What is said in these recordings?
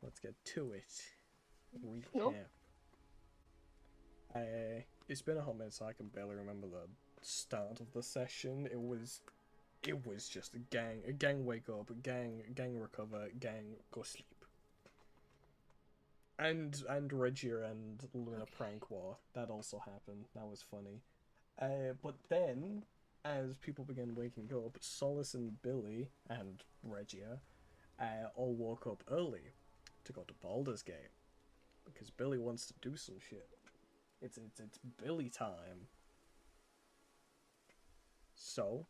let's get to it. Nope. Recap. It's been a hot minute, so I can barely remember the start of the session. It was just a gang wake up, a gang recover, gang go sleep. And Regia and Luna Okay. prank war. That also happened. That was funny. But then, as people began waking up, Solace and Billy and Regia all woke up early to go to Baldur's Gate because Billy wants to do some shit. It's Billy time. So,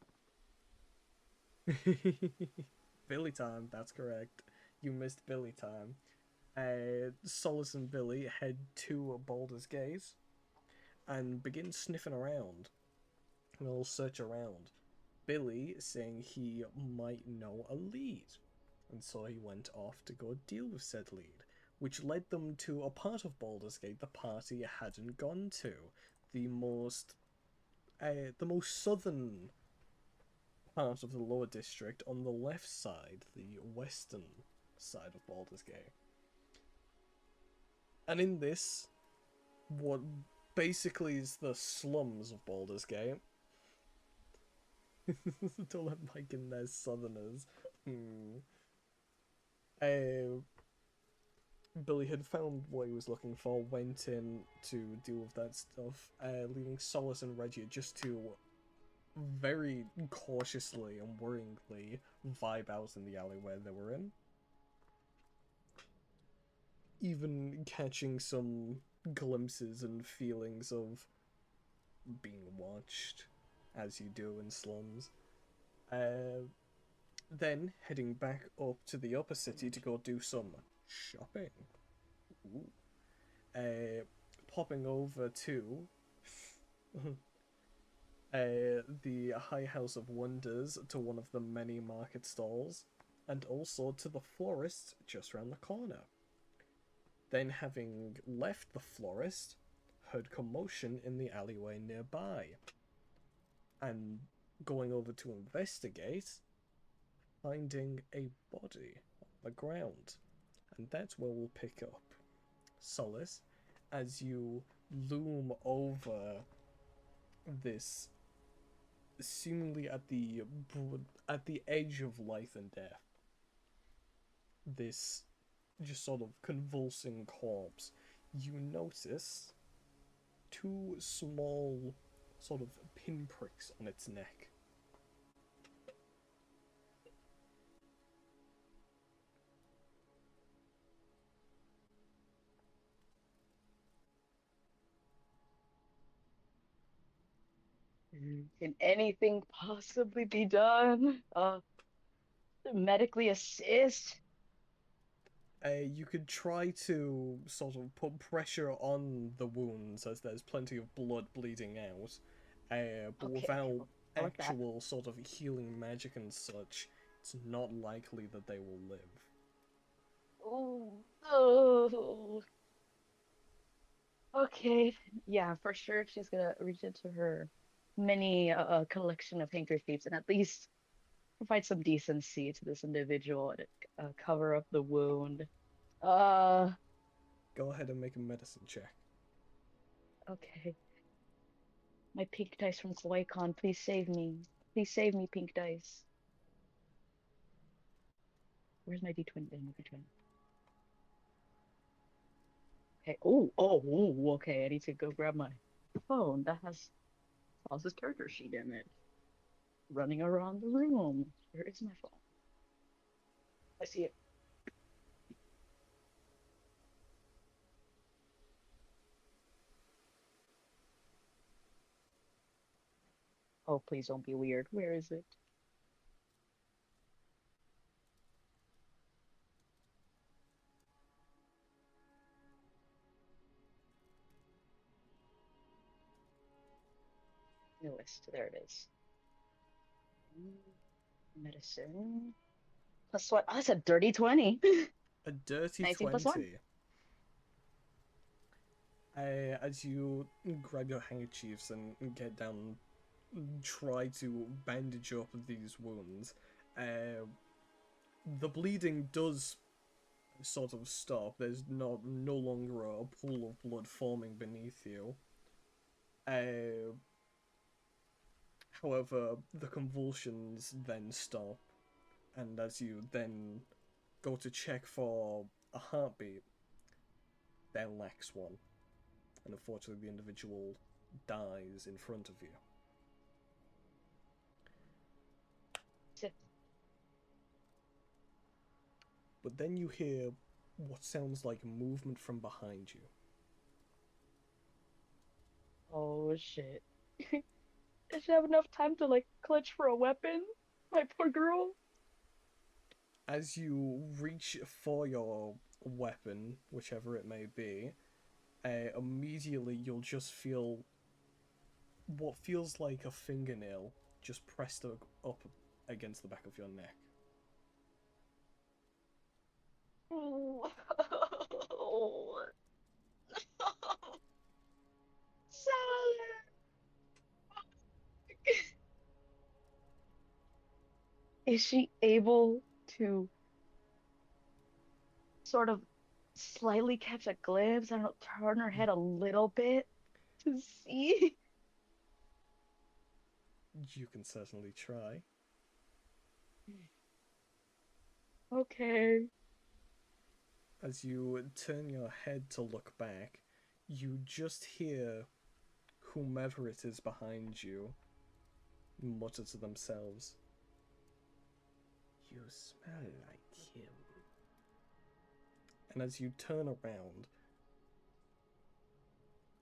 Billy time. That's correct. You missed Billy time. Solace and Billy head to Baldur's Gate and begin sniffing around. And they'll search around. Billy saying he might know a lead, and so he went off to go deal with said lead, which led them to a part of Baldur's Gate the party hadn't gone to, the most southern part of the lower district on the left side, the western side of Baldur's Gate. And in this, what basically is the slums of Baldur's Gate. Don't let Mike in there, southerners. Hmm. Uh, Billy had found what he was looking for, went in to deal with that stuff, leaving Solace and Reggie just to very cautiously and worryingly vibe out in the alleyway they were in. Even catching some glimpses and feelings of being watched, as you do in slums. Uh, then heading back up to the upper city to go do some shopping. Ooh. Uh, Popping over to the High House of Wonders, to one of the many market stalls, and also to the florist just round the corner. Then, having left the florist, heard commotion in the alleyway nearby, and going over to investigate, finding a body on the ground. And that's where we'll pick up. Solace, as you loom over this seemingly at the edge of life and death, this just sort of convulsing corpse, you notice two small sort of pinpricks on its neck. Can anything possibly be done? To medically assist? You could try to sort of put pressure on the wounds as there's plenty of blood bleeding out, but Okay, without we'll go with that. actual sort of healing magic and such, it's not likely that they will live. Oh, oh. Okay. Yeah, for sure. She's gonna reach into her mini collection of handkerchiefs and at least provide some decency to this individual and cover up the wound. Uh, Go ahead and make a medicine check. okay. My pink dice from Kawaii Con, please save me. Please save me, pink dice. Where's my D20? There's my D20. Okay. Oh, okay. I need to go grab my phone. That has Sauce's character sheet in it. Running around the room. Where is my phone? I see it. Oh, please don't be weird. Where is it? Newest. There it is. Medicine. Plus what? Oh, that's a dirty 20. A dirty 19 plus 1. 20. As you grab your handkerchiefs and get down, try to bandage up these wounds, uh, the bleeding does sort of stop. There's no longer a pool of blood forming beneath you. Uh, However, the convulsions then stop, and as you then go to check for a heartbeat, there lacks one, and unfortunately, the individual dies in front of you. Shit. But then you hear what sounds like movement from behind you. Oh shit. Does she have enough time to like clutch for a weapon? My poor girl. As you reach for your weapon, whichever it may be, immediately you'll just feel what feels like a fingernail just pressed up against the back of your neck. Oh. Salad. Is she able to sort of slightly catch a glimpse? I don't know, turn her head a little bit to see? You can certainly try. Okay. As you turn your head to look back, you just hear whomever it is behind you mutter to themselves, "You smell like him." And as you turn around,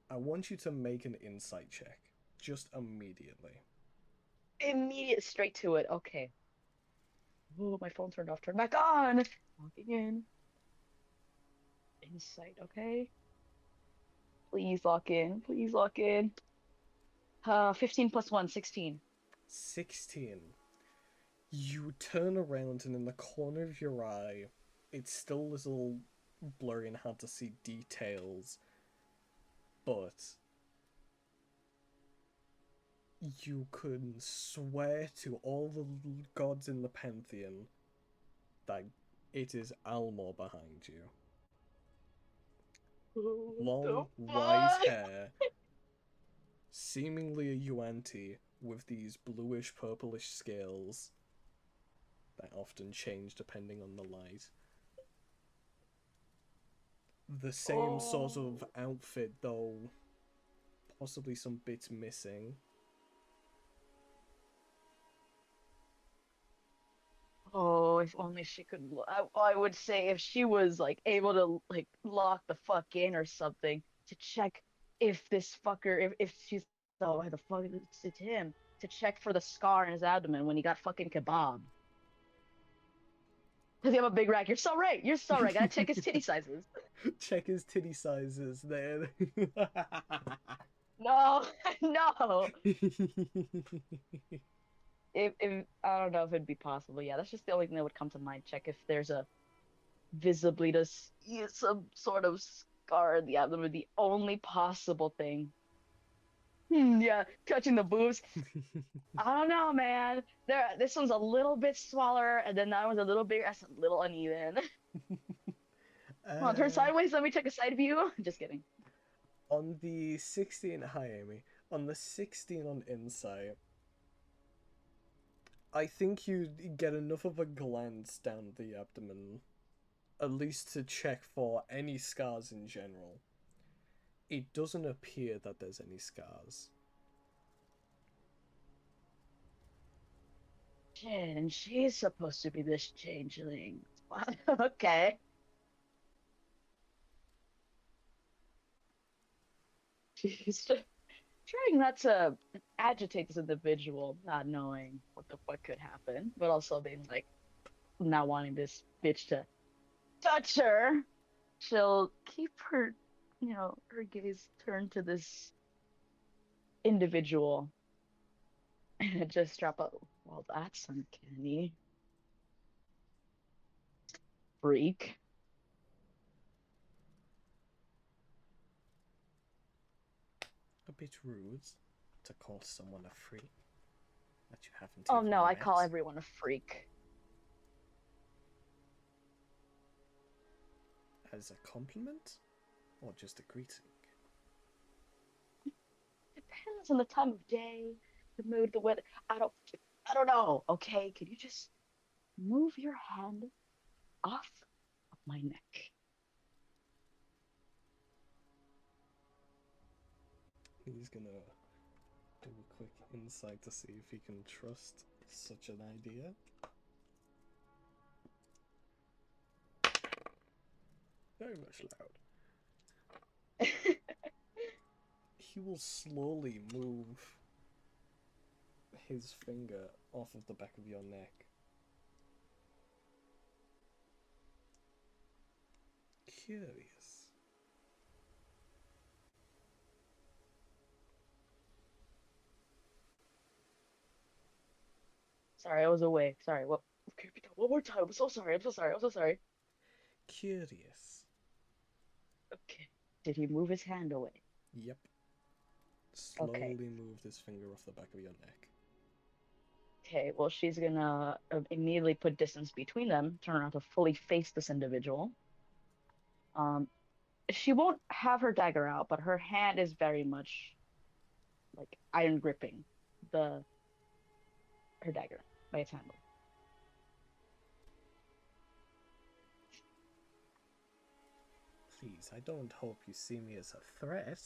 I want you to make an insight check. Just immediately. Immediate straight to it. Okay. Oh, my phone turned off, turned back on. Logging in. Insight, okay. Please lock in. Please lock in. 15 plus 1, 16. 16. You turn around, and in the corner of your eye, it's still a little blurry and hard to see details, but you can swear to all the gods in the pantheon that it is Almor behind you. What the Long, white fuck? hair, seemingly a Yuan-Ti with these bluish purplish scales that often change depending on the light. The same sort Oh. of outfit, though possibly some bits missing. Oh, if only she could. I would say if she was like able to like lock the fuck in or something to check if this fucker, if she's, oh, why the fuck it's him, to check for the scar in his abdomen when he got fucking kebab. Because you have a big rack. You're so right. You're so right. Gotta check his titty sizes. Check his titty sizes there. No, no. If I don't know if it'd be possible. Yeah, that's just the only thing that would come to mind. Check if there's a visibly to see some sort of scar in the abdomen. The only possible thing. Yeah, touching the boobs. I don't know, man. This one's a little bit smaller, and then that one's a little bigger. That's a little uneven. Come on, turn uh, sideways. Let me take a side view. Just kidding. on the 16, hi Amy. On the 16 on insight, I think you get enough of a glance down the abdomen, at least to check for any scars in general. It doesn't appear that there's any scars. Shit, and she's supposed to be this changeling. Okay. She's trying not to agitate this individual, not knowing what the fuck could happen, but also being like, not wanting this bitch to touch her. She'll keep her, her gaze turned to this individual and just drop a, well, that's uncanny. Freak. A bit rude to call someone a freak that you haven't Oh no, even I call met. everyone a freak. As a compliment? Or just a greeting? Depends on the time of day, the mood, the weather. I don't I don't know. Okay, can you just move your hand off of my neck? He's gonna do a quick insight to see if he can trust such an idea. Very much loud. He will slowly move his finger off of the back of your neck. Curious. Sorry, I was away. Sorry. What? Okay, repeat that one more time. I'm so sorry. I'm so sorry. I'm so sorry. Curious. Okay. Did he move his hand away? Yep. Okay. Slowly moved his finger off the back of your neck. Okay. Well, she's gonna immediately put distance between them, turn around to fully face this individual. Um, she won't have her dagger out, but her hand is very much like iron gripping the her dagger by its handle. Please, I don't hope you see me as a threat.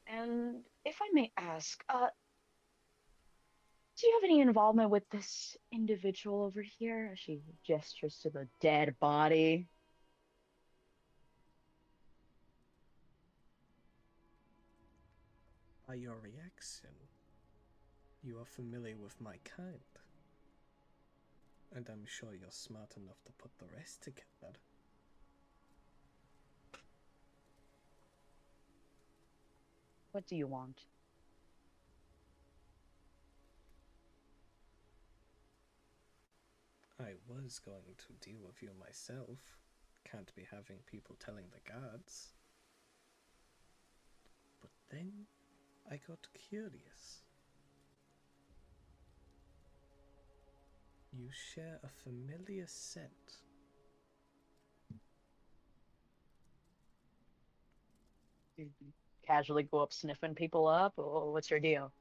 And if I may ask, do you have any involvement with this individual over here? As she gestures to the dead body. By your reaction, you are familiar with my kind. And I'm sure you're smart enough to put the rest together. What do you want? I was going to deal with you myself. Can't be having people telling the guards. But then I got curious. You share a familiar scent. Do you casually go up sniffing people up? Or what's your deal?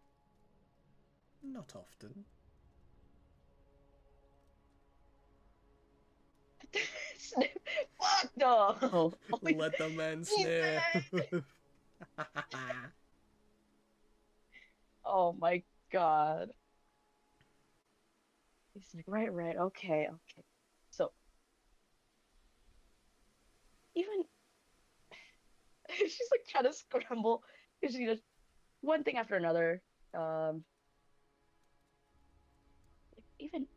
Not often. Sniff? Fuck no! Let the man He's sniff. back! Oh my God. He's like, right, right, okay, okay. So even she's like trying to scramble because she just one thing after another. Um, like even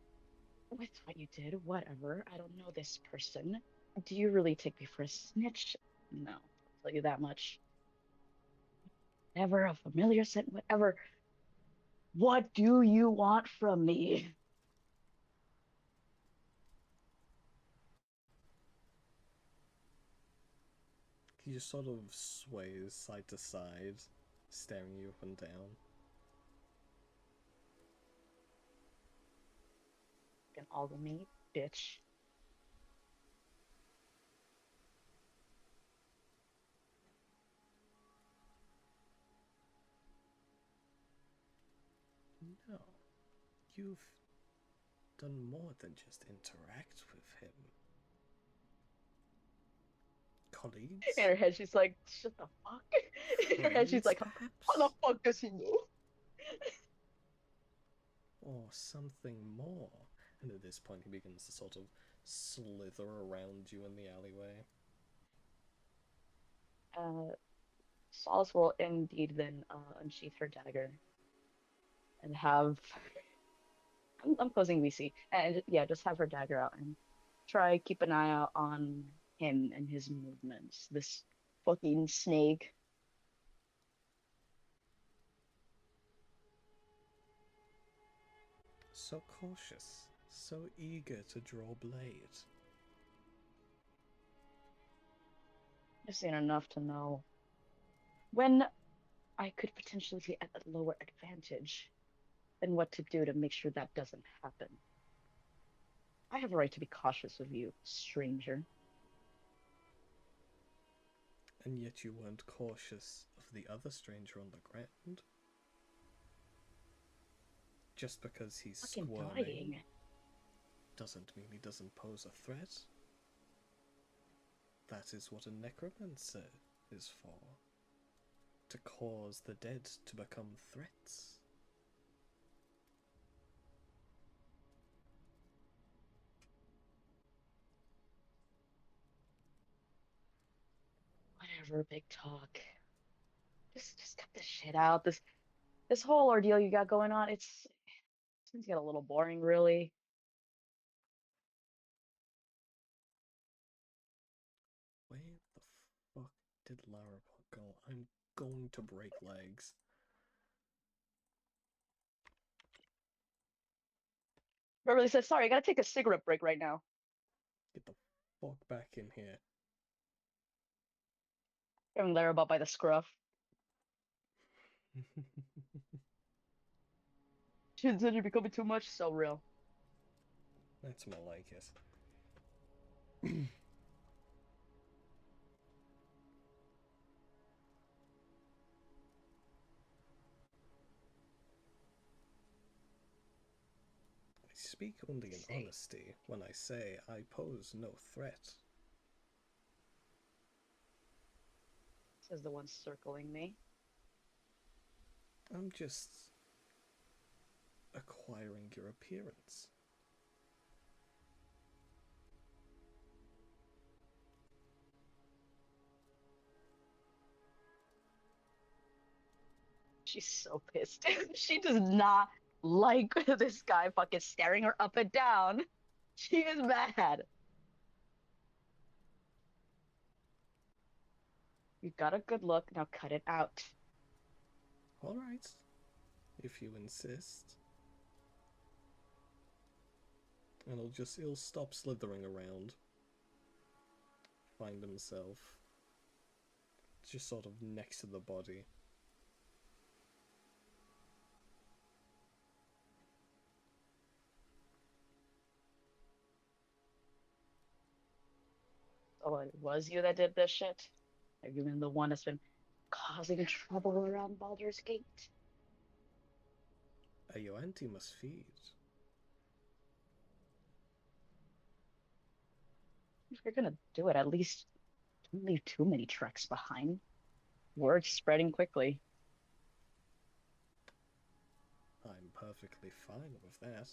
with what you did, whatever. I don't know this person. Do you really take me for a snitch? No, I'll tell you that much. Never a familiar scent, whatever. What do you want from me? He just sort of sways side to side, staring you up and down. Can all of me, bitch. No, you've done more than just interact with him. In Colleagues? her head, she's like, shut the fuck. In her head, she's Friends, like, how the perhaps? fuck does he know? Or something more? And at this point, he begins to sort of slither around you in the alleyway. Uh, Solace will indeed then unsheath her dagger and have. I'm closing VC and yeah, just have her dagger out and try keep an eye out on him and his movements. This fucking snake. So cautious, so eager to draw blade. I've seen enough to know when I could potentially be at a lower advantage and what to do to make sure that doesn't happen. I have a right to be cautious of you, stranger. And yet you weren't cautious of the other stranger on the ground. Just because he's Fucking squirming dying. doesn't mean he doesn't pose a threat. That is what a necromancer is for. To cause the dead to become threats. Whatever, big talk. Just cut this shit out. This whole ordeal you got going on, it's get a little boring, really. Where the fuck did Lara go? I'm going to break legs. Beverly said, sorry, I gotta take a cigarette break right now. Get the fuck back in here. Grabbing Lara by the scruff. She said you're becoming too much, so real. That's more like it. I speak only in See, honesty when I say I pose no threat. says the one circling me. I'm just acquiring your appearance. She's so pissed. She does not like this guy fucking staring her up and down. She is mad. You got a good look, now cut it out. Alright, if you insist. And he'll stop slithering around. Find himself just sort of next to the body. Oh, it was you that did this shit? Have you been the one that's been causing trouble around Baldur's Gate? Your auntie must feed. If you're gonna do it, at least don't leave too many tracks behind. Word's spreading quickly. I'm perfectly fine with that.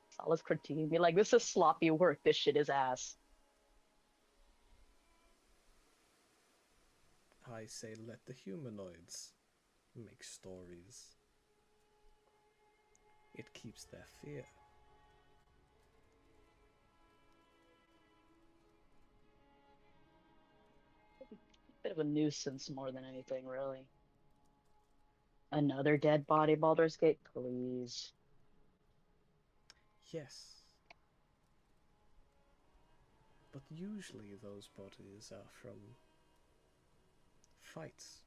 Solace critiquing me like, this is sloppy work, this shit is ass. I say let the humanoids make stories. It keeps their fear. Bit of a nuisance more than anything, really. Another dead body, Baldur's Gate, please. Yes, but usually those bodies are from fights,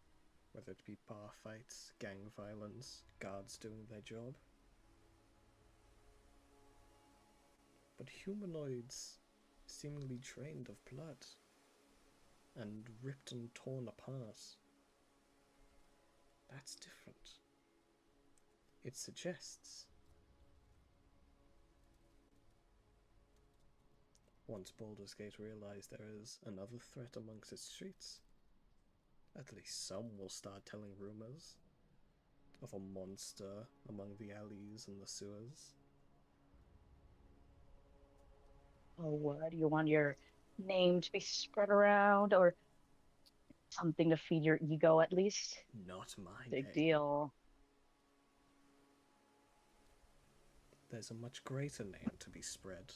whether it be bar fights, gang violence, guards doing their job. But humanoids seemingly drained of blood and ripped and torn apart. That's different. It suggests once Baldur's Gate realized there is another threat amongst its streets, at least some will start telling rumors of a monster among the alleys and the sewers. Oh, what? Do you want your name to be spread around or something to feed your ego at least? Not my Big name. deal. There's a much greater name to be spread.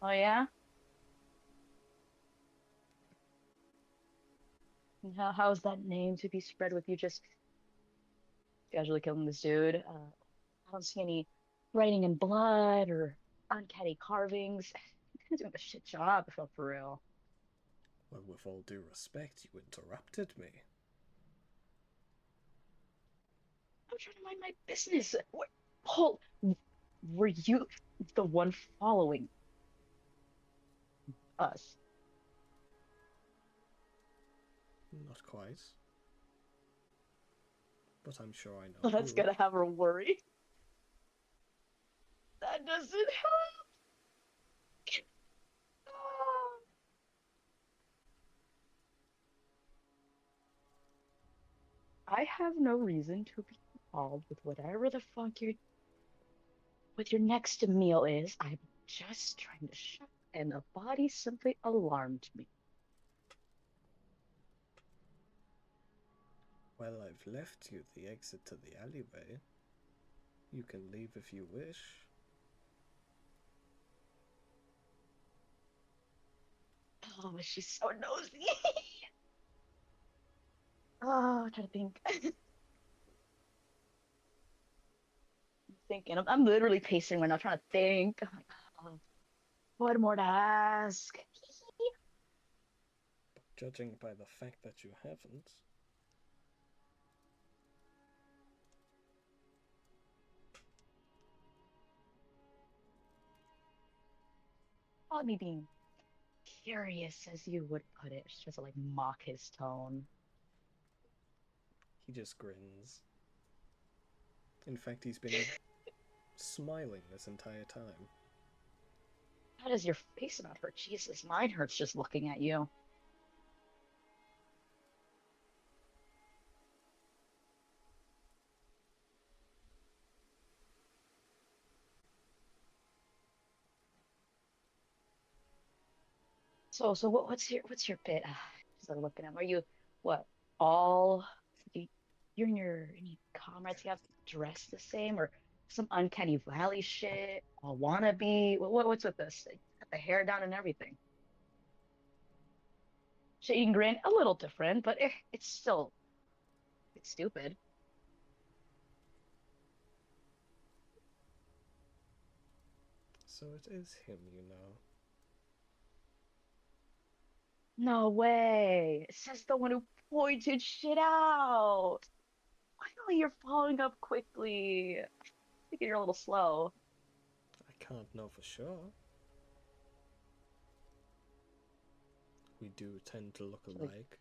Oh, yeah? How's that name to be spread with you just casually killing this dude? I don't see any writing in blood or uncanny carvings. You're doing a shit job, if I'm for real. Well, with all due respect, you interrupted me. I'm trying to mind my business. Hold, were you the one following us? Not quite. But I'm sure I know Well, that's who. gonna have her worried. That doesn't help. I have no reason to be involved with whatever the fuck your next meal is. I'm just trying to shop, and the body simply alarmed me. Well, I've left you the exit to the alleyway. You can leave if you wish. Oh, she's so nosy. Oh, I'm trying to think. I'm thinking. I'm literally pacing right now, trying to think. I'm like, oh, what more to ask? But judging by the fact that you haven't, Call me being curious, as you would put it. She tries to like mock his tone. he just grins. In fact, he's been smiling this entire time. How does your face not hurt? Jesus, mine hurts just looking at you. So what's your bit? Just like looking at him. Are you what all you, you and your comrades you have dressed the same or some uncanny valley shit? All wannabe? What's with this? Like, got the hair down and everything. Shading grin, a little different, but it's stupid. So it is him, you know. No way. Says the one who pointed shit out. Finally, you're following up quickly. I think you're a little slow. I can't know for sure. We do tend to look Like alike.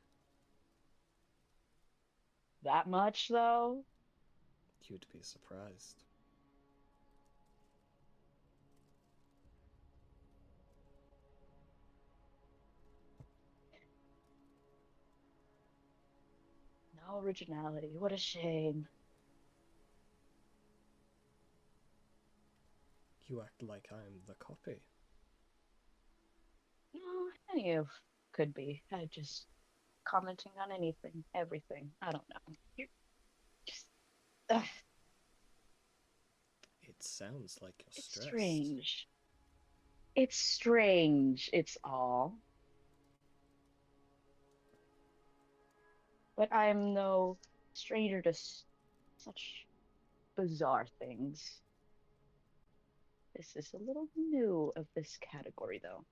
that much though? You'd be surprised. No originality. What a shame. You act like I'm the copy. No, any of could be. I just commenting on anything, everything. I don't know. You're just ugh, It sounds like you're it's stressed. strange. It's strange, it's all. But I'm no stranger to such bizarre things. This is a little new of this category, though.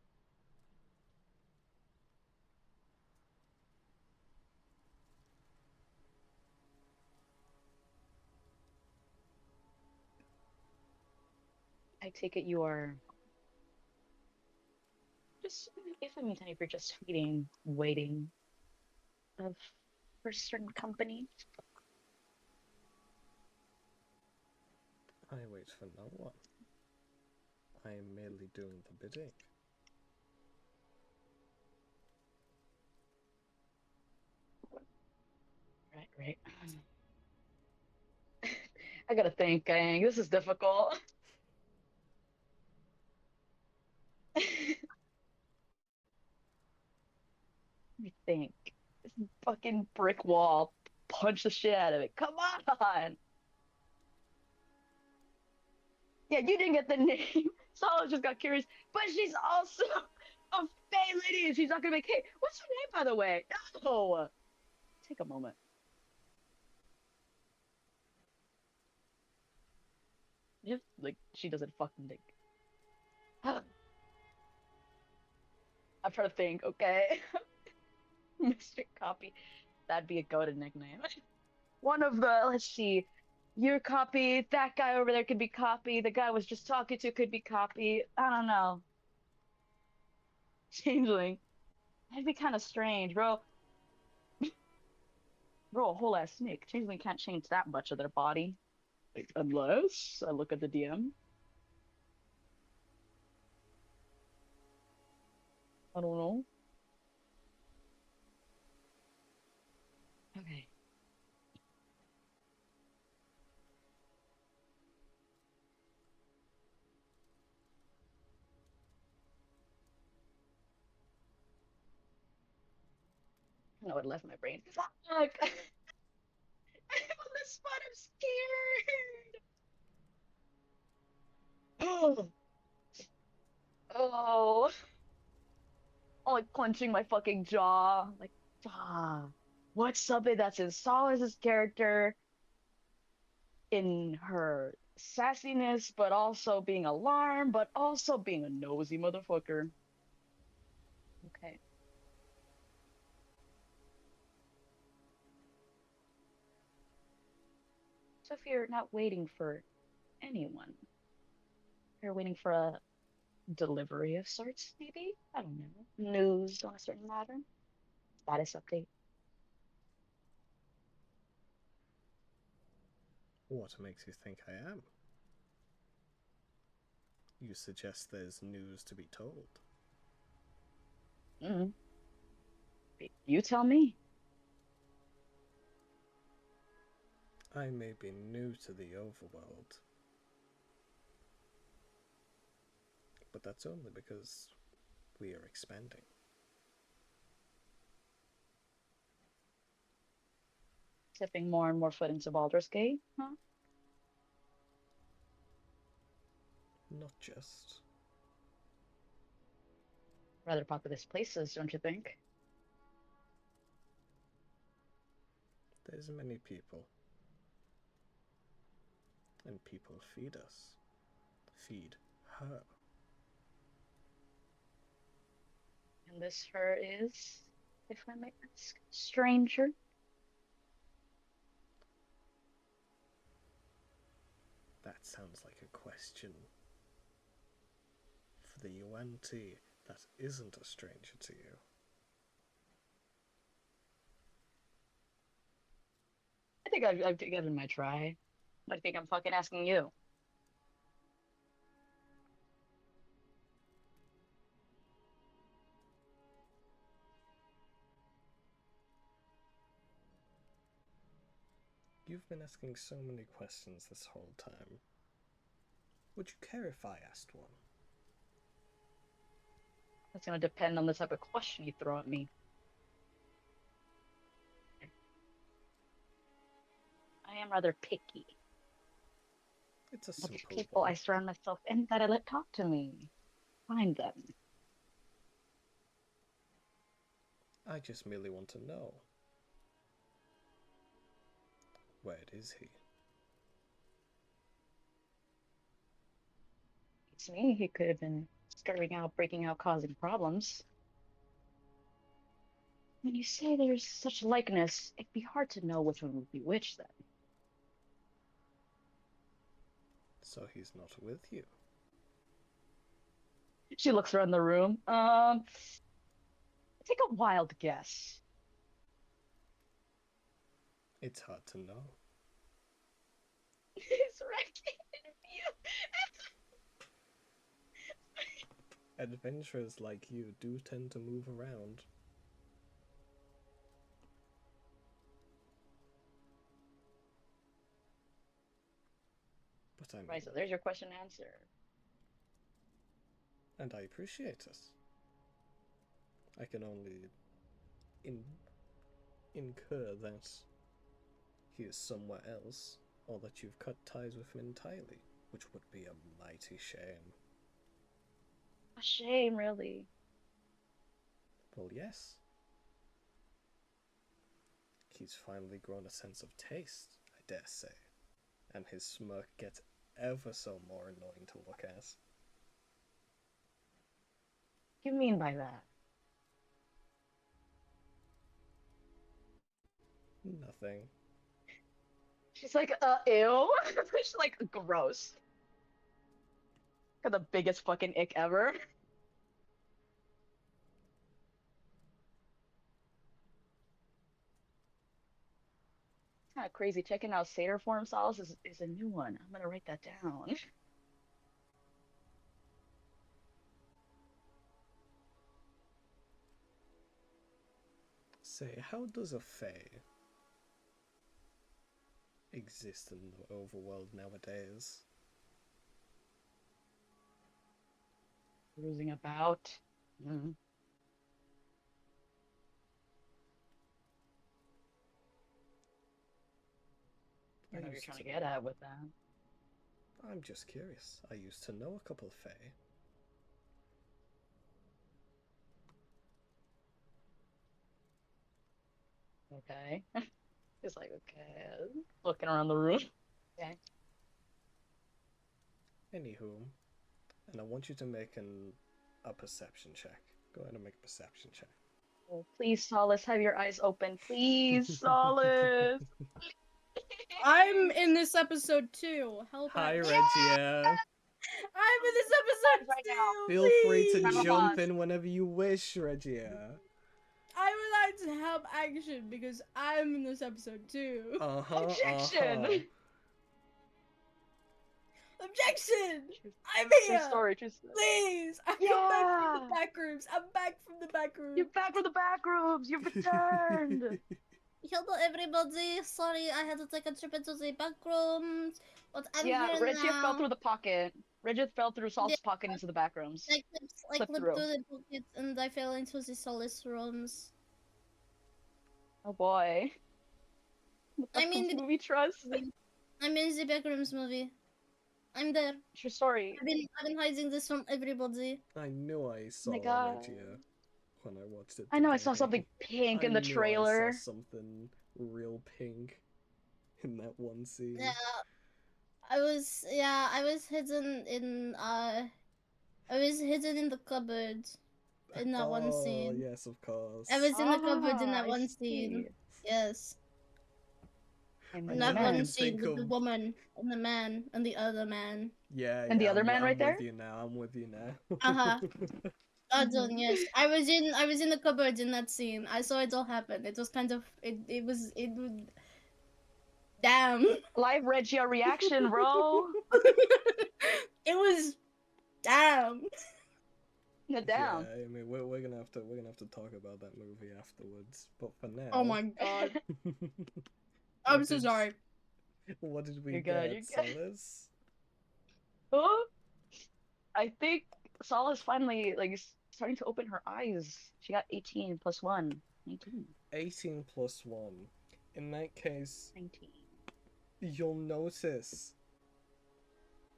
I take it you are just, if I mean, if you're just feeding, waiting of for certain company. I wait for no one. I am merely doing the bidding. Right, right. I gotta think, gang. This is difficult. Let me think. This fucking brick wall. Punch the shit out of it. Come on. Yeah, you didn't get the name. Solo just got curious. But she's also a Fey lady and she's not gonna make hey, what's her name by the way? No. Take a moment. If like she doesn't fucking think. I'm trying to think, okay. Mr. Copy. That'd be a goated nickname. One of the let's see. You're copy. That guy over there could be copy. The guy I was just talking to could be copy. I don't know. Changeling. That'd be kind of strange, bro. Bro, a whole ass snake. Changeling can't change that much of their body. Like, unless I look at the DM. I don't know. Okay. I know it left my brain. Fuck! I'm on the spot. I'm scared. Oh, oh, I'm like clenching my fucking jaw. Like, what's something that's in Solace's character in her sassiness, but also being alarmed, but also being a nosy motherfucker. Okay. So if you're not waiting for anyone, you're waiting for a delivery of sorts, maybe? I don't know. News on a certain matter. Status update. What makes you think I am? You suggest there's news to be told. Mm, you tell me. I may be new to the overworld, but that's only because we are expanding. Tipping more and more foot into Baldur's Gate, huh? Not just. Rather populous places, don't you think? There's many people, and people feed us. Feed her. And this her is, if I may ask, stranger. That sounds like a question for the Yuan-Ti that isn't a stranger to you. I think I've given my try. I think I'm fucking asking you. You've been asking so many questions this whole time. Would you care if I asked one? That's gonna depend on the type of question you throw at me. I am rather picky. It's a Which simple people I one. surround myself in that I let talk to me. Find them. I just merely want to know. Where is he? It's me. He could have been stirring out, breaking out, causing problems. When you say there's such likeness, it'd be hard to know which one would be which then. So he's not with you. She looks around the room. Take a wild guess. It's hard to know. He's wrecking you. Adventurers like you do tend to move around. But I Right, mean, so there's your question answered. and I appreciate it. I can only in- incur that he is somewhere else, or that you've cut ties with him entirely, which would be a mighty shame. A shame, really. Well, yes, he's finally grown a sense of taste, I dare say, and his smirk gets ever so more annoying to look at. What do you mean by that? Nothing. She's like, ew. She's like, gross. Got the biggest fucking ick ever. Kind of crazy. Checking out satyr form solace is a new one. I'm gonna write that down. Say, how does a fae exist in the overworld nowadays? Cruising about. Mm. I I know what you're used trying to to get at with that. I'm just curious. I used to know a couple of fae. Okay. It's like, okay. Looking around the room. Okay. Anywho, and I want you to make a perception check. Go ahead and make a perception check. Oh, please, Solace, have your eyes open. Please, Solace. I'm in this episode too. Help Hi, out. Regia. I'm in this Pause episode right now. too. Feel free to Round of Please. jump applause. in whenever you wish, Regia. I would like to help action because I'm in this episode too. Objection. Objection! I'm True here. story, true story. Please. I come back from Yeah. the back rooms. I'm back from the back rooms. You're back from the back rooms. You've returned. Hello everybody. Sorry, I had to take a trip into the back rooms, but I'm Yeah, here Regia now. fell through the pocket. Regia fell through Salt's pocket into the back rooms. I Slipped clipped through. through the pockets and I fell into the Solace rooms. Oh boy. The I mean, Backrooms movie trust. I'm in the Backrooms movie. I'm there. True story. I've been hiding this from everybody. I knew I Oh saw my god. Regia when I watched it I know I today. saw something pink I in the knew trailer. I saw something real pink in that one scene. Yeah, I was hidden in I was hidden in the cupboard in that one scene. Yes, of course. I was in the cupboard in that I one see. scene. Yes. And I In the that never one can man. scene think with the of- woman and the man and the other man. Yeah, And the other man I'm right there? with you now. I'm with you now. Uh-huh. Yes. I was in the cupboard in that scene. I saw it all happen. It was kind of it was damn. Live Regia reaction, bro. It was damn. Get Yeah, down. I mean we're gonna have to talk about that movie afterwards. But for now, Oh my god. what I'm so did- sorry. What did we You're get, good, you're good. Solace? Oh, I think Sola's finally like starting to open her eyes. She got 18 plus 1. 19. 18 plus 1. In that case, 19. you'll notice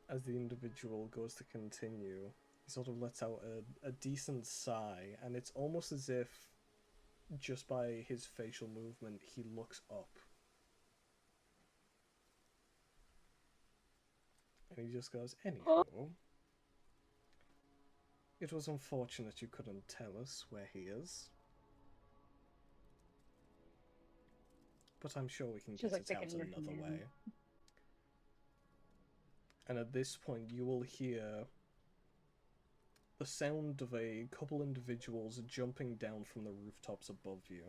as the individual goes to continue, he sort of lets out a decent sigh, and it's almost as if just by his facial movement he looks up. And he just goes, anywho, it was unfortunate you couldn't tell us where he is. But I'm sure we can She's get like it out picking her another hand. way. And at this point you will hear the sound of a couple individuals jumping down from the rooftops above you.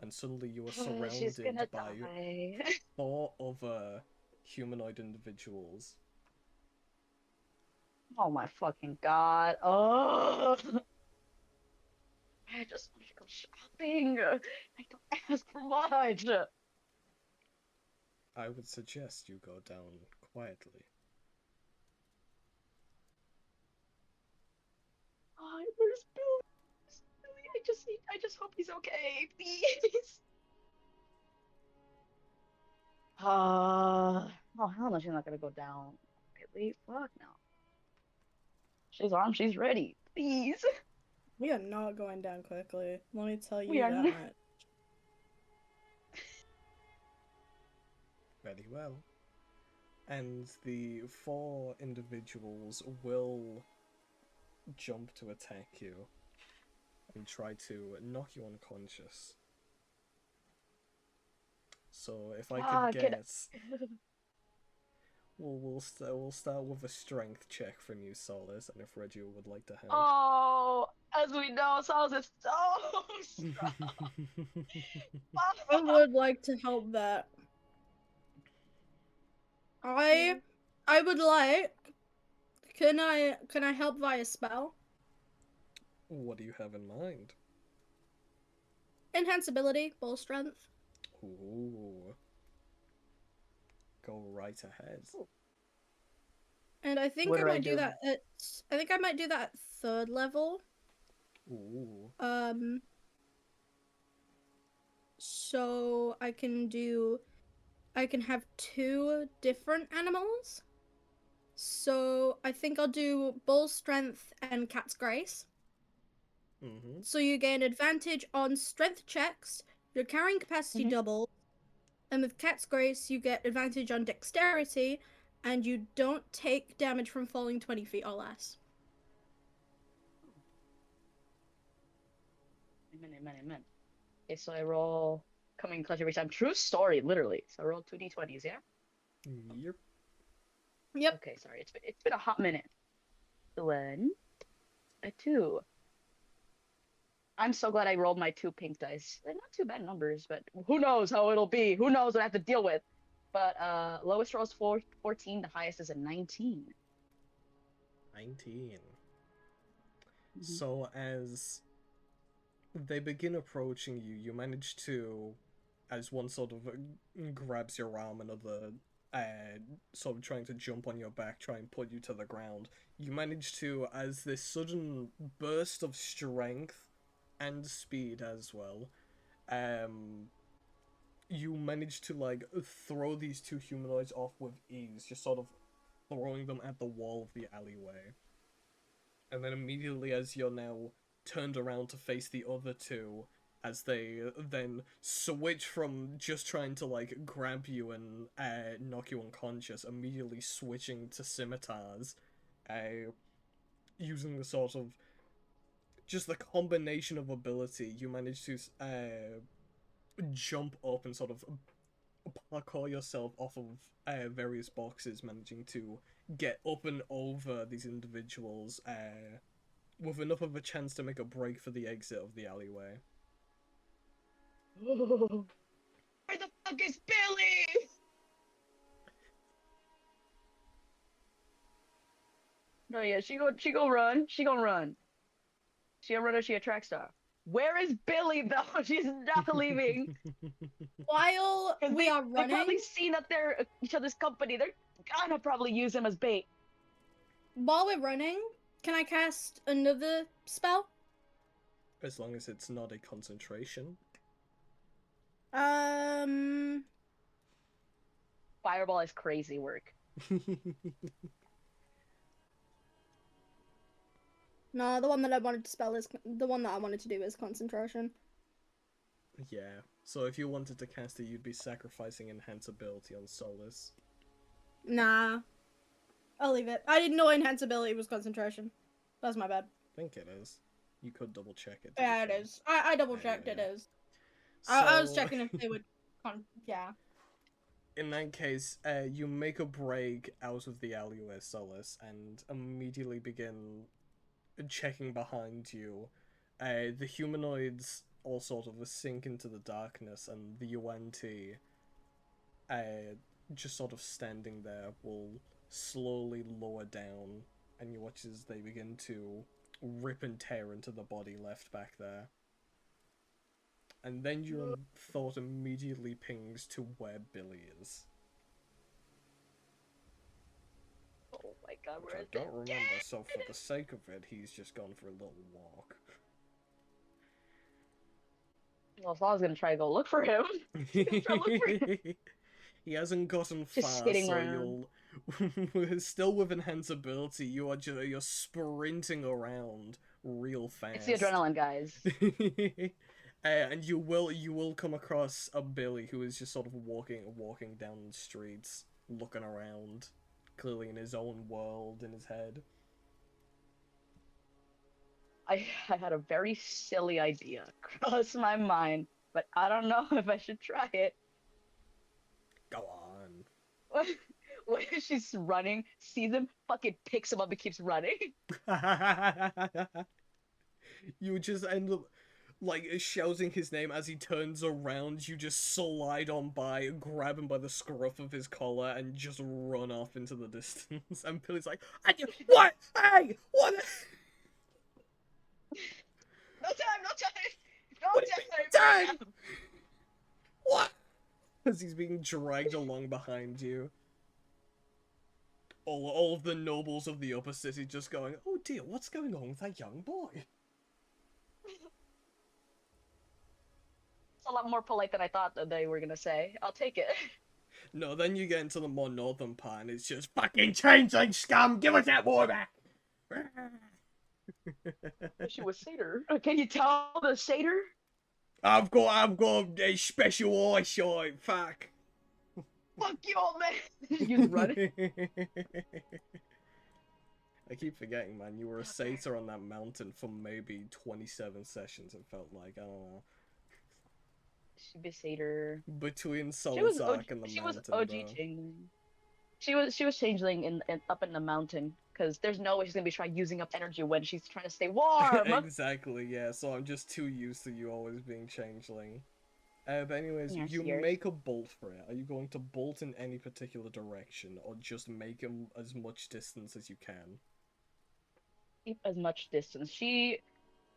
And suddenly you are She's surrounded gonna by die. 4 other humanoid individuals. Oh my fucking god. Oh. I just want to go shopping. I don't ask for much. I would suggest you go down quietly. Oh, where's Billy? Billy, I just hope he's okay, please. Oh hell no, she's not gonna go down. Really? Fuck no. She's armed, she's ready. Please. We are not going down quickly. Let me tell We you are that not. much. Very well. And the 4 individuals will jump to attack you and try to knock you unconscious. So if I could Ah, guess, we'll start with a strength check from you, Solace, and if Reggie would like to help. Oh, as we know, Saul's is so strong. I would like to help that. I would like. Can I help via spell? What do you have in mind? Enhance ability, bull strength. Ooh, go right ahead. And I think What I do I might do do? that at I think I might do that at 3rd level. Ooh, So I can have 2 different animals. So I think I'll do bull strength and cat's grace. mm-hmm. So you gain advantage on strength checks, your carrying capacity Mhm. doubles, and with cat's grace you get advantage on dexterity, and you don't take damage from falling 20 feet or less. Amen. Okay, so I roll coming clutch every time. True story, literally. So I roll 2d20s, yeah? Yep. Yep. Okay, sorry. It's been a hot minute. 1, a 2. I'm so glad I rolled my 2 pink dice. They're not too bad numbers, but who knows how it'll be? Who knows what I have to deal with? But lowest roll is 14, the highest is a 19. 19. Mhm. So as they begin approaching you, you manage to, as one sort of grabs your arm, another sort of trying to jump on your back, try and put you to the ground. You manage to, as this sudden burst of strength and speed as well, um, you manage to like throw these two humanoids off with ease, just sort of throwing them at the wall of the alleyway. And then immediately as you're now turned around to face the other two, as they then switch from just trying to like grab you and knock you unconscious, immediately switching to scimitars, using the sort of just the combination of ability, you manage to jump up and sort of parkour yourself off of various boxes, managing to get up and over these individuals with enough of a chance to make a break for the exit of the alleyway. Where the fuck is Billy? No, yeah, she go run. She gonna run. She a runner, she a track star. Where is Billy though? She's not leaving. While Because we are they running, probably seen that they're each other's company. They're gonna probably use him as bait. can I cast another spell? As long as it's not a concentration. Fireball is crazy work. No, the one that I wanted to spell is the one that I wanted to do is concentration. Yeah. So if you wanted to cast it, you'd be sacrificing enhance ability on Solus. Nah, I'll leave it. I didn't know enhance ability was concentration. That's my bad. I think it is. You could double check it. Yeah, it is. I double checked. It Yeah. is. So, I was checking if they would. Yeah. in that case, you make a break out of the alleyway, Solus, and immediately begin checking behind you. The humanoids all sort of sink into the darkness, and the UNT, just sort of standing there, will slowly lower down, and you watch as they begin to rip and tear into the body left back there. And then your thought immediately pings to where Billy is. Oh my god, Which where I is don't it? remember, so for the sake of it, he's just gone for a little walk. Well, if I was gonna try to go look for him, she's gonna try to look for him. He hasn't gotten Just far, skidding so around. you'll still with enhance ability. You're sprinting around real It's the fast. adrenaline, guys. And you will come across a Billy who is just sort of walking down the streets, looking around, clearly in his own world in his head. I had a very silly idea cross my mind, but I don't know if I should try it. Go on. When she's running, sees him, fucking picks him up and keeps running. You just end up like shouting his name as he turns around. You just slide on by, grab him by the scruff of his collar, and just run off into the distance. And Billy's like, "What? Hey, what? No time, no time, no What do you time. mean, time? What?" As he's being dragged along behind you. All of the nobles of the upper city just going, "Oh dear, what's going on with that young boy?" It's a lot more polite than I thought that they were gonna say. I'll take it. No, then you get into the more northern part, and it's just fucking changeling scum. Give us that boy back. Wish it was satyr. Can you tell the satyr? I've got a special eyesight. Fuck. Fuck you, old man. You run. I keep forgetting, man. You were a satyr on that mountain for maybe 27 sessions. It felt like, I don't know. She'd be satyr. Between She was Solazark and the she mountain, was OG bro. changeling. She was changeling in up in the mountain because there's no way she's gonna be trying using up energy when she's trying to stay warm. Exactly, yeah. So I'm just too used to you always being changeling. But anyways, Yes, you yours. make a bolt for it. Are you going to bolt in any particular direction, or just make him as much distance as you can? Keep as much distance. She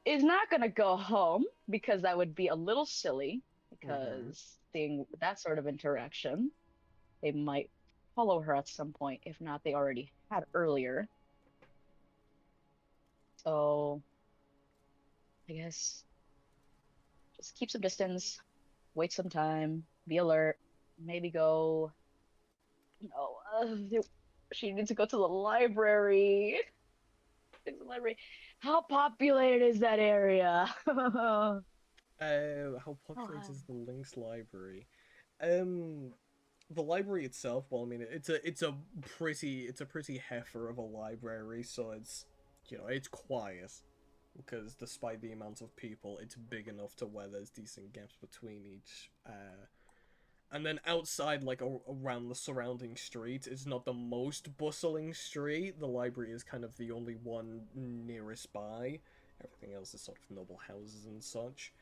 is not gonna go home because that would be a little silly. Because seeing that sort of interaction, they might follow her at some point. If not, they already had earlier. So I guess just keep some distance, wait some time, be alert, maybe go. No, she needs to go to the library. The library. How populated is that area? How populated is the Lynx library? The library itself, well, I mean, it's a pretty heifer of a library, so it's, it's quiet, because despite the amount of people, it's big enough to where there's decent gaps between each. And then outside, like around the surrounding street, is not the most bustling street. The library is kind of the only one nearest by. Everything else is sort of noble houses and such.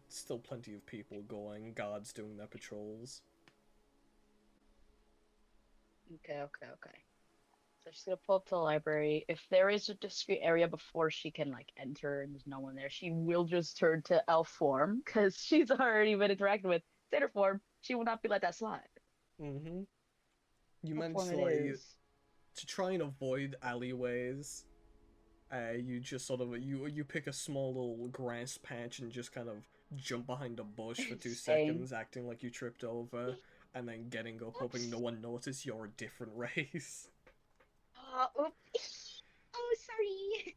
Still plenty of people going, guards doing their patrols. Okay. So she's gonna pull up to the library. If there is a discreet area before she can like enter and there's no one there, she will just turn to elf form because she's already been interacting with satyr form. She will not be let that slide. Mm-hmm. You Elf manage form to it is. to try and avoid alleyways. You just sort of you pick a small little grass patch and just kind of jump behind a bush for 2 Same. seconds, acting like you tripped over, and then getting up, hoping no one notices you're a different race. Oops. Oh, sorry.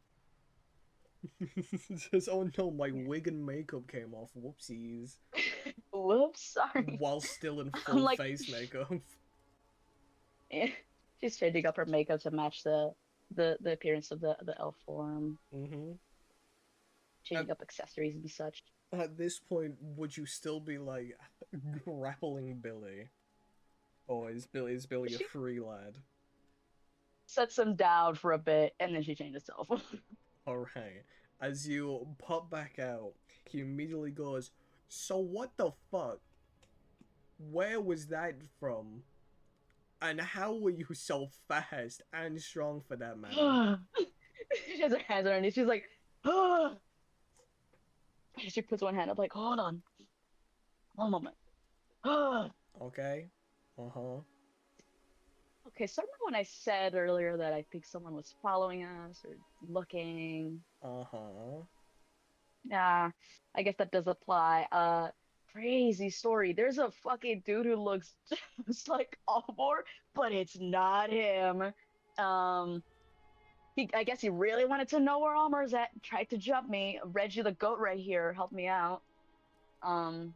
Says, "Oh no, my wig and makeup came off. Whoopsies." Whoops, sorry. While still in I'm full like, face makeup. she's changing up her makeup to match the appearance of the elf form, Mm-hmm. changing up accessories and such. At this point, would you still be like grappling Billy, or is Billy a She free lad? sets him down for a bit, and then she changes herself. Alright. As you pop back out, he immediately goes, "So what the fuck? Where was that from? And how were you so fast and strong for that matter?" She has her hands on her knees. She's like, ah. She puts one hand up, like, hold on, one moment. Ah. Okay? Uh-huh. Okay, so remember when I said earlier that I think someone was following us or looking? Uh-huh. Yeah, I guess that does apply. Crazy story. There's a fucking dude who looks just like Albor, but it's not him. Um, I guess he really wanted to know where Almer's at, tried to jump me. Reggie the goat right here helped me out. Um,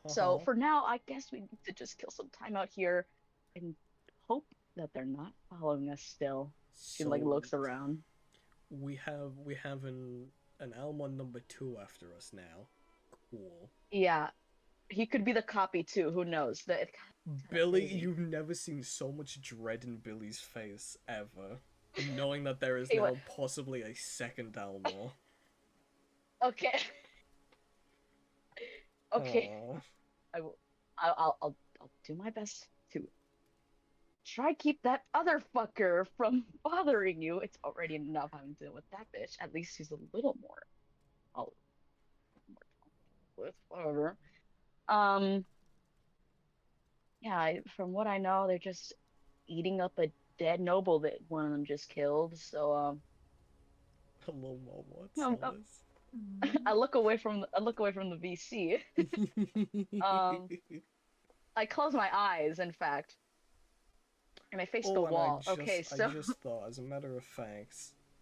so Uh-huh. for now, I guess we need to just kill some time out here and hope that they're not following us still. She like So looks around. we have an Almon number 2 after us now. Cool. Yeah, he could be the copy too. Who knows? That Billy, you've never seen so much dread in Billy's face ever. Knowing that there is Hey, now what? possibly a second Almor. Okay. Okay. Aww. I will. I'll do my best to try keep that other fucker from bothering you. It's already enough having to deal with that bitch. At least he's a little more, oh, more with whatever. Um, yeah. From what I know, they're just eating up a dead noble that one of them just killed. So Hello, Mom, what's um, this? I look away from the VC. Um, I close my eyes, in fact, and I face the Oh, and wall. Okay, I so just thought, as a matter of fact,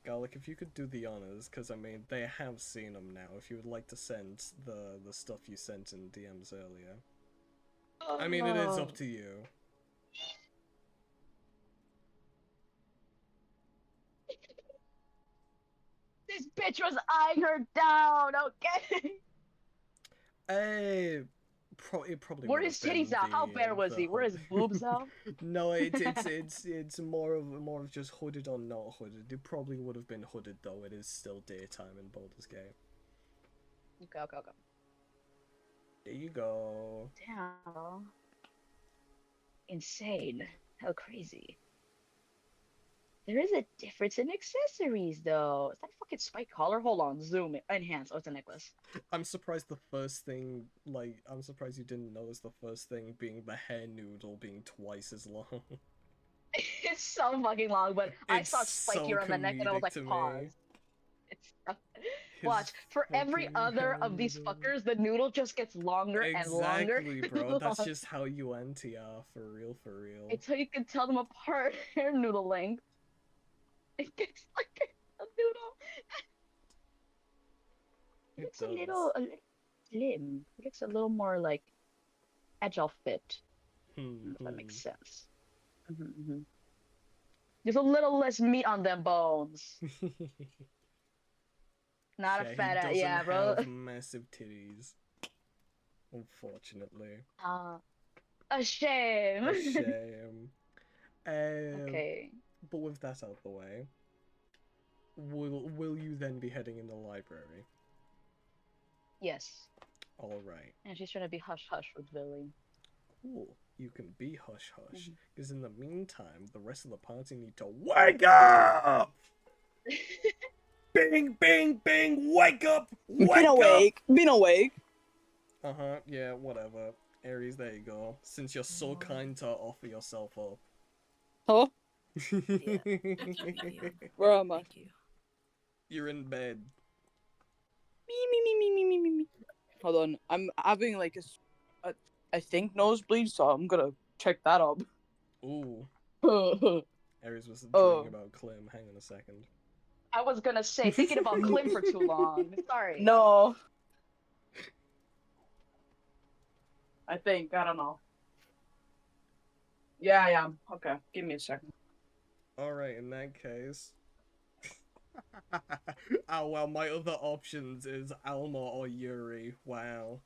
Garlic, if you could do the honors, because I mean, they have seen them now. If you would like to send the stuff you sent in DMs earlier, I mean, it is up to you. this bitch was eyeing her down. Okay. Eh, it probably Were would his have been titties out? How bare was the he? Were hood. his boobs out? No, it's more of just hooded or not hooded. It probably would have been hooded though. It is still daytime in Baldur's Gate. Okay. There you go. Damn. Insane. How crazy. There is a difference in accessories, though. Is that a fucking spike collar? Hold on. Zoom. Enhance. Oh, it's a necklace. I'm surprised the first thing, I'm surprised you didn't notice the first thing being the hair noodle being twice as long. It's so fucking long, but I It's saw spike so here on the neck and I was comedic like, to me. pause. It's His watch. For every fucking other hair of these noodle. fuckers, the noodle just gets longer and longer. Exactly, bro. That's just how you anti are, for real, for real. It's how you can tell them apart. Hair noodle length. It gets like a noodle. It It looks does. a little slim. It looks a little more like agile fit. If that makes sense. Mm-hmm. There's a little less meat on them bones. Not a Yeah, he fat ass. doesn't Yeah, bro. have massive titties. Unfortunately. A shame. A shame. Okay. But with that out the way, will you then be heading in the library? Yes. Alright. And she's trying to be hush hush with Billy. Cool. You can be hush hush. Mhm. Because in the meantime, the rest of the party need to wake up! Bing, bing, bing! Wake up! Wake up! Been awake. Uh-huh, yeah, whatever. Aries, there you go. Since you're so kind to offer yourself up. Huh? Yeah. Thank you. Where am I? Thank you. You're in bed. Me. Hold on, I'm having like I think nosebleed, so I'm gonna check that up. Ooh. Aries was Oh. dreaming about Clem. Hang on a second. I was gonna say, thinking about Klim for too long. Sorry. No. I don't know. Yeah, I am. Okay, give me a second. Alright, in that case. Oh well, my other options is Alma or Yuri. Wow.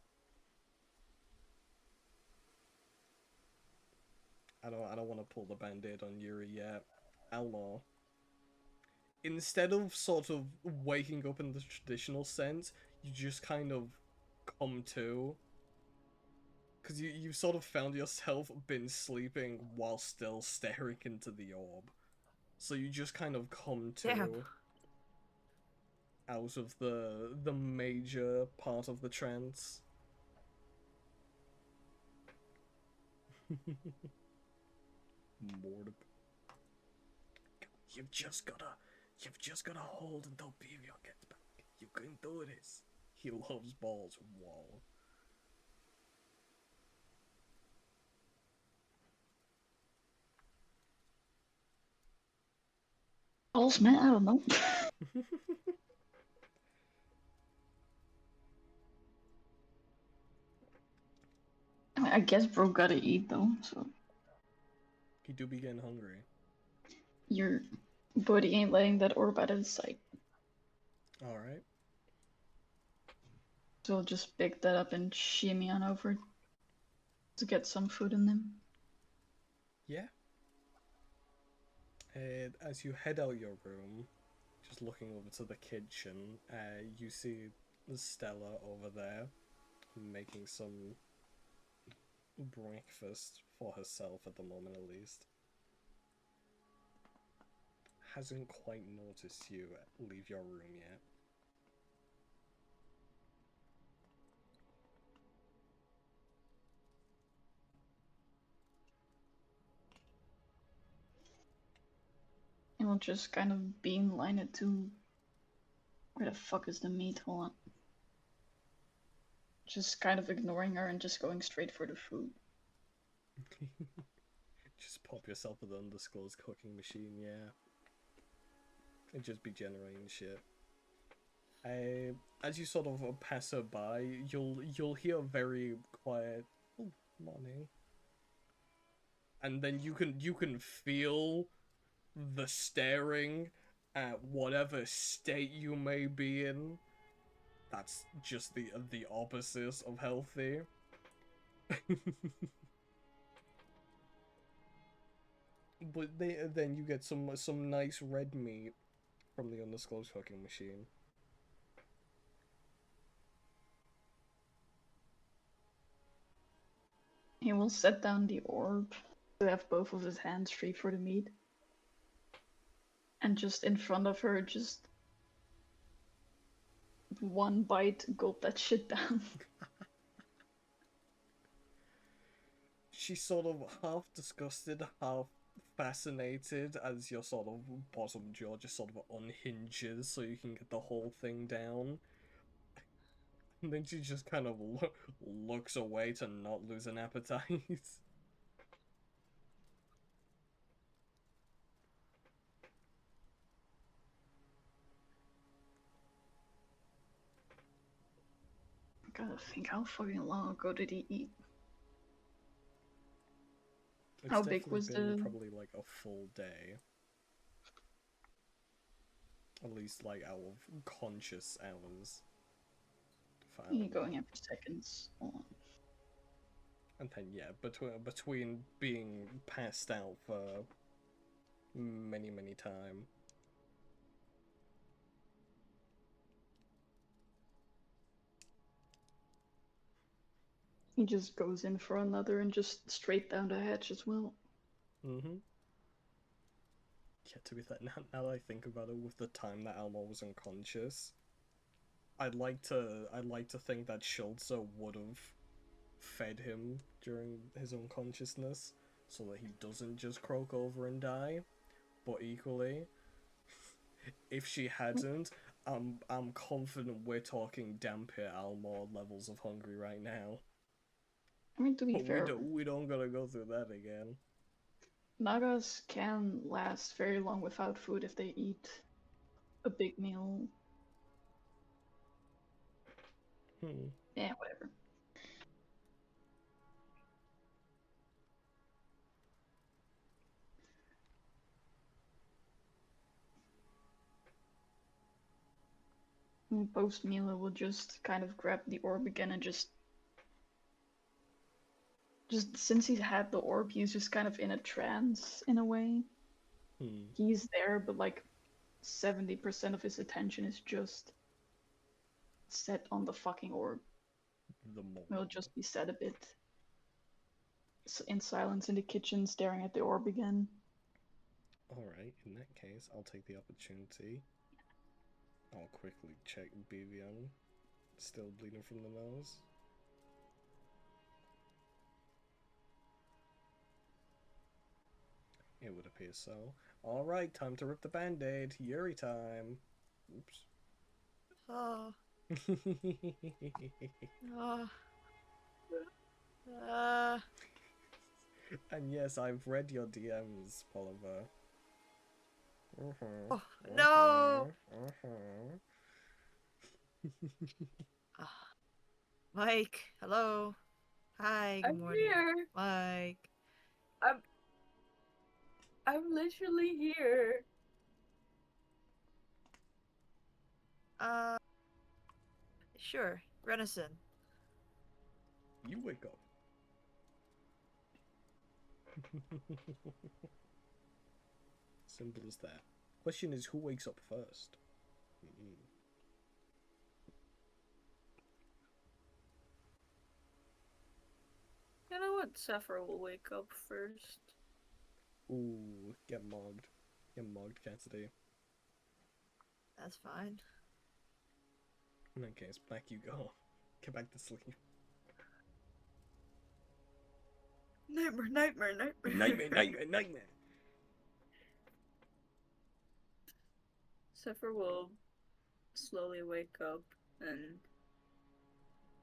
I don't want to pull the band-aid on Yuri yet. Alma. Instead of sort of waking up in the traditional sense, you just kind of come to. Because you've sort of found yourself been sleeping while still staring into the orb. So you just kind of come to. Damn. Out of the major part of the trance. Morb. You've just gotta hold until Bivio gets back. You can do this. He loves balls. Whoa. Balls, man. I don't know. I guess bro gotta eat though, so He do be getting hungry. your buddy ain't letting that orb out of sight. Alright. So we'll just pick that up and shimmy on over. to get some food in them. Yeah. As you head out your room, just looking over to the kitchen, you see Stella over there making some breakfast for herself at the moment, at least. Hasn't quite noticed you leave your room yet. And we'll just kind of beamline it to... Where the fuck is the meat? Hold on. Just kind of ignoring her and just going straight for the food. Just pop yourself with the undisclosed cooking machine, yeah. And just be generating shit. As you sort of pass her by, you'll hear a very quiet "Oh, morning," and then you can feel the staring at whatever state you may be in. That's just the opposite of healthy. But then you get some nice red meat from the undisclosed cooking machine. He will set down the orb to have both of his hands free for the meat. And just in front of her, just one bite, gulp that shit down. She's sort of half disgusted, half fascinated as your sort of bottom jaw just sort of unhinges so you can get the whole thing down. And then she just kind of looks away to not lose an appetite. I gotta think, how fucking long ago did he eat? It's How big definitely was been the... probably like a full day. At least like out of conscious hours. You're going in for seconds. Hold on. And then yeah, between being passed out for many time. He just goes in for another and just straight down the hatch as well. Mm-hmm. Yeah, to be fair, now that I think about it, with the time that Elmo was unconscious, I'd like to think that Schultze would have fed him during his unconsciousness, so that he doesn't just croak over and die. But equally, if she hadn't, I'm confident we're talking damn pit Elmo levels of hungry right now. I mean, to be But fair, we don't gotta go through that again. Nagas can last very long without food if they eat a big meal. Yeah, whatever. Post meal, will just kind of grab the orb again and just since he's had the orb, he's just kind of in a trance in a way. He's there, but like 70% of his attention is just set on the fucking orb. He'll just be set a bit in silence in the kitchen, staring at the orb again. Alright, in that case, I'll take the opportunity. I'll quickly check Bivian. Still bleeding from the nose. It would appear so. Alright, time to rip the band-aid. Yuri time. Oops. Oh. Oh. And yes, I've read your DMs, Oliver. Oh, no! Mike, hello. Hi, good I'm morning. here. Mike. I'm literally here. Sure, Renison. You wake up. Simple as that. Question is, who wakes up first? You know what? Zephyr will wake up first. Ooh, get mogged. Get mogged, Cassidy. That's fine. In that case, back you go. Get back to sleep. Nightmare, nightmare, nightmare. Nightmare, nightmare, nightmare! Zephyr will slowly wake up and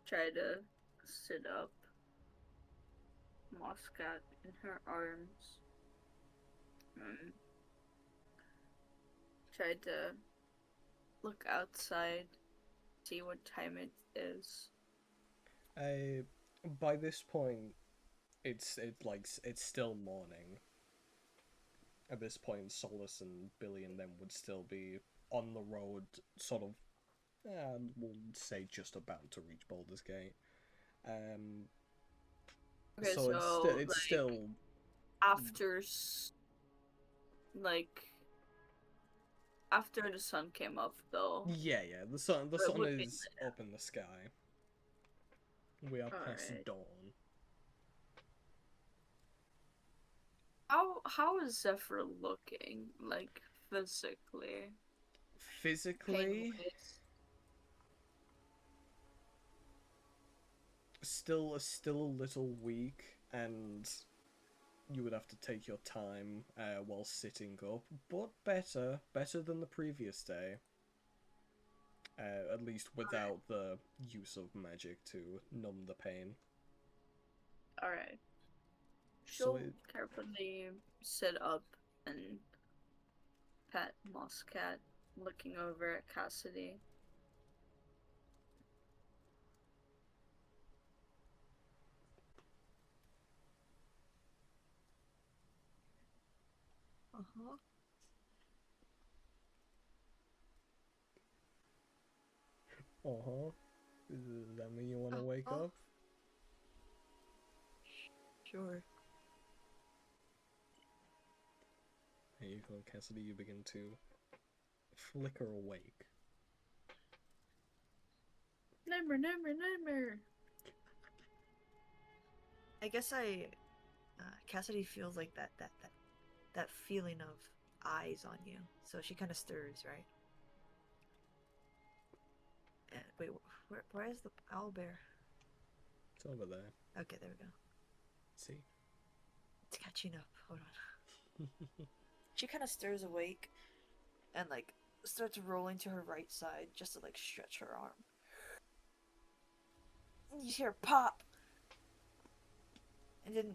try to sit up. Moscat in her arms. Try to look outside, see what time it is. By this point, it's still morning. At this point, Solus and Billy and them would still be on the road, sort of. We'll say just about to reach Baldur's Gate. Okay, so it's like, still after after the sun came up, though. yeah. The sun But it would be is up in the sky. We are past Alright. dawn. How is Zephyr looking, like, physically? Physically, Pain-wise? still a little weak, and you would have to take your time while sitting up, but better than the previous day. At least without the use of magic to numb the pain. Alright. So She'll carefully sit up and pet Moscat, looking over at Cassidy. Uh-huh. Does that mean you want to wake Uh-huh. up? Sure. Here you go, Cassidy. You begin to flicker awake. Nightmare, nightmare, nightmare. I guess Cassidy feels like that feeling of eyes on you. So she kind of stirs, right? Wait, where is the owl bear? It's over there. Okay, there we go. See? It's catching up. Hold on. She kind of stirs awake and like starts rolling to her right side just to like stretch her arm. And you hear pop, and then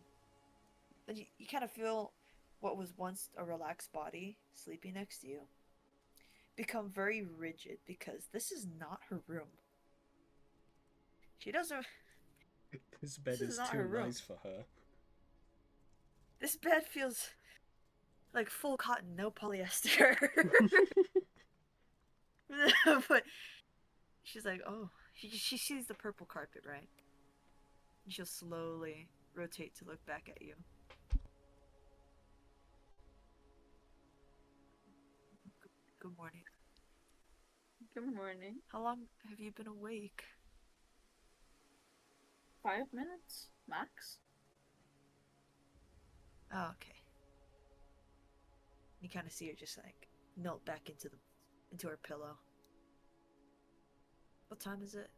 you kind of feel what was once a relaxed body sleeping next to you become very rigid because this is not her room. She doesn't. This bed This is is not too her room. nice for her. This bed feels like full cotton, no polyester. But she's like, oh, she sees the purple carpet, right? And she'll slowly rotate to look back at you. Good morning. Good morning. How long have you been awake? 5 minutes, max. Oh, okay. You kind of see her just like melt back into her pillow. What time is it?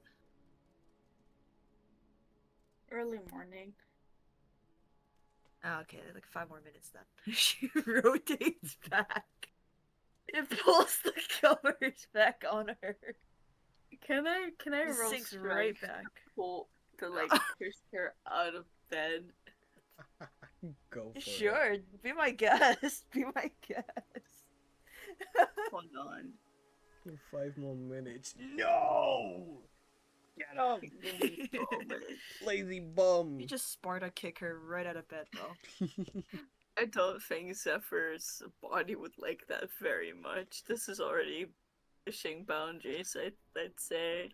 Early morning. Oh, okay, like 5 more minutes then. She rotates back. It pulls the covers back on her. Can I It roll sinks strength right back. to like push her out of bed? Go for it. Sure, be my guest. Be my guest. Hold on. 5 more minutes. No! Get up! Lazy bum! You just Sparta kick her right out of bed, though. I don't think Zephyr's body would like that very much. This is already pushing boundaries, I'd say.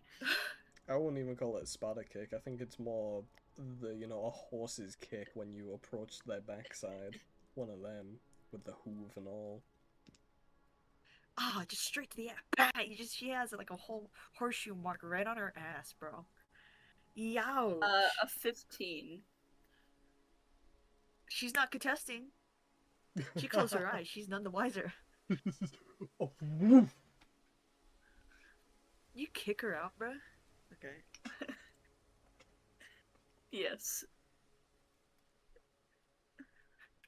I wouldn't even call it a Sparta kick. I think it's more a horse's kick when you approach their backside. One of them with the hoof and all. Ah, just straight to the ass. She has like a whole horseshoe mark right on her ass, bro. Yow. A 15. She's not contesting. She closed her eyes. She's none the wiser. Oh, woof. You kick her out, bro? Okay. Yes.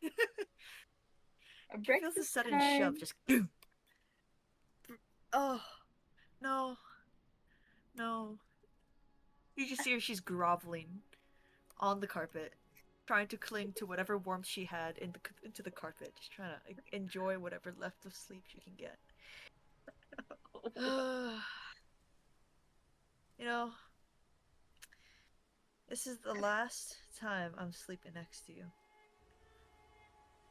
She feels a sudden shove, just oh, no. No. You just see her, she's groveling on the carpet, trying to cling to whatever warmth she had into the carpet, just trying to enjoy whatever left of sleep she can get. You know, this is the last time I'm sleeping next to you.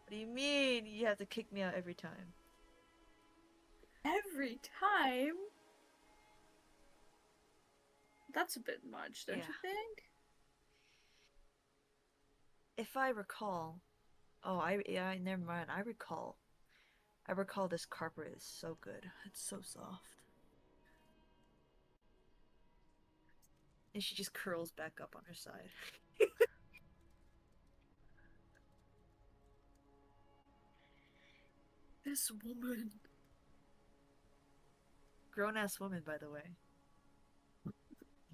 What do you mean you have to kick me out every time? Every time? That's a bit much, don't you think? If I recall, never mind. I recall this carpet is so good. It's so soft. And she just curls back up on her side. This woman. Grown-ass woman, by the way.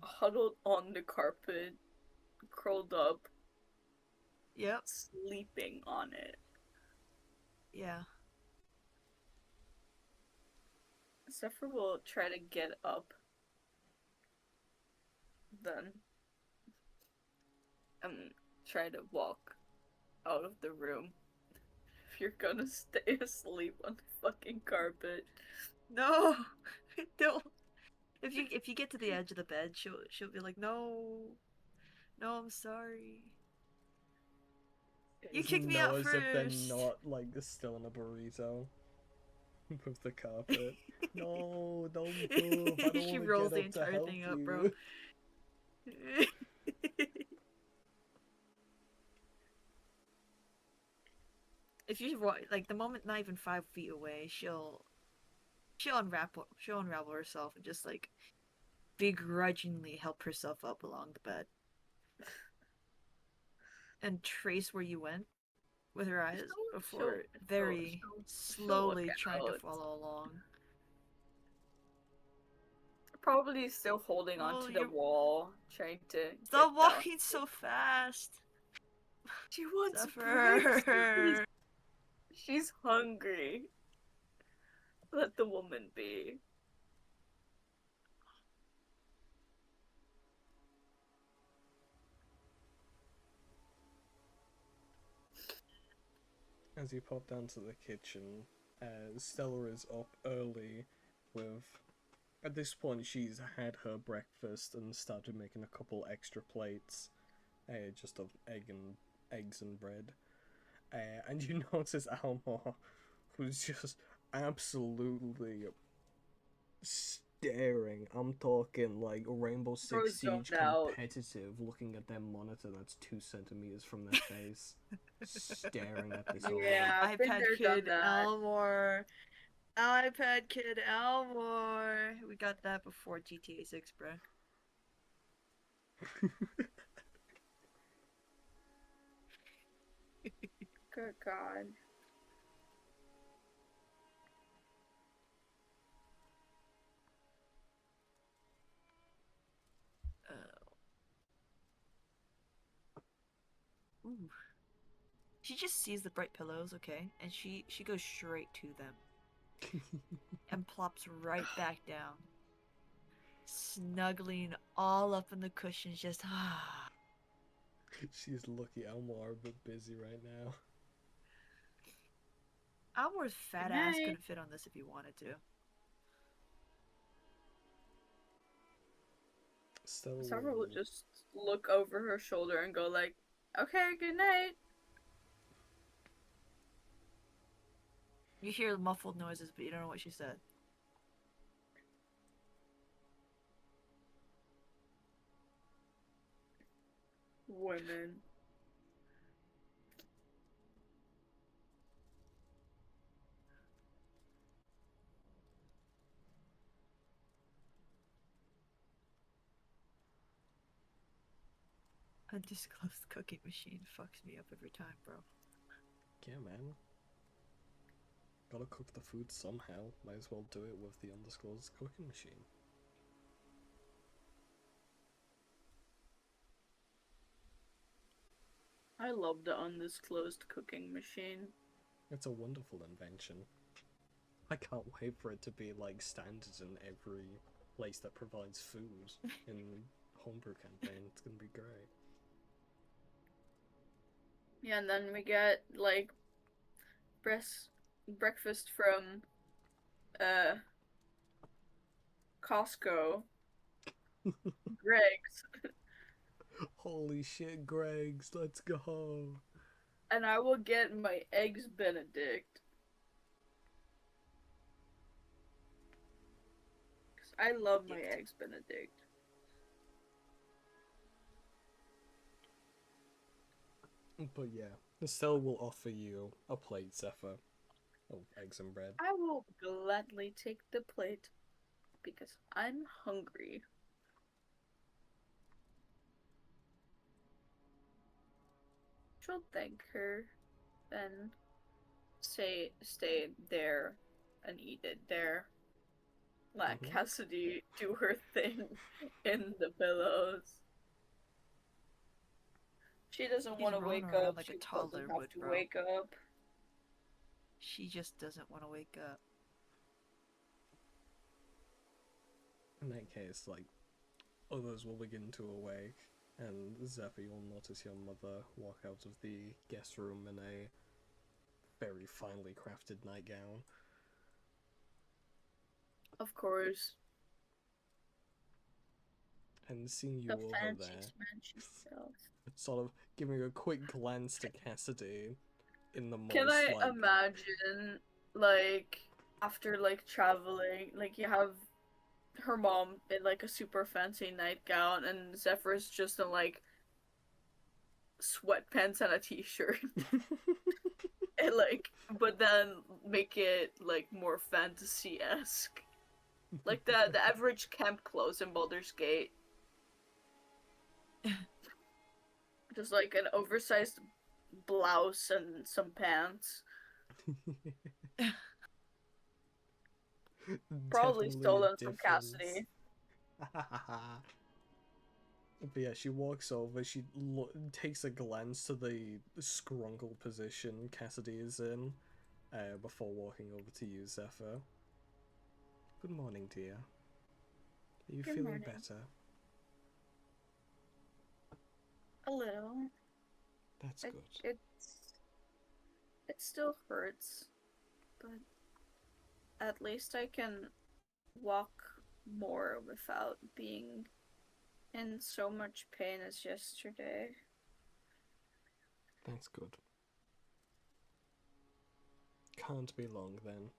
Huddled on the carpet, curled up. Yep. Sleeping on it. Yeah. Zephyr will try to get up. Then. Try to walk out of the room. If you're gonna stay asleep on the fucking carpet. No! Don't! If you get to the edge of the bed, she'll be like, no, I'm sorry. You kicked me out As first. if they're not like still in a burrito with the carpet. No, don't move. I don't She want rolls to the get up to entire help thing up, you. bro. If you like the moment not even 5 feet away, she'll unravel herself and just like begrudgingly help herself up along the bed and trace where you went with her eyes before very slowly trying to follow along. Probably still holding onto the wall, trying to stop walking so fast. She wants Zephyr. She's hungry. Let the woman be. As you pop down to the kitchen, Stella is up early with... At this point, she's had her breakfast and started making a couple extra plates, just of eggs and bread. And you notice Almar, who's just absolutely staring. I'm talking like Rainbow Six Siege competitive, looking at their monitor that's 2 centimeters from their face, staring at this. Yeah, iPad Kid Elmore. iPad Kid Elmore. We got that before GTA 6, bro. Good God. Ooh. She just sees the bright pillows, okay, and she goes straight to them and plops right back down, snuggling all up in the cushions, just ah. She's lucky Elmore a bit busy right now. Elmore's fat ass couldn't fit on this if he wanted to. Sarah will just look over her shoulder and go like, okay, good night. You hear muffled noises, but you don't know what she said. Women. Undisclosed cooking machine fucks me up every time, bro. Yeah, man. Gotta cook the food somehow. Might as well do it with the undisclosed cooking machine. I love the undisclosed cooking machine. It's a wonderful invention. I can't wait for it to be like standard in every place that provides food in homebrew campaign. It's gonna be great. Yeah, and then we get like breakfast from Costco. Greg's. Holy shit, Greg's, let's go. And I will get my eggs Benedict. 'Cause I love my eggs Benedict. But yeah, Estelle will offer you a plate, Zephyr, of eggs and bread. I will gladly take the plate because I'm hungry. She'll thank her and stay there and eat it there. Let Cassidy do her thing in the pillows. She doesn't want to rolling wake around up. like a She toddler doesn't have would, to bro. wake up. She just doesn't want to wake up. In that case, like, others will begin to awake, and Zephyr, you'll notice your mother walk out of the guest room in a very finely crafted nightgown. Of course. And seeing you The over fancy there, smanchy stuff. sort of giving a quick glance to Cassidy in the most, Can I like... imagine, like, after, like, traveling, like, you have her mom in, like, a super fancy nightgown, and Zephyr's just in, like, sweatpants and a t-shirt. And, like, but then make it, like, more fantasy-esque. Like, the average camp clothes in Baldur's Gate. Just, like, an oversized blouse and some pants. Probably Definitely stolen a from difference. Cassidy. But yeah, she walks over, she takes a glance to the scrungle position Cassidy is in, before walking over to you, Zephyr. Good morning, dear. Are you Good feeling morning. better? A little. That's good. It still hurts, but at least I can walk more without being in so much pain as yesterday. That's good. Can't be long then.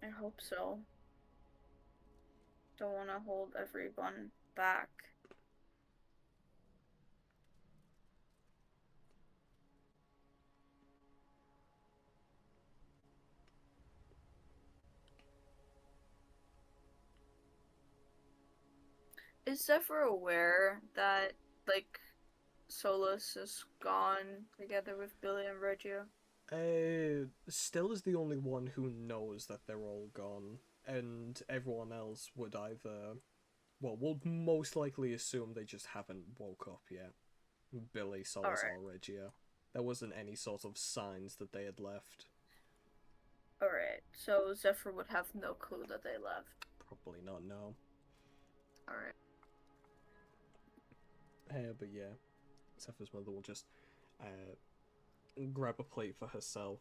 I hope so. Don't want to hold everyone back. Is Zephyr aware that, like, Solus is gone together with Billy and Reggio? Still is the only one who knows that they're all gone, and everyone else would either... Well, we'll most likely assume they just haven't woke up yet. Billy, Solus, or Reggio. There wasn't any sort of signs that they had left. Alright, so Zephyr would have no clue that they left. Probably not, no. Alright. But yeah, Zephyr's mother will just grab a plate for herself.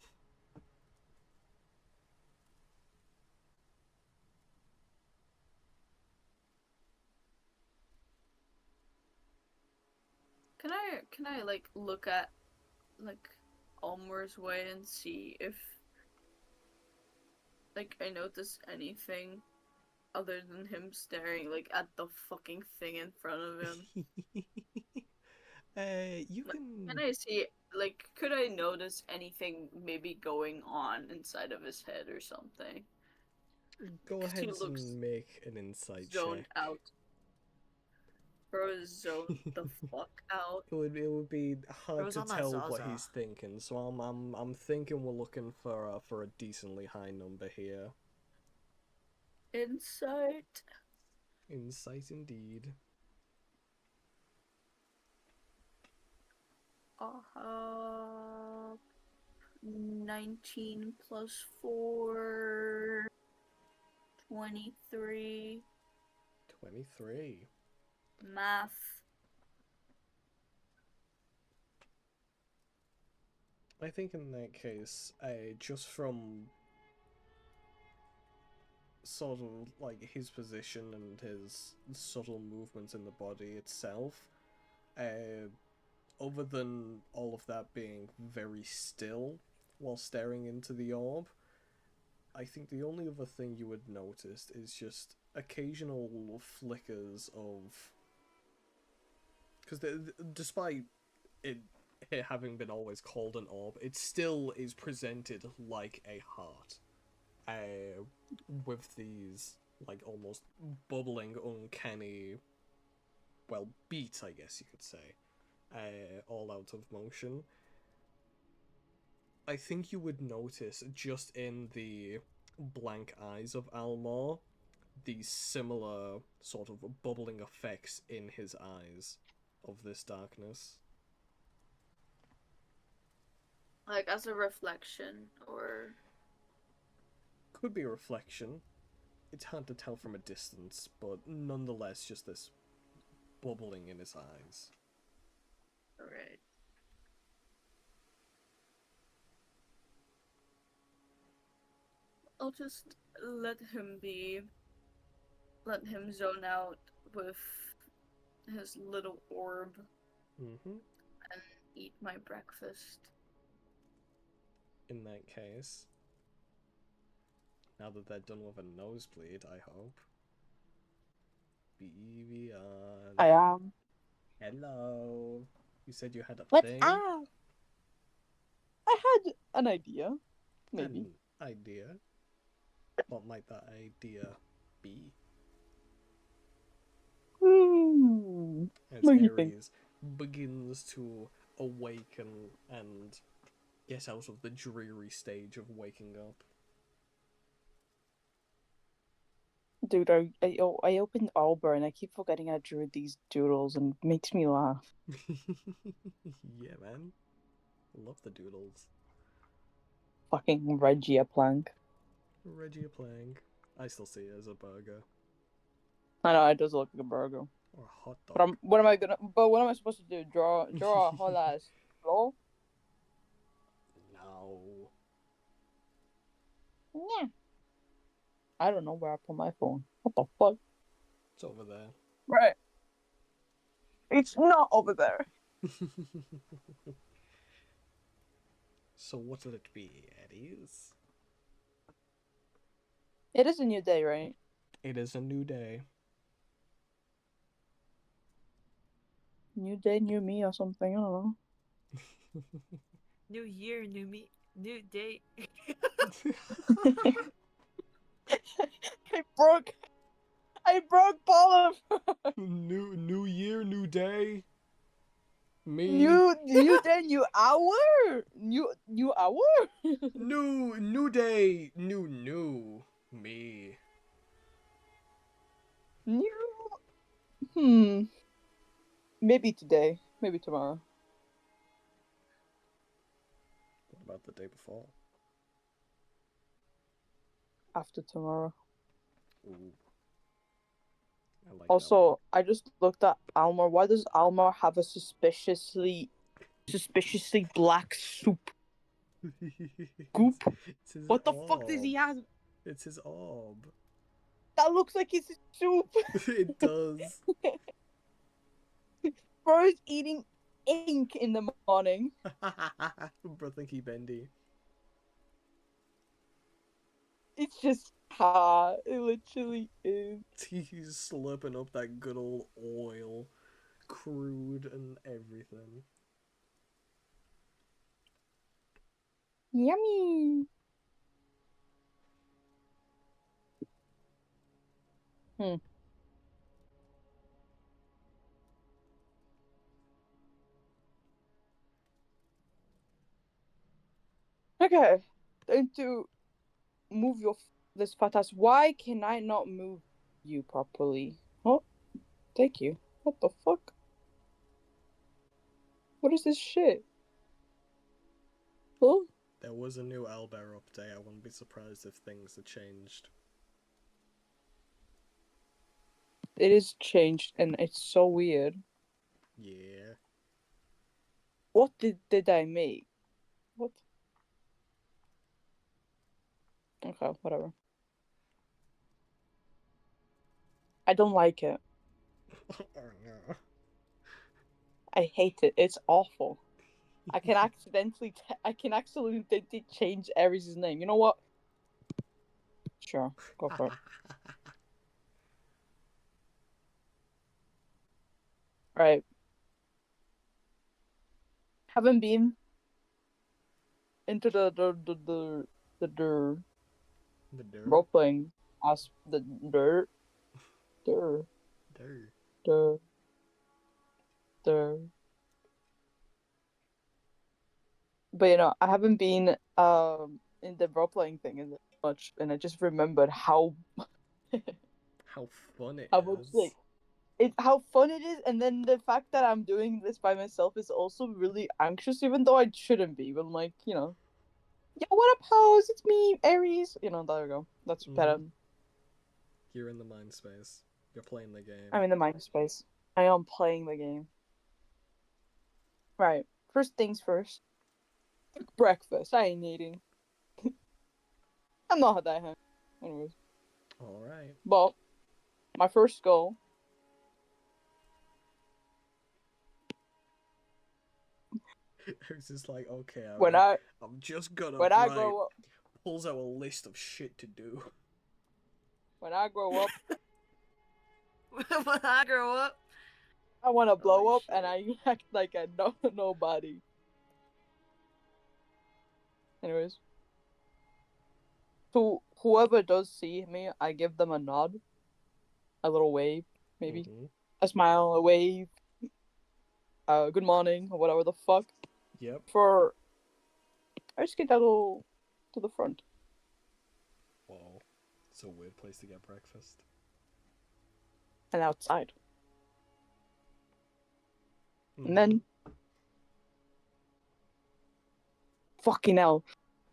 Can I like look at like Almer's way and see if like I notice anything other than him staring like at the fucking thing in front of him? You Like, can can I see, like, could I notice anything maybe going on inside of his head or something? go 'Cause he ahead looks and make an insight zoned check. out. Bro is zoned the fuck out. It would be hard Bro's to on that tell what Zaza. he's thinking, so I'm thinking we're looking for a decently high number here. Insight. Insight indeed. Uh, 19 plus 4, 23. 23. Math. I think in that case, just from sort of like his position and his subtle movements in the body itself, other than all of that being very still while staring into the orb, I think the only other thing you would notice is just occasional flickers of. Because despite it having been always called an orb, it still is presented like a heart. With these, like, almost bubbling, uncanny, well, beats, I guess you could say, all out of motion. I think you would notice just in the blank eyes of Almor these similar sort of bubbling effects in his eyes of this darkness. Like as a reflection, or Could be a reflection. It's hard to tell from a distance, but nonetheless, just this bubbling in his eyes. alright. I'll just let him be. Let him zone out with his little orb Mm-hmm. and eat my breakfast. In that case, now that they're done with a nosebleed, I hope. Bevian. I am. Hello. You said you had a What's thing? up? I had an idea. Maybe. An idea. What might that idea be? As What do you think? Ares begins to awaken and get out of the dreary stage of waking up. Dude, I opened Albert and I keep forgetting I drew these doodles and it makes me laugh. Yeah, man. Love the doodles. Fucking Regia Plank. Regia Plank. I still see it as a burger. I know it does look like a burger. Or a hot dog. But what am I supposed to do? Draw a whole ass roll? No. Yeah. I don't know where I put my phone. What the fuck? It's over there. Right. It's not over there. So what'll it be, Eddies? It is a new day, right? It is a new day. New day, new me or something, I don't know. New year, new me, new day. I broke Paula. New year, new day. Me. New day, new hour. New hour. New day, new me. New. Maybe today. Maybe tomorrow. What about the day before? After tomorrow. Ooh. I like Also, I just looked at Almar. Why does Almar have a suspiciously black soup? that Goop? It's his What the orb. fuck does he have? It's his orb. That looks like it's soup. It does. Bro is eating ink in the morning. Brothinky Bendy. It's just It literally is. He's slurping up that good old oil, crude and everything. Yummy. Okay, time to move this fat ass. Why can I not move you properly? Oh, thank you. What the fuck? What is this shit? Oh, There was a new owlbear update. I wouldn't be surprised if things had changed. it is changed and it's so weird. Yeah. What did I make? What? Okay, whatever. I don't like it. Oh no. I hate it. It's awful. I can accidentally change Ares' name. You know what? Sure, go for it. Right. Haven't been into the The dirt. role playing as the dirt dirt Dirt. dirt dirt. But I haven't been in the role playing thing as much, and I just remembered how How fun it how much is. how fun it is, and then the fact that I'm doing this by myself is also really anxious, even though I shouldn't be. But I'm like, yeah, what a pose! It's me, Aries. There we go. That's better. You're in the mind space. You're playing the game. I'm in the mind space. I am playing the game. Right. First things first. Breakfast. I ain't eating. I'm not that hungry. Anyways. Alright. But my first goal. I was just like, okay, I'm just gonna when I grow up, pulls out a list of shit to do. when I grow up, When I grow up, I want to blow Holy up, and shit. I act like I know nobody. Anyways, to whoever does see me, I give them a nod, a little wave, maybe a smile, a wave, good morning, or whatever the fuck. Yep. I just get that little to the front. Whoa. It's a weird place to get breakfast. And outside. And then fucking hell.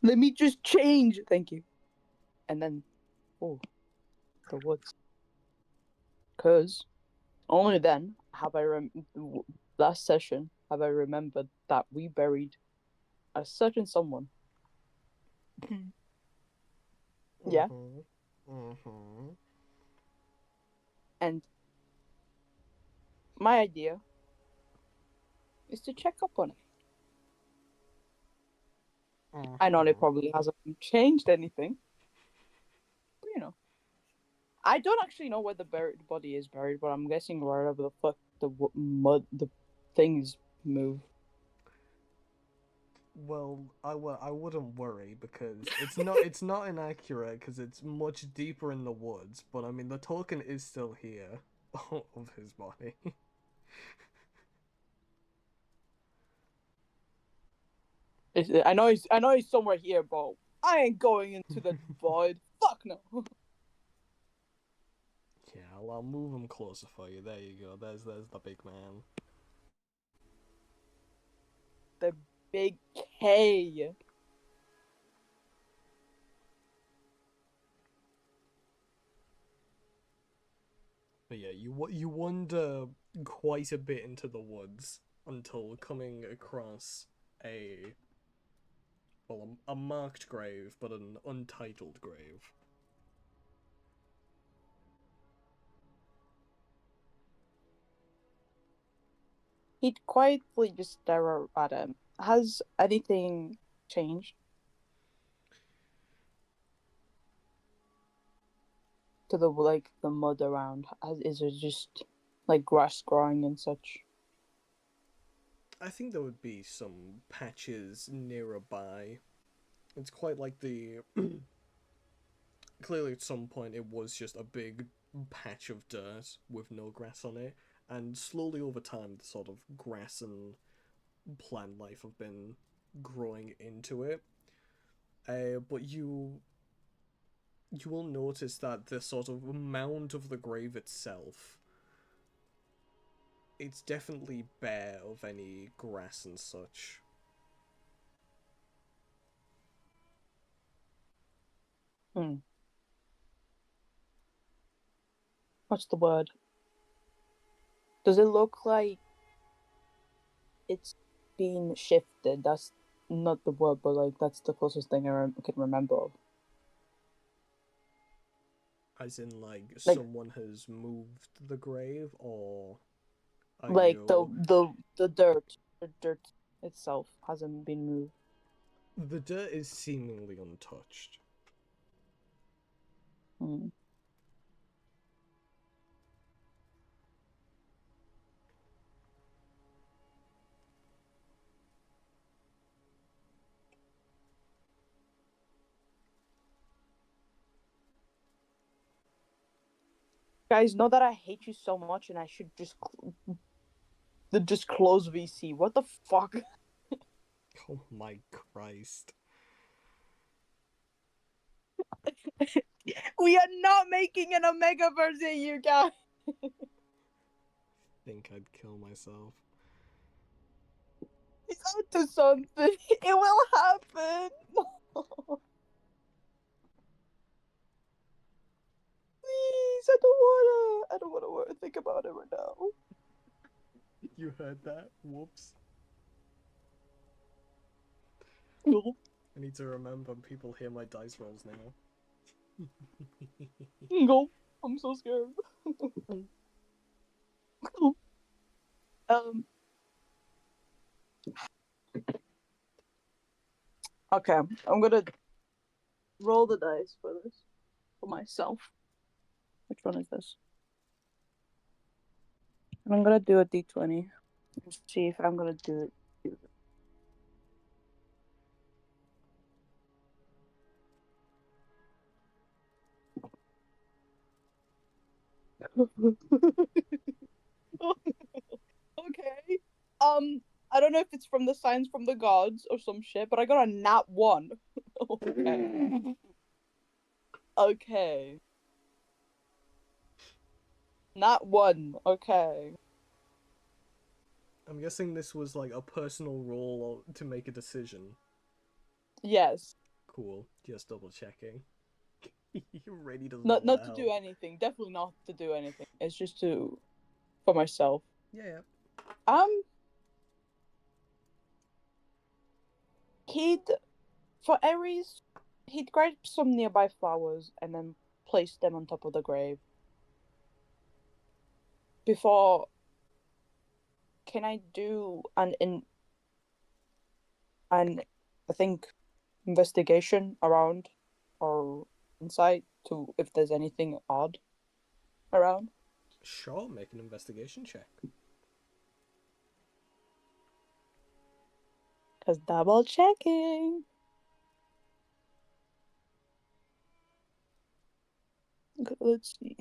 Let me just change. Thank you. And then the woods. Cause only then have last session have I remembered that we buried a certain someone. Yeah. And my idea is to check up on it. I know it probably hasn't changed anything. But I don't actually know where the body is buried, but I'm guessing wherever the fuck the things move. Well, I wouldn't worry because it's not inaccurate because it's much deeper in the woods. But I mean, the token is still here of his body. I know he's somewhere here, but I ain't going into the void. Fuck no. Yeah, I'll move him closer for you. There you go. There's the big man. The big K. But yeah, you wander quite a bit into the woods until coming across a marked grave, but an untitled grave. He'd quietly just stare at him. Has anything changed? to the the mud around? Is it just like grass growing and such? I think there would be some patches nearby. It's quite like the. Clearly, at some point, it was just a big patch of dirt with no grass on it, and slowly over time, the sort of grass and plant life have been growing into it. But you will notice that the sort of mound of the grave itself, it's definitely bare of any grass and such. What's the word? Does it look like it's been shifted? That's not the word, but like that's the closest thing I can remember of. As in, like, Like- someone has moved the grave, or are Like you... the dirt itself hasn't been moved. The dirt is seemingly untouched. Hmm. Guys, know that I hate you so much, and I should just close VC. What the fuck? Oh my Christ. We are not making an Omega version, you guys. Think I'd kill myself. He's onto something. It will happen. Please, I don't wanna think about it right now. You heard that? Whoops. No. I need to remember people hear my dice rolls now. No. I'm so scared. um. Okay, I'm gonna roll the dice for this for myself. Which one is this? And I'm gonna do a d20 and see if I'm gonna do it. Okay. I don't know if it's from the signs from the gods or some shit, but I got a nat 1. Okay. Okay. Nat 1. Okay. I'm guessing this was like a personal roll to make a decision. Yes. Cool. Just double checking. Ready doesn't Not want to help. do anything. Definitely not to do anything. It's just for myself. Yeah. He'd for Ares, he'd grab some nearby flowers and then place them on top of the grave. Before, can I do an I think investigation around or insight to if there's anything odd around? Sure, make an investigation check. Cause double checking. Okay, let's see.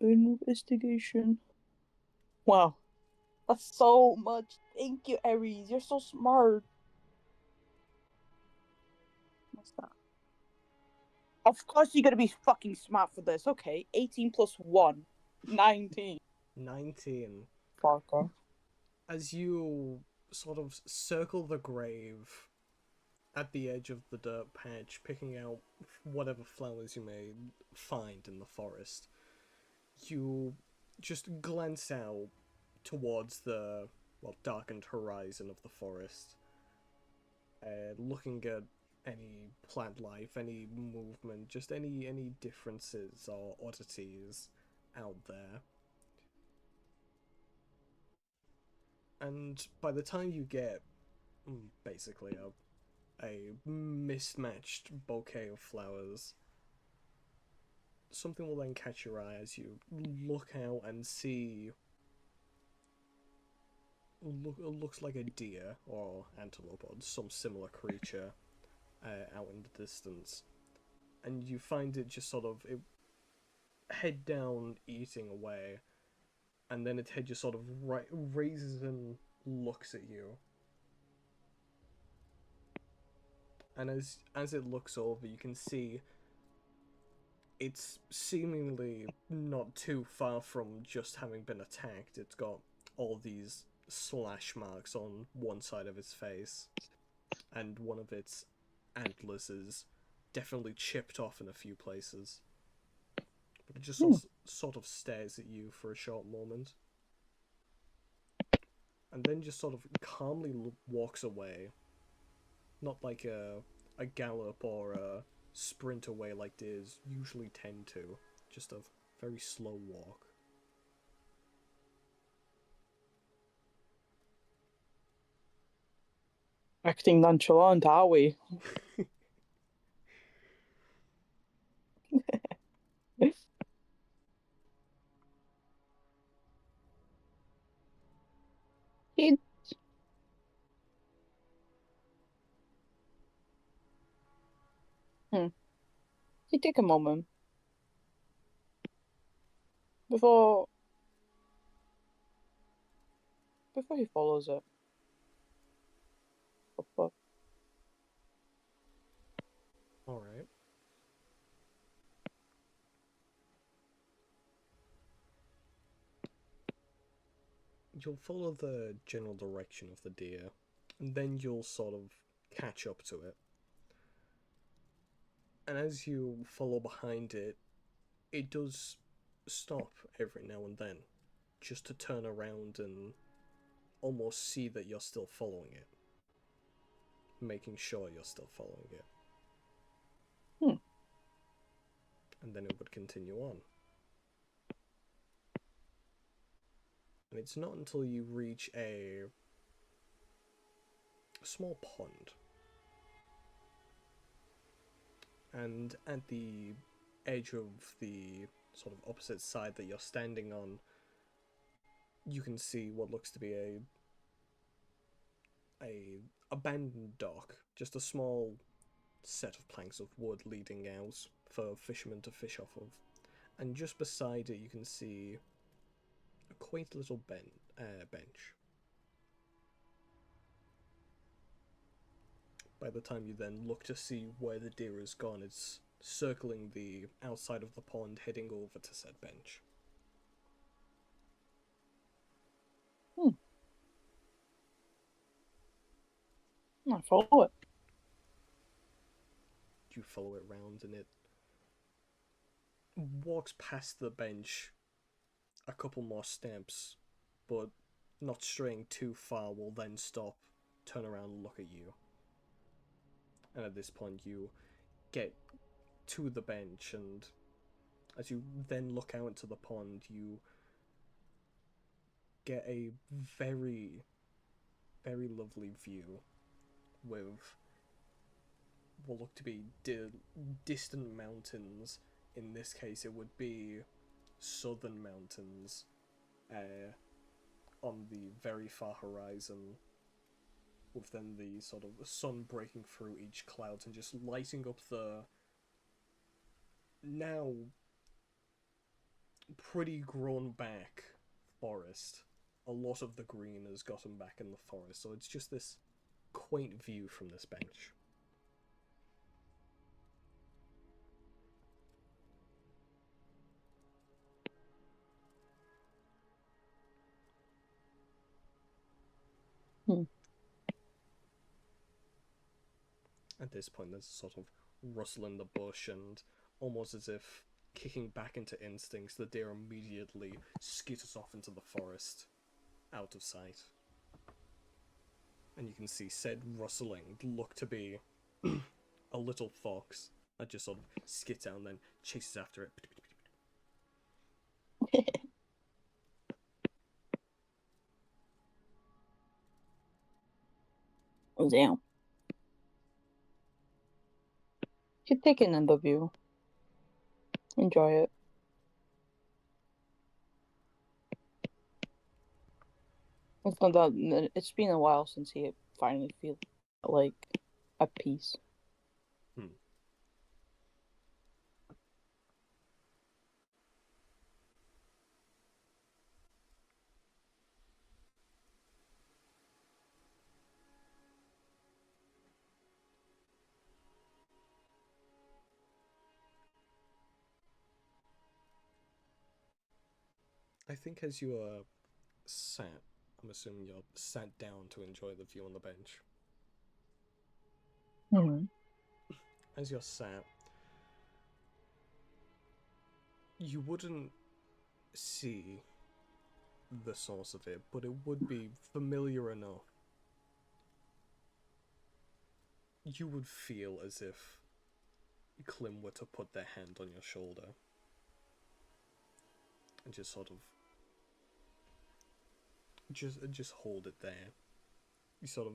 Investigation. Wow. That's so much. Thank you, Ares. You're so smart. What's that? Of course you're gonna be fucking smart for this. Okay. 18 plus 1. 19. 19. Parker. As you sort of circle the grave at the edge of the dirt patch, picking out whatever flowers you may find in the forest, you just glance out towards the, well, darkened horizon of the forest, looking at any plant life, any movement, just any differences or oddities out there. And by the time you get basically a mismatched bouquet of flowers, something will then catch your eye as you look out and see. Looks like a deer or antelope or some similar creature out in the distance, and you find it just sort of head down eating away, and then its head just sort of raises and looks at you. And as it looks over, you can see it's seemingly not too far from just having been attacked. It's got all these slash marks on one side of its face, and one of its antlers is definitely chipped off in a few places. But it just sort of stares at you for a short moment, and then just sort of calmly walks away. Not like a gallop or a sprint away like deers usually tend to. Just a very slow walk. Acting nonchalant, are we? It... You take a moment before he follows it. But Alright. You'll follow the general direction of the deer, and then you'll sort of catch up to it. And as you follow behind it, it does stop every now and then, just to turn around and almost see that you're still following it. Making sure you're still following it. And then it would continue on. And it's not until you reach a small pond. And at the edge of the sort of opposite side that you're standing on, you can see what looks to be a abandoned dock. Just a small set of planks of wood leading out for fishermen to fish off of. And just beside it, you can see a quaint little bench. By the time you then look to see where the deer has gone, it's circling the outside of the pond, heading over to said bench. I follow it. You follow it round, and it walks past the bench a couple more steps, but not straying too far, will then stop, turn around and look at you. And at this point you get to the bench, and as you then look out into the pond, you get a very, very lovely view with what look to be distant mountains. In this case, it would be southern mountains on the very far horizon, with then the sort of sun breaking through each cloud and just lighting up the now pretty grown back forest. A lot of the green has gotten back in the forest, so it's just this quaint view from this bench. At this point, there's a sort of rustle in the bush, and almost as if kicking back into instincts, the deer immediately skitters off into the forest, out of sight. And you can see said rustling look to be a little fox that just sort of skits out and then chases after it. Oh, damn. You take another view. Enjoy it. It's not that. It's been a while since he finally feel like at peace. I think as you are sat, I'm assuming you're sat down to enjoy the view on the bench. Mm-hmm. As you're sat, you wouldn't see the source of it, but it would be familiar enough. You would feel as if Klim were to put their hand on your shoulder and just sort of just hold it there. You sort of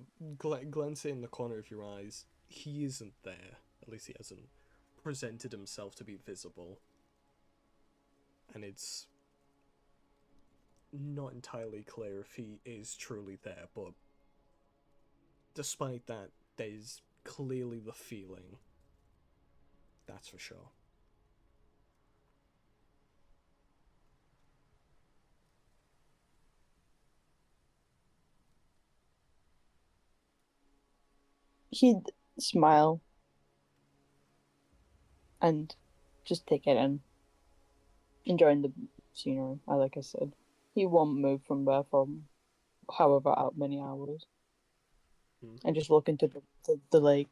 glance in the corner of your eyes. He isn't there. At least he hasn't presented himself to be visible. And it's not entirely clear if he is truly there, but despite that, there's clearly the feeling. That's for sure. He'd smile and just take it in, enjoying the scenery. Like I said, he won't move from there for however out many hours, and just look into the lake.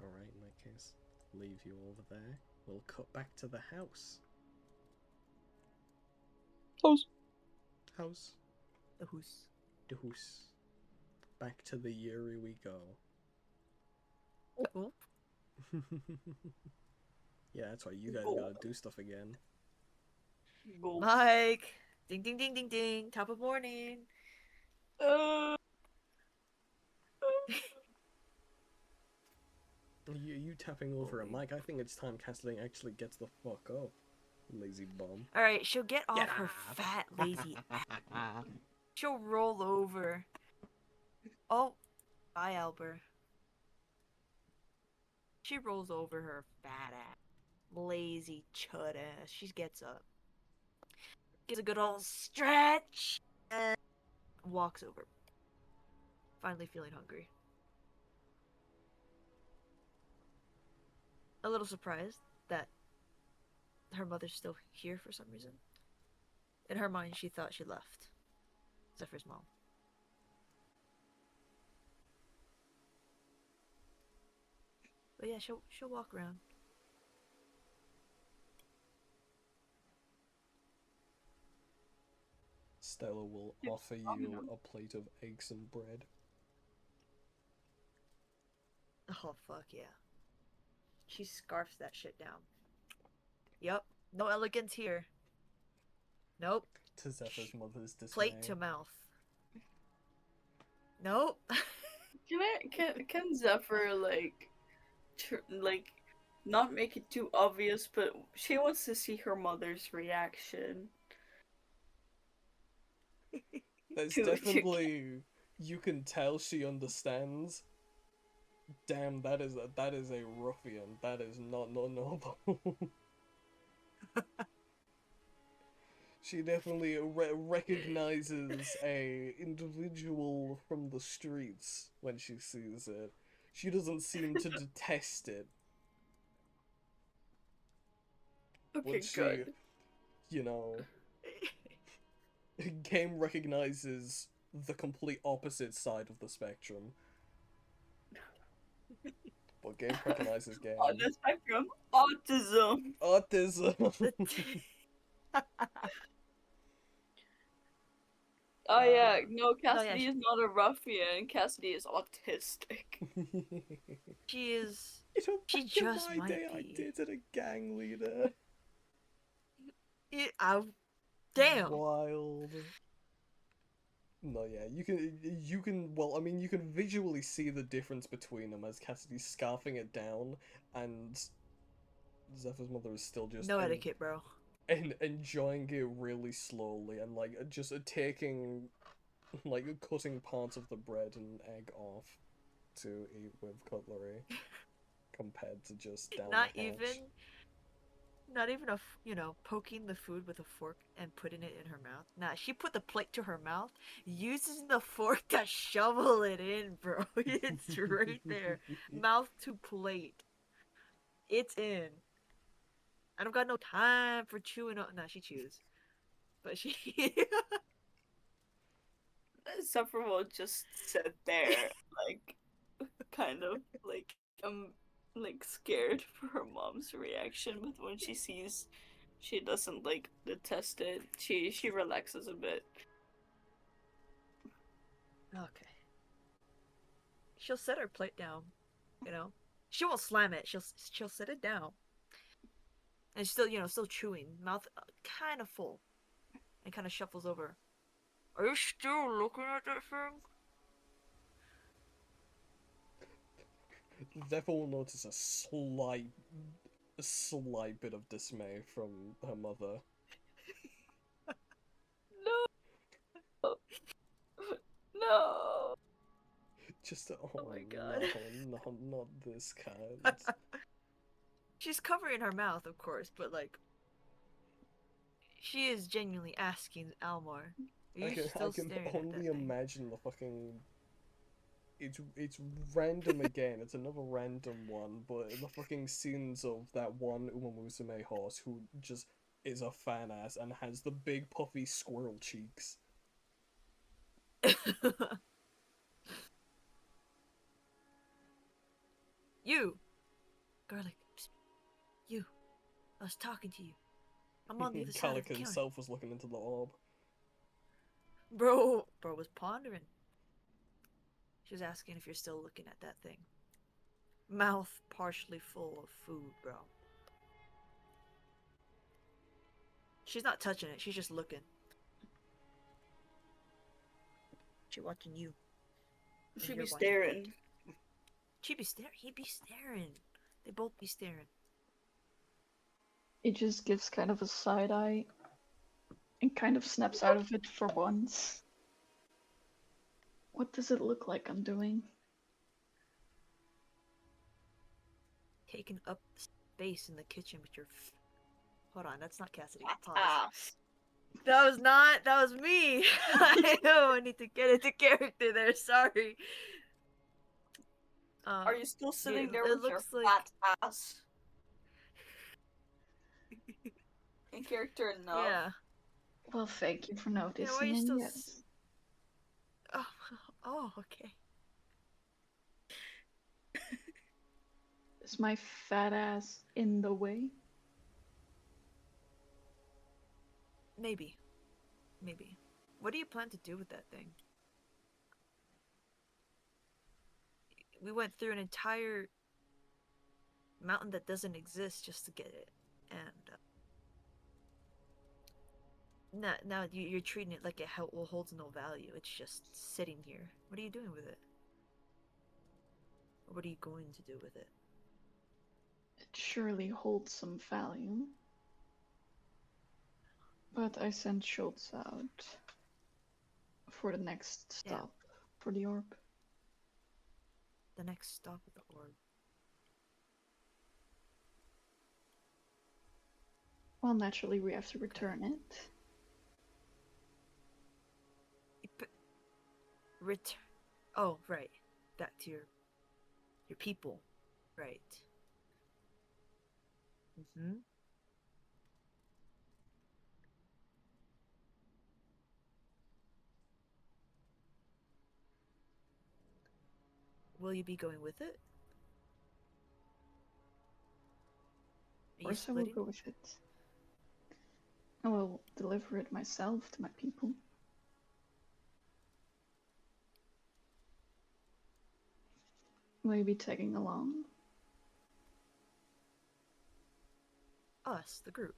Alright, in that case, leave you over there. We'll cut back to the house. House. House. The hoose. The house. Back to the Yuri we go. Cool. Yeah, that's right. You guys gotta do stuff again. Mike! Ding ding ding ding ding! Top of morning! You tapping over a mic. I think it's time Castling actually gets the fuck up. Lazy bum. Alright, she'll get off her fat, lazy ass. She'll roll over. Oh, bye, Albert. She rolls over her fat ass. Lazy chud ass. She gets up. Gets a good old stretch. And walks over. Finally feeling hungry. A little surprised that her mother's still here for some reason. In her mind, she thought she left. Zephyr's mom. But yeah, she'll walk around. Stella will offer you a plate of eggs and bread. Oh, fuck yeah. She scarfs that shit down. Yep. No elegance here. Nope. To Zephyr's mother's dismay. Plate to mouth. Nope. Can Zephyr like not make it too obvious, but she wants to see her mother's reaction. There's definitely you can tell she understands. Damn, that is a ruffian. That is not normal. She definitely recognizes a individual from the streets when she sees it. She doesn't seem to detest it. Okay, When she, good. you know, game recognizes the complete opposite side of the spectrum. But game recognizes game. On the spectrum, autism. Autism. Oh yeah, no, Cassidy yeah, is not a ruffian. Cassidy is autistic. She is. You know, She back in just my might day, I be. dated a gang leader. Damn. Wild. No, yeah, you can. Well, I mean, you can visually see the difference between them as Cassidy's scarfing it down, and Zephyr's mother is still just No etiquette, bro. enjoying it really slowly and like just taking, like cutting parts of the bread and egg off to eat with cutlery, compared to just down Not the hatch. not even poking the food with a fork and putting it in her mouth. Nah, she put the plate to her mouth, uses the fork to shovel it in, bro. It's right there. Mouth to plate. It's in. I don't got no time for chewing on. Nah, she chews. But she. Suffer will just sit there, like, kind of like scared for her mom's reaction. But when she sees she doesn't like detest it, she relaxes a bit. Okay. She'll set her plate down, you know. She won't slam it. She'll set it down. And still, still chewing, mouth kind of full, and kind of shuffles over. Are you still looking at that thing? Zephyr will notice a slight bit of dismay from her mother. No, no. Just oh, Oh my god. no, not this kind. She's covering her mouth, of course, but like, she is genuinely asking Almar, "Are you I still can staring at only that thing?" imagine the fucking. It's random again. It's another random one, but the fucking scenes of that one Uma Musume horse who just is a fan ass and has the big puffy squirrel cheeks. You, garlic. Psst. You. I was talking to you. I'm on the other side of Calic the counter. himself was looking into the orb. Bro was pondering. She was asking if you're still looking at that thing. Mouth partially full of food, bro. She's not touching it. She's just looking. She watching you. She You're be watching. staring. She be staring. He be staring. They both be staring. It just gives kind of a side eye and kind of snaps out of it for once. What does it look like I'm doing? Taking up space in the kitchen with your. Hold on, that's not Cassidy. Pause. Ass. That was not. That was me. I know. I need to get into character there. Sorry. Are you still sitting there it with your looks like... fat ass? In character enough. Yeah. Well, thank you for noticing. Yeah. Why are you still? Yes. Oh. Oh. Okay. Is my fat ass in the way? Maybe. What do you plan to do with that thing? We went through an entire mountain that doesn't exist just to get it, and now you're treating it like it holds no value. It's just sitting here. What are you doing with it? Or what are you going to do with it? It surely holds some value. But I sent Schultz out for the next stop for the orb. The next stop of the orb. Well, naturally we have to return it. Oh, right. Back to your people. Right. Mm-hmm. Will you be going with it? Of course I will go with it. I will deliver it myself to my people. Will you be tagging along? Us, the group.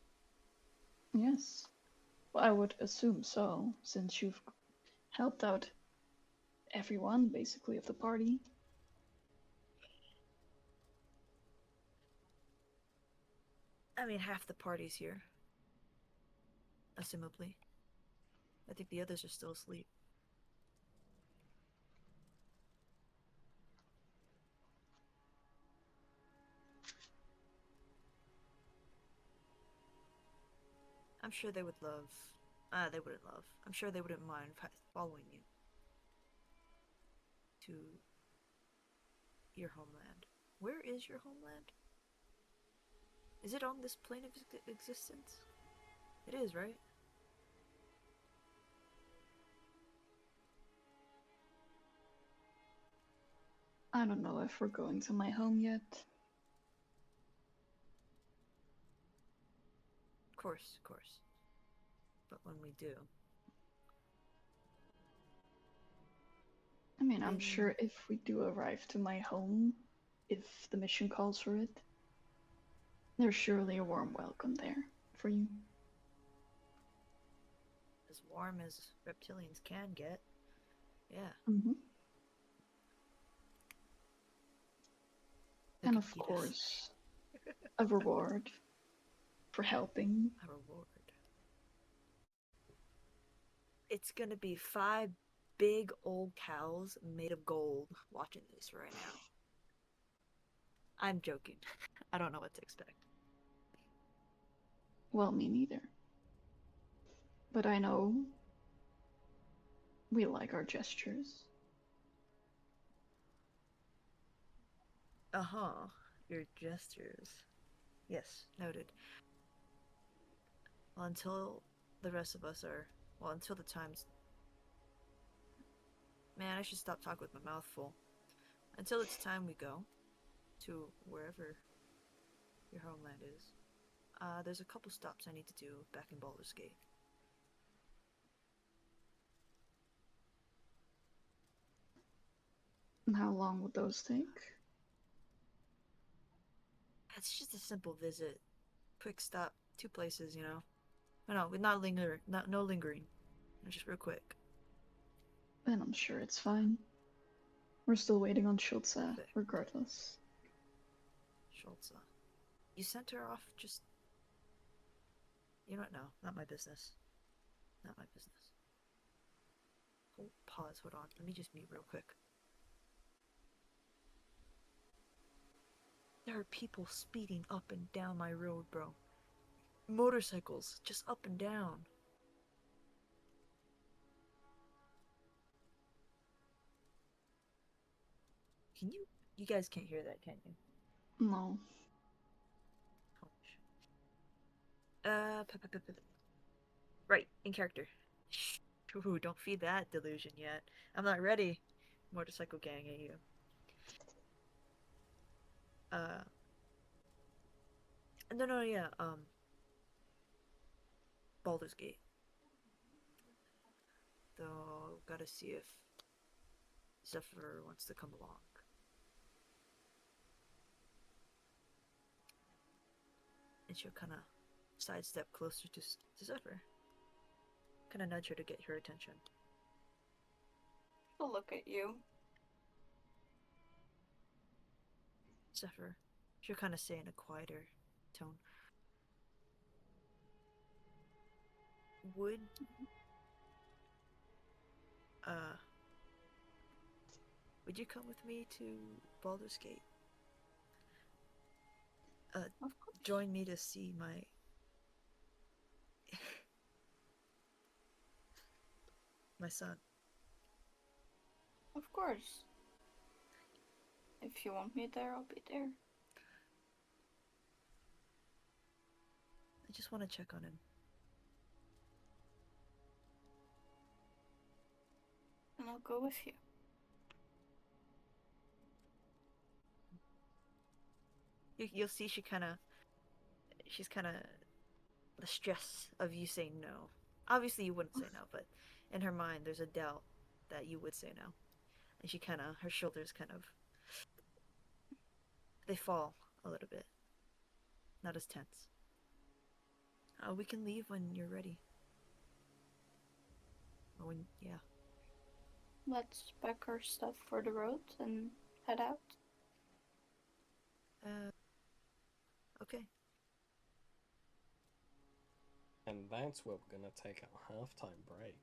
Yes. Well, I would assume so, since you've helped out everyone, basically, of the party. I mean, half the party's here. Assumably. I think the others are still asleep. I'm sure they would love... they wouldn't love. I'm sure they wouldn't mind following you to your homeland. Where is your homeland? Is it on this plane of existence? It is, right? I don't know if we're going to my home yet. Of course, of course. But when we do... I mean, I'm sure if we do arrive to my home, if the mission calls for it, there's surely a warm welcome there for you. As warm as reptilians can get. Yeah. Mm-hmm. They And could of eat us. course, a reward for helping. A reward. It's gonna be 5 big old cows made of gold watching this right now. I'm joking. I don't know what to expect. Well, me neither. But I know we like our gestures. Uh-huh. Your gestures. Yes, noted. Well, until the rest of us are... Well, until the time's... Man, I should stop talking with my mouth full. Until it's time we go to wherever your homeland is. There's a couple stops I need to do back in Baldur's Gate. And how long would those take? It's just a simple visit. Quick stop. 2 places, you know. No, no lingering. Just real quick. Then I'm sure it's fine. We're still waiting on Schultze, Perfect. regardless. Schultze. You sent her off just... You don't know. Not my business. Not my business. Oh, pause. Hold on. Let me just mute real quick. There are people speeding up and down my road, bro. Motorcycles, just up and down. Can you... You guys can't hear that, can you? No. Oh, right, in character. Ooh, don't feed that delusion yet. I'm not ready. Motorcycle gang at you. No, yeah, Baldur's Gate. Though, gotta see if Zephyr wants to come along. And she'll kind of sidestep closer to Zephyr. Kind of nudge her to get her attention. I'll look at you. Zephyr. She'll kind of say in a quieter tone. Would you come with me to Baldur's Gate? Of course. Join me to see my my son. Of course. If you want me there, I'll be there. I just want to check on him. And I'll go with you. You'll see she's kind of the stress of you saying no. Obviously you wouldn't say no, but in her mind there's a doubt that you would say no. And she her shoulders they fall a little bit. Not as tense. We can leave when you're ready. Or yeah. let's pack our stuff for the road and head out. Okay. And that's where we're gonna take our halftime break.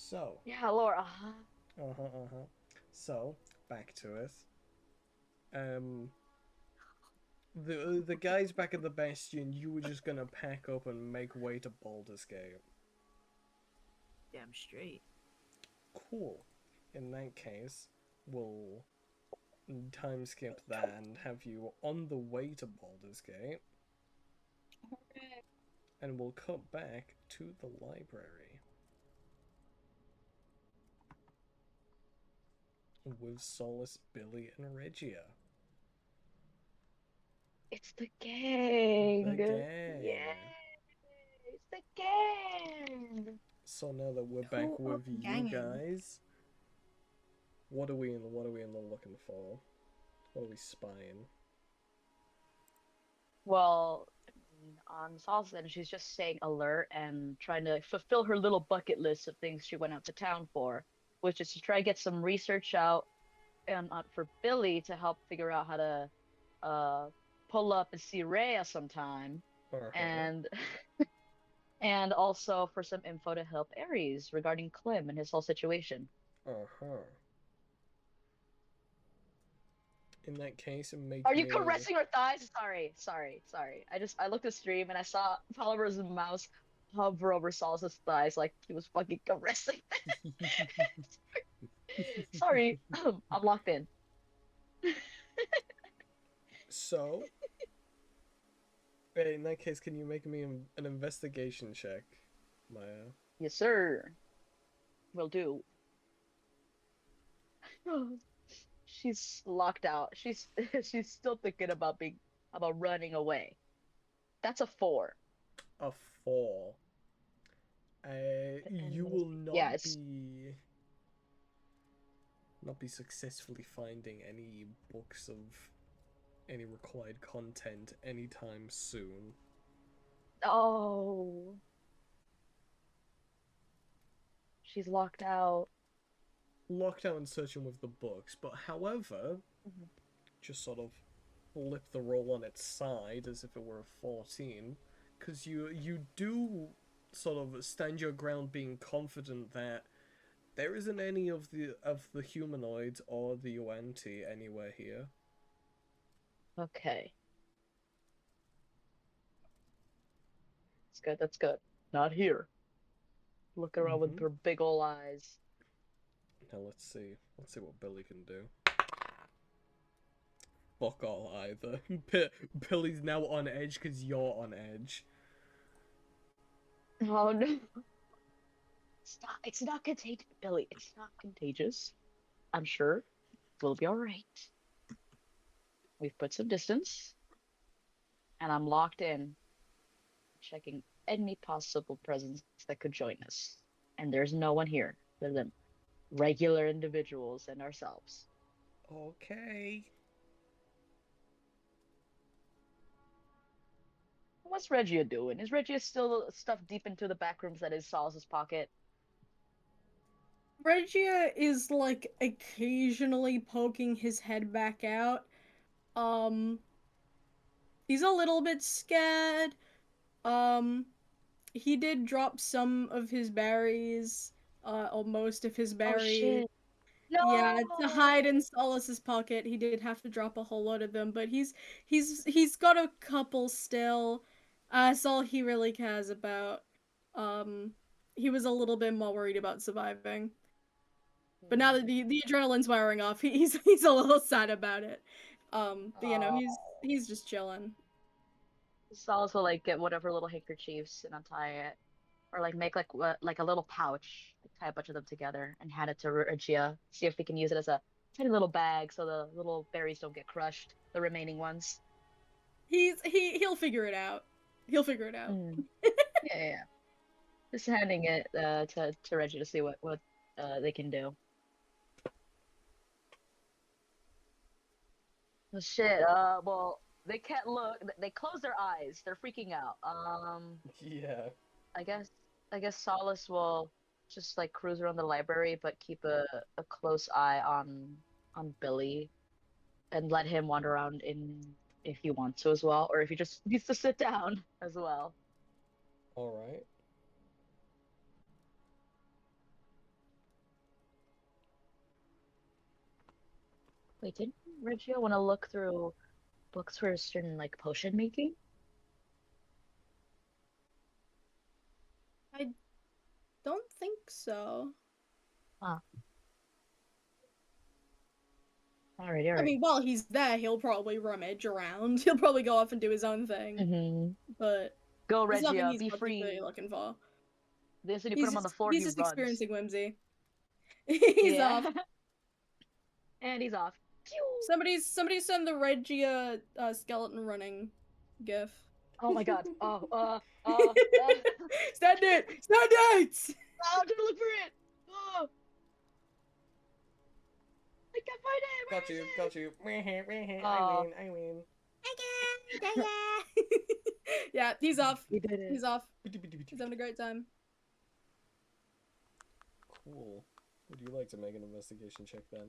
So, Yeah, Laura. so back to it. The guys back at the Bastion, you were just gonna pack up and make way to Baldur's Gate. Damn straight. Cool. In that case, we'll time skip that and have you on the way to Baldur's Gate. And we'll cut back to the library. With Solus, Billy, and Regia. It's the gang. The gang. Yay! It's the gang. So now that we're Who back are with the you gang? guys, what are we looking for? What are we spying? Well, on Sal's end, she's just staying alert and trying to fulfill her little bucket list of things she went out to town for, which is to try to get some research out and for Billy to help figure out how to pull up and see Rhea sometime, and and also for some info to help Ares regarding Clem and his whole situation. In that case, make Are you me... caressing her thighs? Sorry. I looked at stream and I saw Polymer's mouse hover over Saul's thighs like he was fucking caressing. Sorry, I'm locked in. So, in that case, can you make me an investigation check, Maya? Yes, sir. Will do. She's locked out. She's she's still thinking about running away. That's a 4. A 4. You will not be successfully finding any books of any required content anytime soon. Oh. She's locked out. Locked out and searching with the books, but however, just sort of flip the roll on its side as if it were a 14, because you do sort of stand your ground being confident that there isn't any of the humanoids or the Yuan-Ti anywhere here. Okay. That's good. Not here. Look around with her big ol' eyes. Now let's see what Billy can do. Fuck all either. Billy's now on edge because you're on edge. Oh no. It's not contagious, Billy. It's not contagious. I'm sure we'll be alright. We've put some distance. And I'm locked in, checking any possible presence that could join us. And there's no one here other than regular individuals and ourselves. Okay. What's Regia doing? Is Regia still stuffed deep into the back rooms that is Saul's pocket? Regia is like occasionally poking his head back out. He's a little bit scared. He did drop some of his berries, or most of his berries. Oh shit. No! Yeah, to hide in Solus's pocket. He did have to drop a whole lot of them, but he's got a couple still. That's all he really cares about. He was a little bit more worried about surviving. But now that the adrenaline's wearing off, he's a little sad about it. But you know, he's just chilling. Saul's will like get one of her little handkerchiefs and untie it, or like make like a little pouch, like tie a bunch of them together and hand it to Regia. See if we can use it as a tiny little bag so the little berries don't get crushed. The remaining ones. He'll figure it out. He'll figure it out. Yeah. Just handing it to Reggie to see what they can do. Oh, shit. Well, they can't look. They close their eyes. They're freaking out. Yeah. I guess Solace will just like cruise around the library, but keep a close eye on Billy, and let him wander around if he wants to as well, or if he just needs to sit down as well. All right. Wait, didn't Reggio want to look through books for certain like potion making? I don't think so. Huh. Alrighty, I alright. mean, while he's there, he'll probably rummage around. He'll probably go off and do his own thing. Mm-hmm. But Go, there's nothing Reggio, he's be particularly free. looking for. The instant you put him on the floor, He's he just runs. experiencing whimsy. He's Yeah. off. And he's off. Somebody send the Regia skeleton running gif. Oh my god. Stand it! Stand it! I'm trying to look for it! Oh. I can't find it! Where Got is you, it? got you. Aw. I win. Yeah, he's off. We did it. He's off. He's having a great time. Cool. Would you like to make an investigation check then?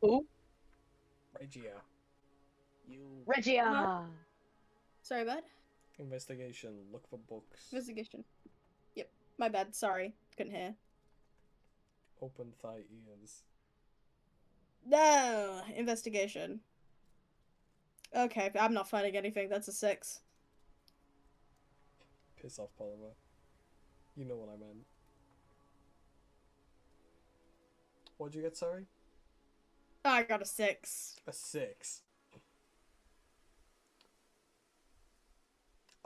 Who? Regia. You. Regia! Huh? Sorry, bud. Investigation. Look for books. Investigation. Yep. My bad. Sorry. Couldn't hear. Open thigh ears. No! Investigation. Okay, I'm not finding anything. That's a 6. Piss off, Polymer. You know what I meant. What'd you get, sorry? I got a 6. A 6.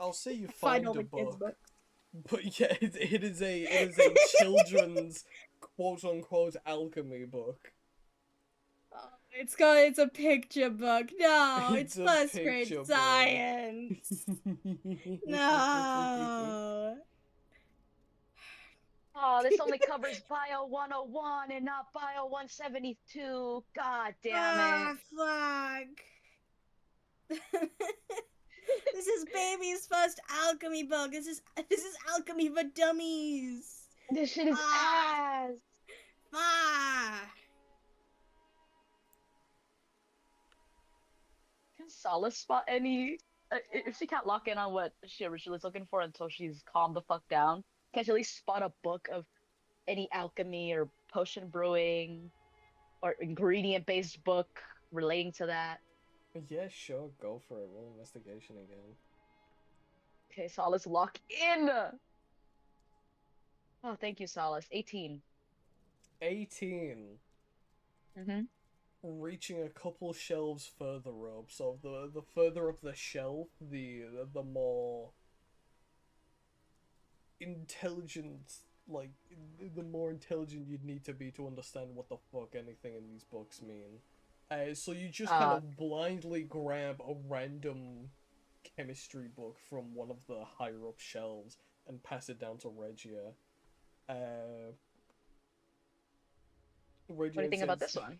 I'll say you find all a the kids' book. books. But yeah, it is a children's quote unquote alchemy book. Oh, it's a picture book. No, it's a first grade picture book. science. No. Oh, this only covers Bio 101 and not Bio 172. God damn it. Fuck. This is baby's first alchemy book. This is alchemy for dummies. This shit is ass. Fuck. Can Solace spot any? If she can't lock in on what she originally was looking for until she's calmed the fuck down, can she at least spot a book of any alchemy or potion brewing or ingredient-based book relating to that? Yeah, sure, go for it. Roll investigation again. Okay, Solace, lock in. Oh, thank you, Solace. 18. 18. Mm-hmm. Reaching a couple shelves further up, so the further up the shelf, the more intelligent, like, the more intelligent you'd need to be to understand what the fuck anything in these books mean. So you just kind of blindly grab a random chemistry book from one of the higher up shelves and pass it down to Regia. Regia, What do you think about this one?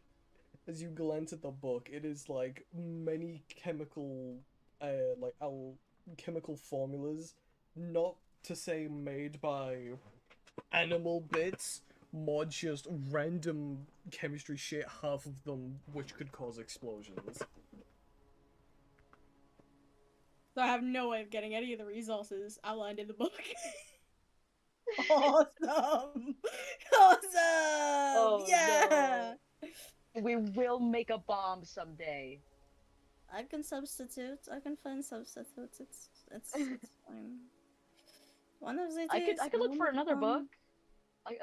As you glance at the book, it is like many chemical, chemical formulas, not to say made by animal bits, more just random chemistry shit, half of them which could cause explosions. So I have no way of getting any of the resources outlined in the book. Awesome! Awesome! Oh, yeah! no. We will make a bomb someday. I can substitute. I can find substitutes. It's fine. One of the I could look for another book. I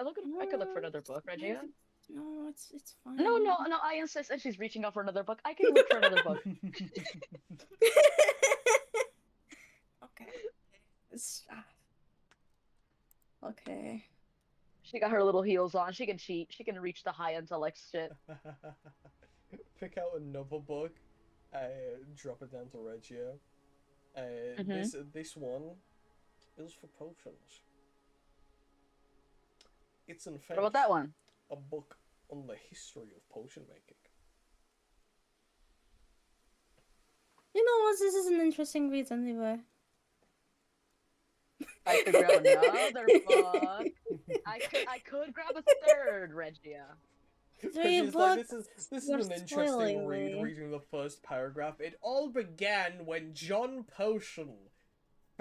could look for another book, Regia. No, it's fine. No, I insist, and she's reaching out for another book. I can look for another book. Okay. Okay. She got her little heels on. She can cheat. She can reach the high intellect shit. Pick out another book, drop it down to Regia. This one is for potions. It's in fact What about that one? a book on the history of potion making. You know what? This is an interesting read anyway. I could grab another book. I could grab a third, Regia. Regia's like, this is You're an interesting spoiling read, me. reading the first paragraph. It all began when John Potion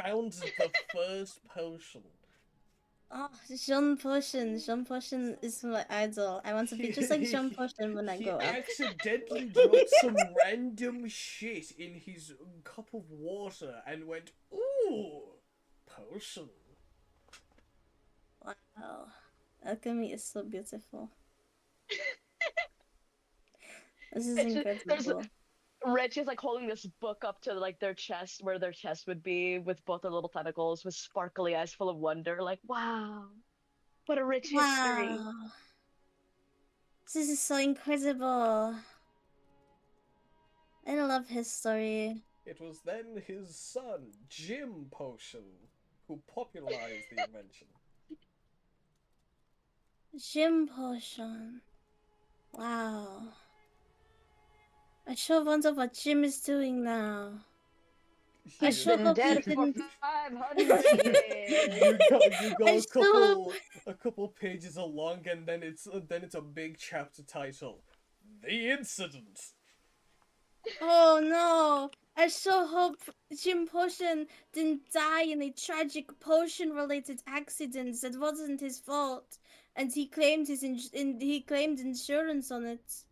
found the first potion. Oh, Jean Potion. Jean Potion is my idol. I want to be just like Jean Potion when I He grow up. accidentally dropped some random shit in his cup of water and went, ooh, potion. Wow. Alchemy is so beautiful. This is There's incredible. Reggie's like holding this book up to like their chest, where their chest would be, with both their little tentacles, with sparkly eyes full of wonder. Like, wow, what a rich history! Wow. This is so incredible. I love history. It was then his son, Jim Potion, who popularized the invention. Gym Potion. Wow. I sure wonder what Jim is doing now. I He's sure been hope he dead for didn't. 500 years. You go I sure a couple pages along, and then it's a big chapter title, "The Incident." Oh no! I sure hope Jim Potion didn't die in a tragic potion-related accident that wasn't his fault, and he claimed he claimed insurance on it.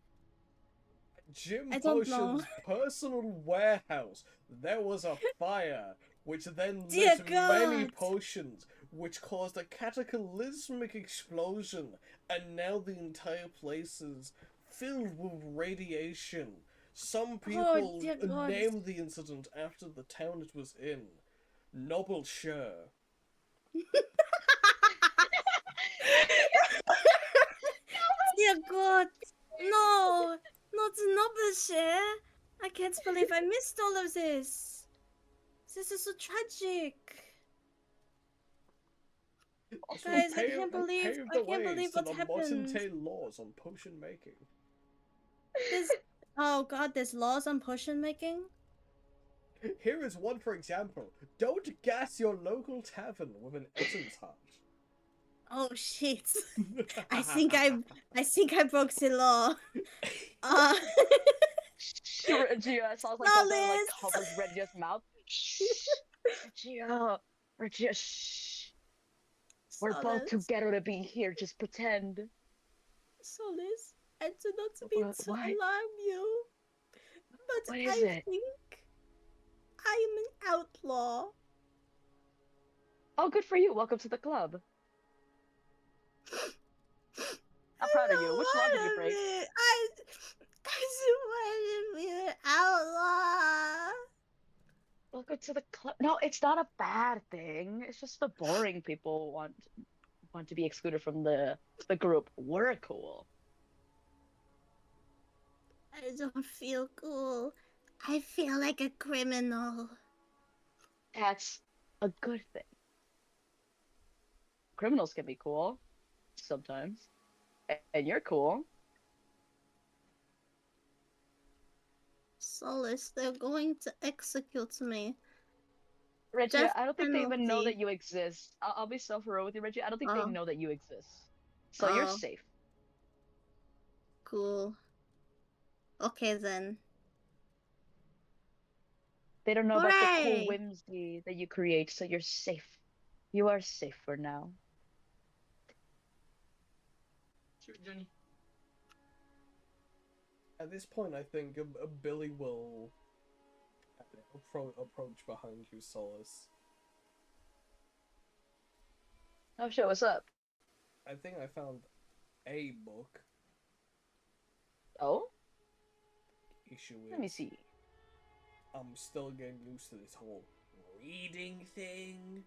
Jim I don't know. Potion's personal warehouse. There was a fire, which then Dear lit many God! potions, which caused a cataclysmic explosion, and now the entire place is filled with radiation. Some Oh people dear God! named the incident after the town it was in, Nobleshire. Dear God! No! Not Nobleshare! I can't believe I missed all of this! This is so tragic! This Guys, will I can't believe pave the ways to what the modern happened. day laws on potion making. There's oh God, there's laws on potion making? Here is one for example. Don't gas your local tavern with an essence heart. Oh shit. I think I broke the law. Uh Regia, I saw like something like Solace! covers Regia's mouth. Shh, Regia, Regia, shh. We're both Solace. together to be here. Just pretend. Solace. I do not mean to What? alarm you, but What is I it? think I am an outlaw. Oh, good for you. Welcome to the club. I'm proud of you. Which law did you break? I just wanted to be an outlaw. Welcome to the club. No, it's not a bad thing. It's just the boring people want to be excluded from the group. We're cool. I don't feel cool. I feel like a criminal. That's a good thing. Criminals can be cool sometimes. And you're cool. Solace, they're going to execute me. Reggie, Death I don't think they even know penalty. that you exist. I'll be so for real with you, Reggie. I don't think they Oh. know that you exist. So you're Oh. safe. Cool. Okay then. They don't know about the cool Hooray! whimsy that you create, so you're safe. You are safe for now. Sure, Johnny. At this point, I think Billy will approach behind you, Solace. Oh shit, what's up? I think I found a book. Oh? Issue Let me is, see. I'm still getting used to this whole reading thing.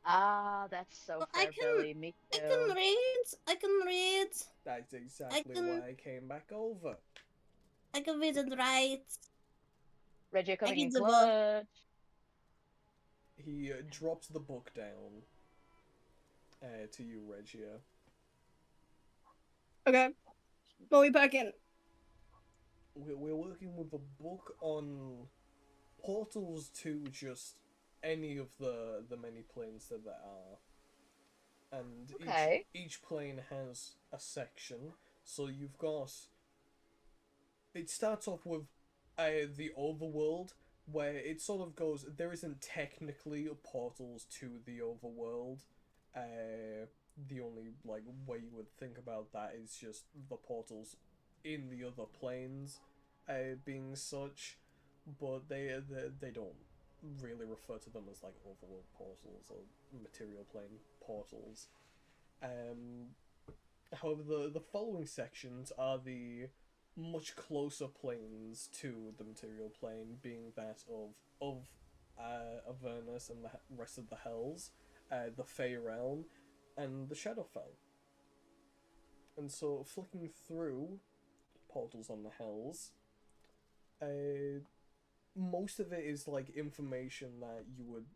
Ah, that's so Well, I fair, can- Billy. Me I too. can read. I can read. That's exactly can- why I came back over. I can read and write. Reggie, you're coming read in the book. clutch. He drops the book down to you, Regia. Okay. Go we back in. We're working with a book on portals to just any of the many planes that there are. And Okay. each plane has a section. So you've got... It starts off with the overworld, where it sort of goes... There isn't technically portals to the overworld, The only like way you would think about that is just the portals in the other planes, being such, but they don't really refer to them as like overworld portals or material plane portals. Um, However, the following sections are the much closer planes to the material plane, being that of Avernus and the rest of the Hells, the Fey Realm, and the Shadowfell. And so, flicking through portals on the Hells, uh, most of it is like information that you would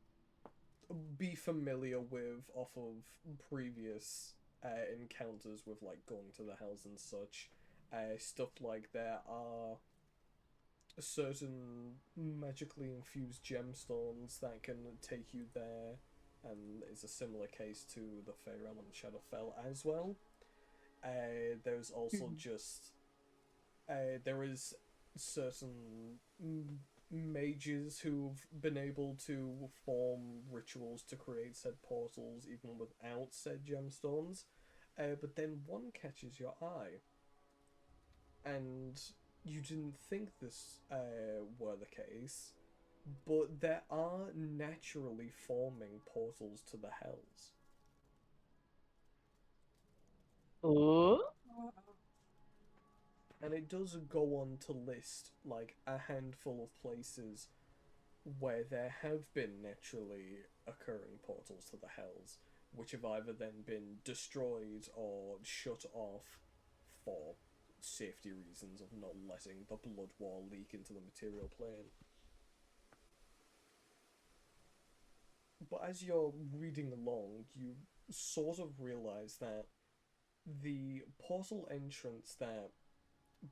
be familiar with off of previous encounters with like going to the Hells and such. Stuff like there are certain magically infused gemstones that can take you there, and is a similar case to the Fey Realm and Shadowfell as well. There's also just there is certain mages who've been able to form rituals to create said portals even without said gemstones. But then one catches your eye, and you didn't think this were the case, but there are naturally forming portals to the Hells. Oh. And it does go on to list like a handful of places where there have been naturally occurring portals to the Hells, which have either then been destroyed or shut off for safety reasons of not letting the blood wall leak into the material plane. But as you're reading along, you sort of realize that the portal entrance that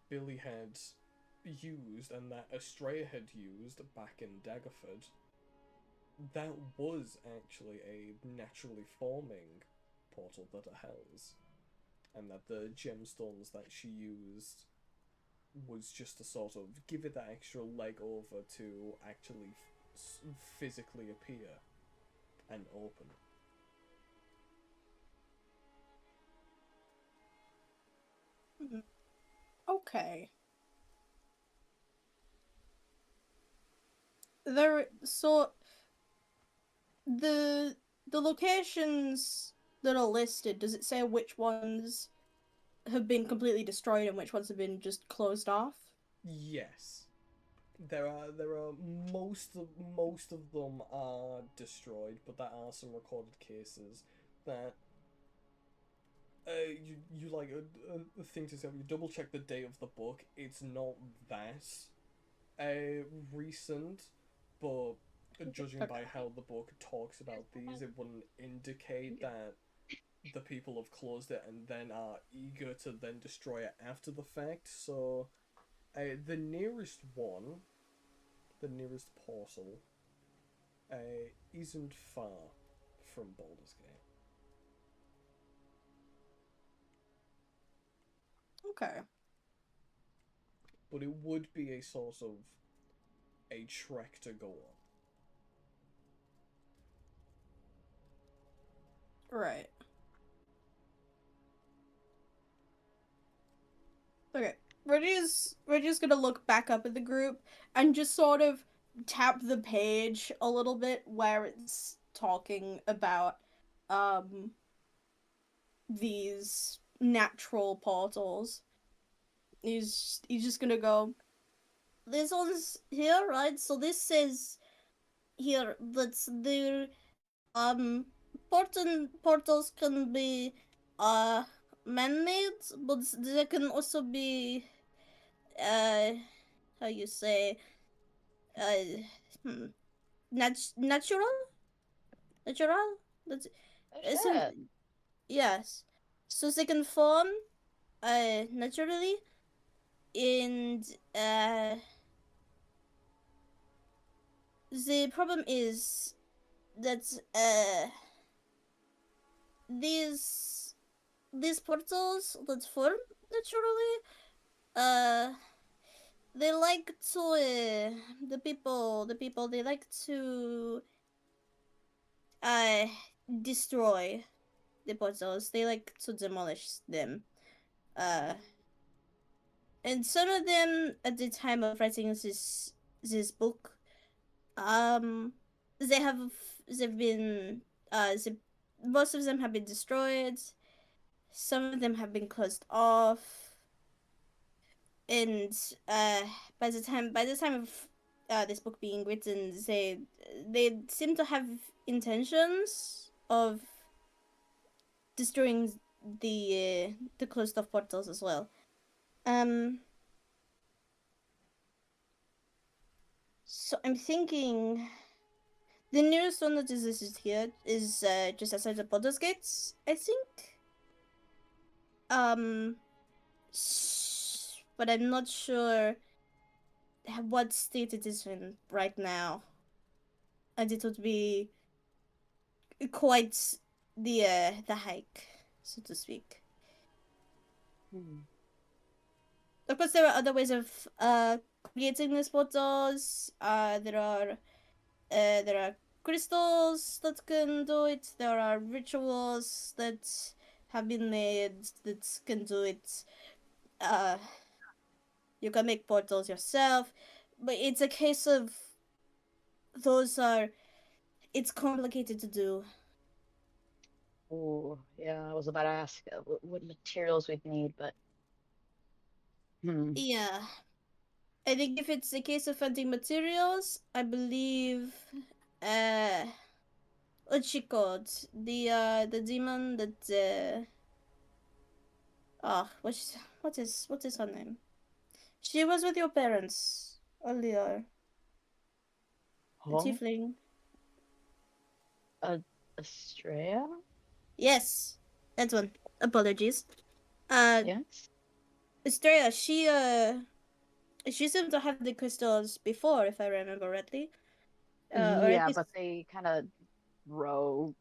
Billy had used and that Estrella had used back in Daggerford, that was actually a naturally forming portal to the Hells, and that the gemstones that she used was just to sort of give it that extra leg over to actually physically appear and open. Okay. So the locations that are listed, does it say which ones have been completely destroyed and which ones have been just closed off? Yes. There are most of them are destroyed, but there are some recorded cases that you like a thing to say. You double check the date of the book. It's not that recent, but judging by how the book talks about these, it wouldn't indicate that the people have closed it and then are eager to then destroy it after the fact. So, the nearest one, the nearest portal, isn't far from Baldur's Gate. Okay. But it would be a sort of a trek to go on. Right. Okay. Reggie's gonna look back up at the group and just sort of tap the page a little bit where it's talking about these natural portals. He's just gonna go, this one's here, right? So this says here that the portals can be man-made, but they can also be how you say hmm, natural. That's so, Shit. yes. So they can form naturally, and the problem is that these portals that form naturally, uh they like to the people they like to uh destroy. the portals. They like to demolish them. Uh, and some of them at the time of writing this book, um, they have they've been most of them have been destroyed. Some of them have been closed off, and uh, by the time of this book being written, they seem to have intentions of destroying the closed off portals as well. Um, so I'm thinking the nearest one that is listed here is just outside the Baldur's Gates, I think. Um, but I'm not sure what state it is in right now, and it would be quite the hike, so to speak. Of course, there are other ways of creating these portals. There are crystals that can do it. There are rituals that have been made that can do it. You can make portals yourself, but it's a case of it's complicated to do. Oh, yeah, I was about to ask what materials we'd need, but Yeah. I think if it's a case of finding materials, I believe uh what's she called? The demon that what is her name? She was with your parents earlier. The huh? tiefling. Estrella? Yes. That one. Apologies. Uh Yes. Estrella, she seemed to have the crystals before, if I remember rightly. Or at Yeah, least but they kind of broke.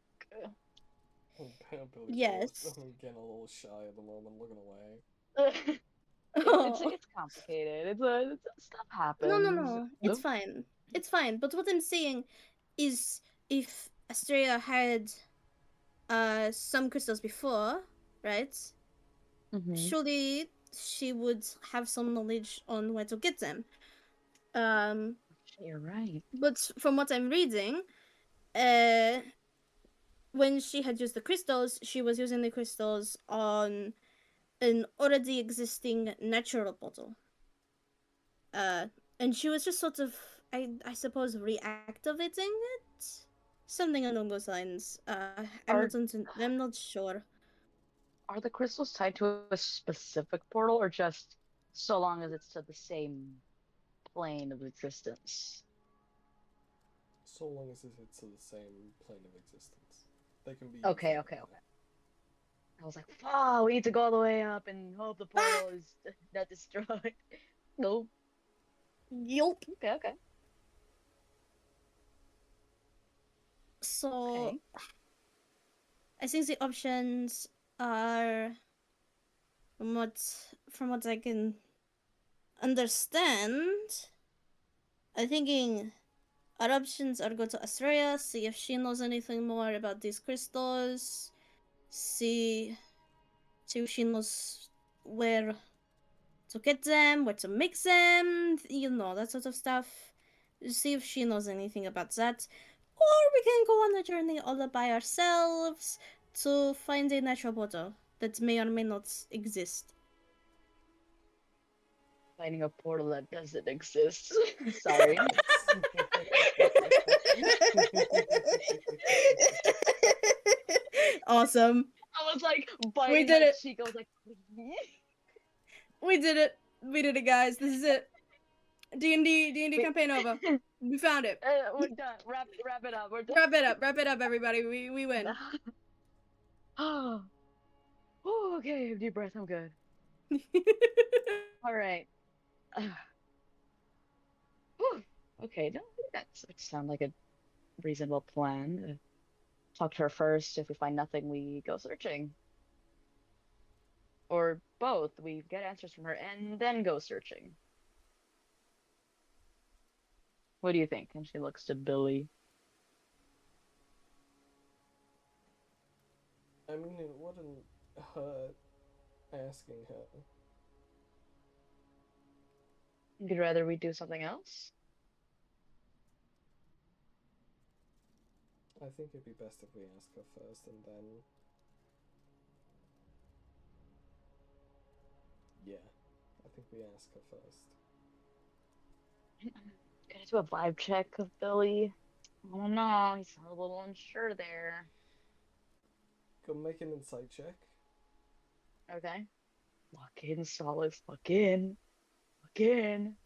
Billy's yes. getting a little shy at the moment, looking away. Oh. It's complicated. Stuff No, happens. no. It's fine. It's fine. But what I'm saying is if Astrea had some crystals before, right? Mm-hmm. Surely she would have some knowledge on where to get them. Um You're right. but from what I'm reading, uh when she had used the crystals, she was using the crystals on an already existing natural portal. Uh and she was just sort of I suppose reactivating it, something along those lines. Are I'm not sure. are the crystals tied to a specific portal, or just so long as it's to the same plane of existence? So long as it's to the same plane of existence, they can be used Okay, okay, anywhere. okay. I was like, "Oh, we need to go all the way up and hope the Ah! portal is not destroyed." Nope. Yup. Okay, okay, So okay. I think the options are, from what from what I can understand, I'm thinking our options are go to Australia, see if she knows anything more about these crystals, see see if she knows where to get them, where to mix them, that sort of stuff. See if she knows anything about that. Or we can go on a journey all by ourselves to find a natural portal that may or may not exist. Finding a portal that doesn't exist. Sorry. Awesome. I was like We biting did my it. cheek. I was like, "Please." We did it. We did it, guys. This is it. D&D Wait. campaign over. We found it. We're done. Wrap it up. We're done. Wrap it up. Wrap it up, everybody. We win. Oh, okay. Deep breath. I'm good. All right. Whew. Okay. No, that sounds like a reasonable plan. Talk to her first. If we find nothing, we go searching. Or both. We get answers from her and then go searching. What do you think? And she looks to Billy. I mean, it wouldn't hurt asking her. You'd rather we do something else? I think it'd be best if we ask her first and then. Yeah, I think we ask her first. Gonna do a vibe check of Billy. I don't know, he's a little unsure there. Go make an insight check. Okay. Lock in, Solace. Lock in. Lock in.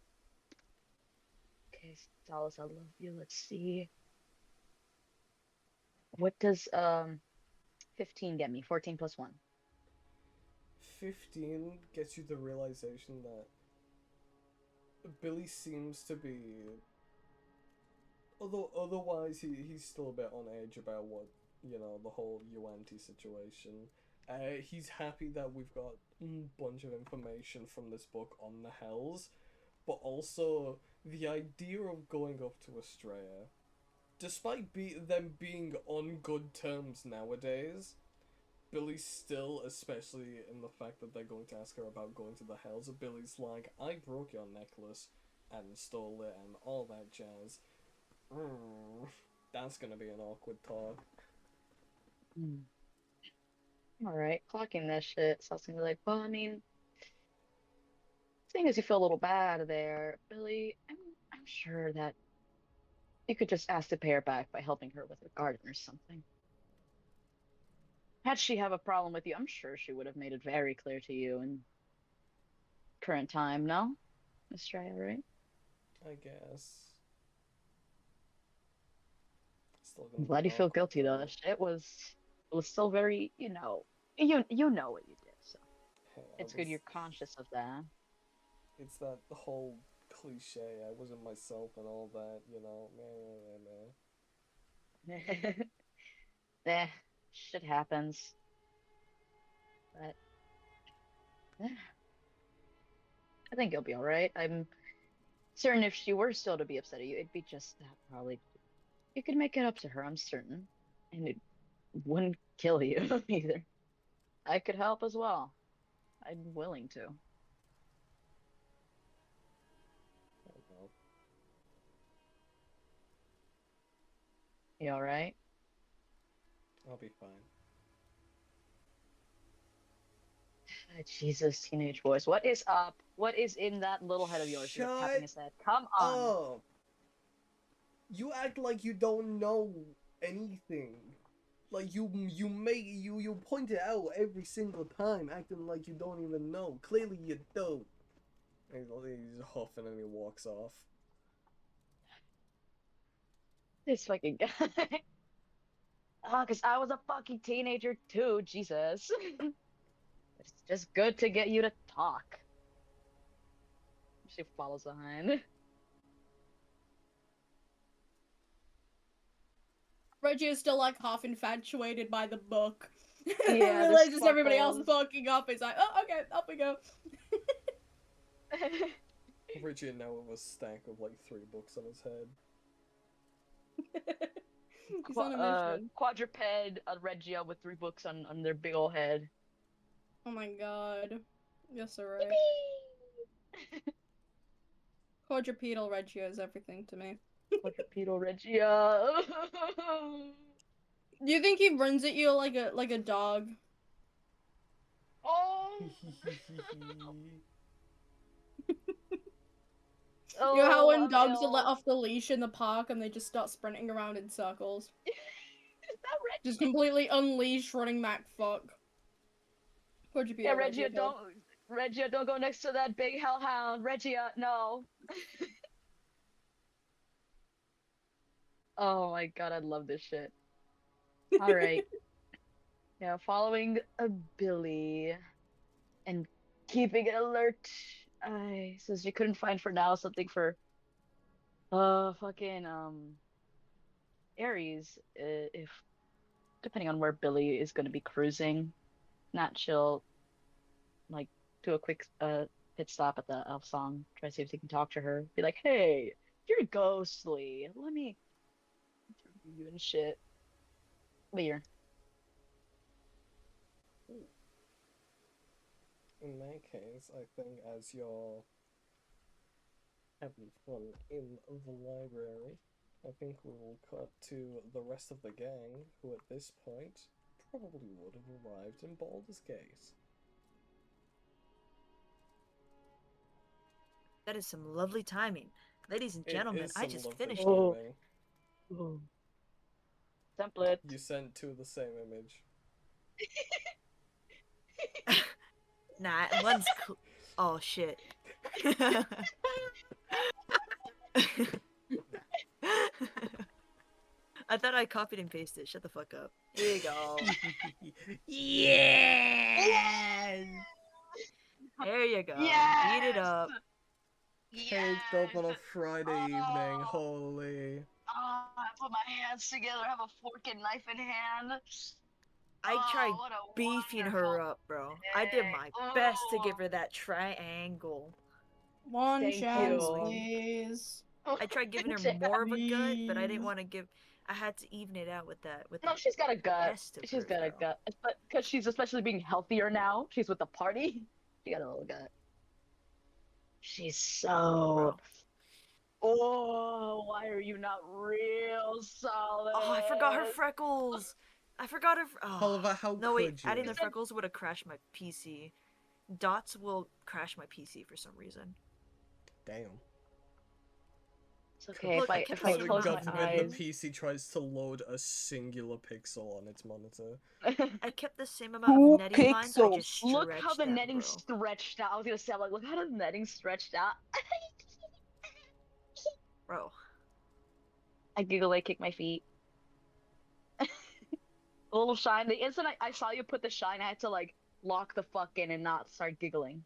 Okay, Solace, I love you. Let's see. What does 15 get me? 14 plus 1. 15 gets you the realization that Billy seems to be. Although otherwise he's still a bit on edge about what, the whole Yuanti situation. He's happy that we've got a bunch of information from this book on the Hells, but also the idea of going up to Estrella, despite them being on good terms nowadays, Billy's still, especially in the fact that they're going to ask her about going to the Hells, Billy's like, I broke your necklace and stole it and all that jazz. That's gonna be an awkward talk. Alright, clocking this shit. So I was gonna be like, well, I mean, seeing as you feel a little bad there, Billy, I'm sure that you could just ask to pay her back by helping her with her garden or something. Had she have a problem with you, I'm sure she would have made it very clear to you in current time, no? Estrella, right? I guess. Still I'm gonna glad be you feel awkward guilty though. though. It was still very, you know what you did, so Hey, it's good you're conscious of that. It's that whole cliche. I wasn't myself and all that. Eh, shit happens. But I think you'll be all right. I'm certain if she were still to be upset at you, it'd be just that probably. You could make it up to her, I'm certain. And it wouldn't kill you either. I could help as well. I'm willing to. I don't know. You all right? I'll be fine. Jesus, teenage boys. What is up? What is in that little head of yours? You're tapping his head. Come on. Oh, you act like you don't know anything. Like you point it out every single time, acting like you don't even know. Clearly you don't. He's huffing and he walks off. This fucking guy. Oh, because I was a fucking teenager too, Jesus. It's just good to get you to talk. She follows behind. Reggie is still like half infatuated by the book. Yeah, Realizes everybody else is fucking up. He's like, oh, okay, up we go. Richard now with a stack of like 3 books on his head. He's on a mission. Quadruped Regia with 3 books on their big old head. Oh my god. Yes, alright. Quadrupedal Regia is everything to me. Quadrupedal Regia. Do you think he runs at you like a dog? Oh. You know how when dogs are let off the leash in the park and they just start sprinting around in circles? Is that Reggie? Just completely unleashed running Mac fuck. Yeah, Regia, don't go next to that big hellhound. Regia, no. Oh my god, I love this shit. Alright. Yeah, following a Billy and keeping it alert. I says you couldn't find for now something for fucking Aries, if depending on where Billy is gonna be cruising. Not chill, like do a quick pit stop at the elf song, try to see if they can talk to her. Be like, hey, you're ghostly. Let me interview you and shit. But you're in that case, I think as you're having fun in the library, I think we will cut to the rest of the gang, who at this point probably would have arrived in Baldur's Gate. That is some lovely timing. Ladies and It gentlemen, is I some just lovely finished. Oh. timing. Oh. Template. You sent two of the same image. Nah, one's cool. Oh shit. I thought I copied and pasted. Shut the fuck up. Here you go. Yes! There you go. Yes! Eat it up. Caked up on a Yes! Friday evening, Oh. holy. Oh, I put my hands together, have a fork and knife in hand. I tried What a beefing wonderful her up, bro. I did my day. best to give Oh, her that triangle. One thank chance, you. please. I tried giving her Jack. more of a gut, but I didn't Please. want to give. I had to even it out with that. With No, that she's got a gut. best of She's hers, got a bro. gut. But because she's especially being healthier now, she's with the party. She got a little gut. She's so. Bro. Oh, why are you not real solid? Oh, I forgot her freckles. I forgot her. Oh. Oliver, how No, wait. could you? Adding the freckles would have crashed my PC. Dots will crash my PC for some reason. Damn. It's okay Look, I if kept I the close my God forbid the eyes. PC tries to load a singular pixel on its monitor. I kept the same amount Two of netting lines. I just pixels. Look how stretched the them, netting bro. stretched out. I was gonna say, I'm like, look how the netting stretched out. Bro. I giggle, I kick my feet. A little shine. The instant I saw you put the shine, I had to like lock the fuck in and not start giggling.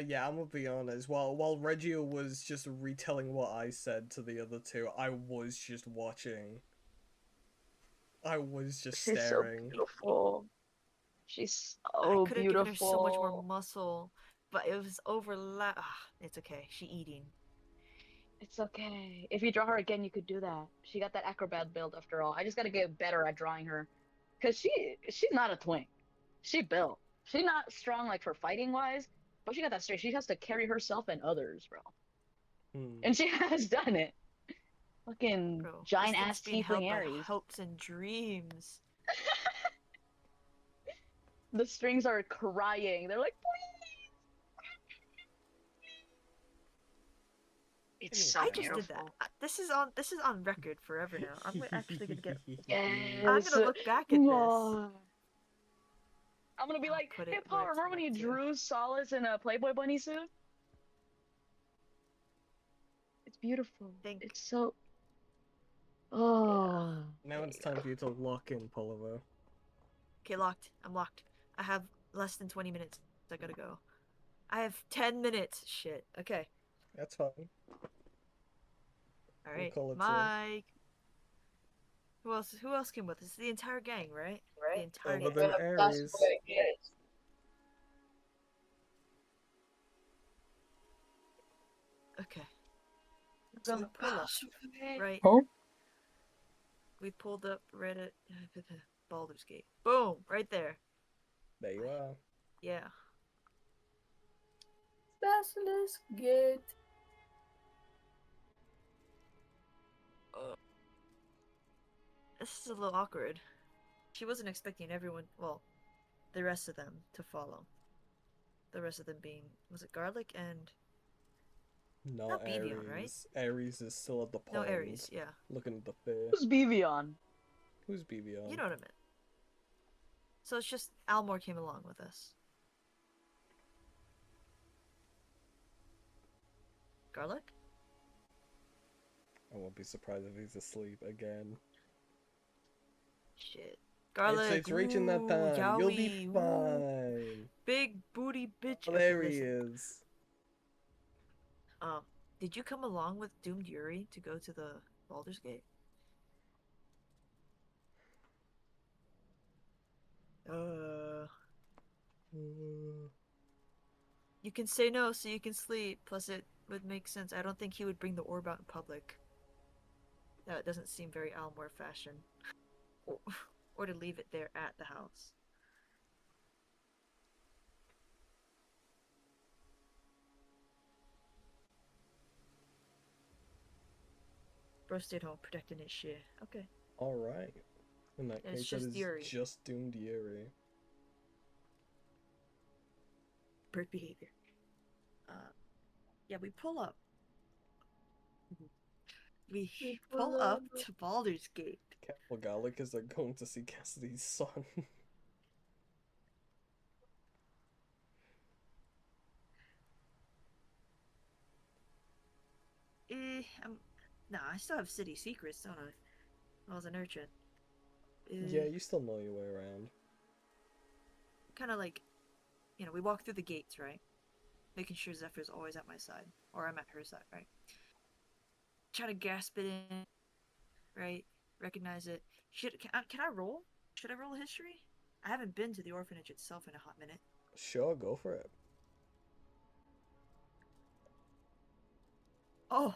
Yeah, I'm gonna be honest. While Reggio was just retelling what I said to the other two, I was just watching. I was just She's so staring. beautiful. She's I so could have given her so much more beautiful. muscle, but it was overlap. It's okay. She eating. It's okay. If you draw her again, you could do that. She got that acrobat build after all. I just gotta get better at drawing her. Cause she's not a twink. She built. She's not strong like for fighting wise, but she got that strength. She has to carry herself and others, bro. And she has done it. Fucking Bro, this giant thing's ass being held tiefling by Aries. hopes and dreams. The strings are crying. They're like, please. It's so I just beautiful. did that. This is on record forever now. I'm actually gonna get. Yes. I'm gonna look back at this. Oh. I'm gonna be I'll like, put hey it Paul, where it's remember when you meant to. drew Solace in a Playboy bunny suit? It's beautiful. It's so. Oh. Now it's time for you to lock in, Pulliver. Okay, locked. I'm locked. I have less than 20 minutes. I gotta go. I have 10 minutes. Shit. Okay. That's fine. All right. call it Mike. Who else? Who else came with us? The entire gang, right? The entire Other gang. than Aries. Okay. So we pull up, right? Huh? We pulled up right at Baldur's Gate. Boom! Right there. There you are. Yeah. Basilisk Gate. This is a little awkward. She wasn't expecting everyone, well, the rest of them to follow. The rest of them being, was it Garlic and... Not Bevion, Aries. right? Aries is still at the No, pond. Aries, yeah. Looking at the fish. Who's Bevion? Who's Bevion? You know what I meant. So it's just Almor came along with us. Garlic? I won't be surprised if he's asleep again. Shit. Garlic. It's reaching that ooh, time. You'll be Yowie, ooh. fine. Big booty bitch. Oh, Okay, there he listen. is. Did you come along with Doomed Yuri to go to the Baldur's Gate? You can say no so you can sleep, plus it would make sense. I don't think he would bring the orb out in public. That doesn't seem very Almor fashion. Or to leave it there at the house. Bro stayed home protecting his shit. Okay. Alright. In that It's case, that just is Yuri. just doomed Yuri. Bird behavior. Yeah, we pull up. We pull up to Baldur's Gate. Careful, Garlic, as they're going to see Cassidy's son. Nah, I still have city secrets, don't I? I was an urchin. Yeah, you still know your way around. Kind of like, we walk through the gates, right? Making sure Zephyr's always at my side. Or I'm at her side, right? Try to gasp it in, right? Recognize it. Can I roll? Should I roll a history? I haven't been to the orphanage itself in a hot minute. Sure, go for it. Oh!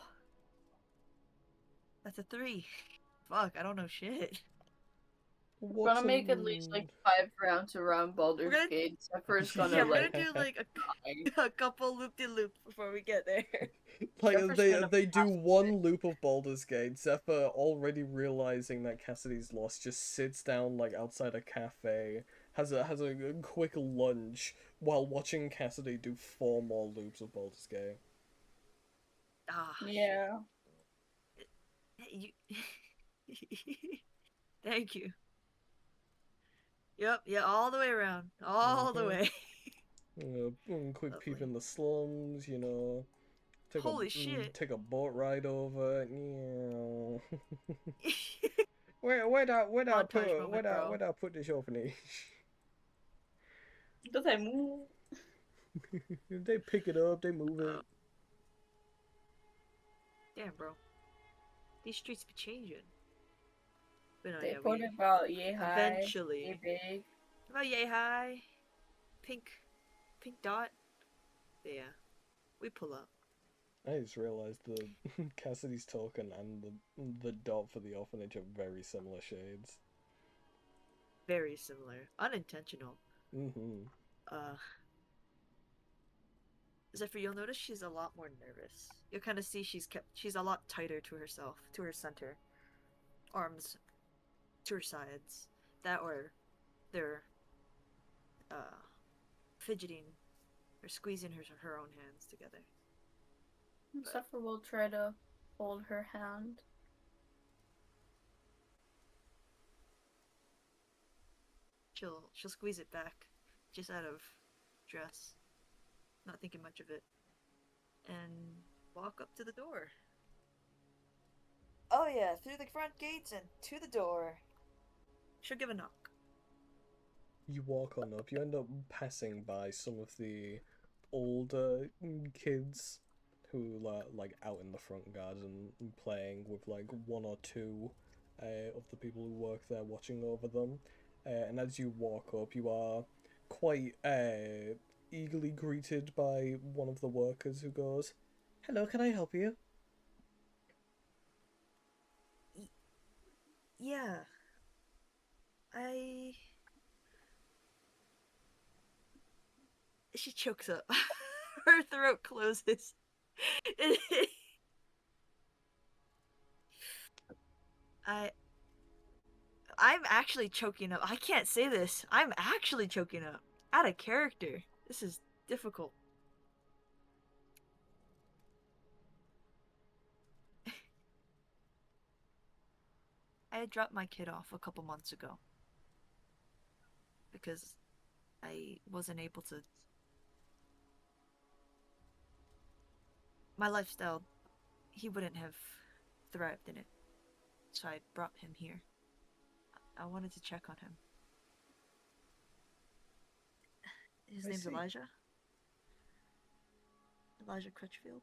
That's a 3. Fuck, I don't know shit. We're gonna make at least like 5 rounds around Baldur's Gate. Zephyr's gonna Yeah, we're like gonna do like a couple loop-de-loops before we get there. Like, Zephyr's they do gonna one loop of Baldur's Gate. Zephyr, already realizing that Cassidy's lost, just sits down like outside a cafe, has a quick lunch while watching Cassidy do 4 more loops of Baldur's Gate. Ah, yeah. shit. Thank you. Yep, yeah, all the way around. All the way. Quick peep Lovely. in the slums, Holy shit. Take a boat ride over. Where'd I put this orphanage? Does I move? They pick it up, they move it. Damn, bro. These streets be changing. But no, They yeah, put about yay high, eventually. yay big. About yay high. Pink dot. But yeah, we pull up. I just realized the Cassidy's token and the dot for the orphanage are very similar shades. Very similar. Unintentional. Mm-hmm. Zephyr, you'll notice she's a lot more nervous. You'll kind of see she's a lot tighter to herself, to her center. Arms to her sides. That or they're fidgeting or squeezing her own hands together. Zephyr will try to hold her hand. She'll squeeze it back, just out of dress, not thinking much of it, and walk up to the door. Oh yeah, through the front gates and to the door. She'll give a knock. You walk on up, you end up passing by some of the older kids who are like out in the front garden playing with like 1 or 2 of the people who work there watching over them. And as you walk up, you are quite eagerly greeted by one of the workers who goes, "Hello, can I help you?" Yeah. She chokes up. Her throat closes. I'm actually choking up. I can't say this. I'm actually choking up. Out of character. This is difficult. I had dropped my kid off a couple months ago. Because I wasn't able to... My lifestyle, he wouldn't have thrived in it. So I brought him here. I wanted to check on him. His name's see. Elijah. Elijah Crutchfield.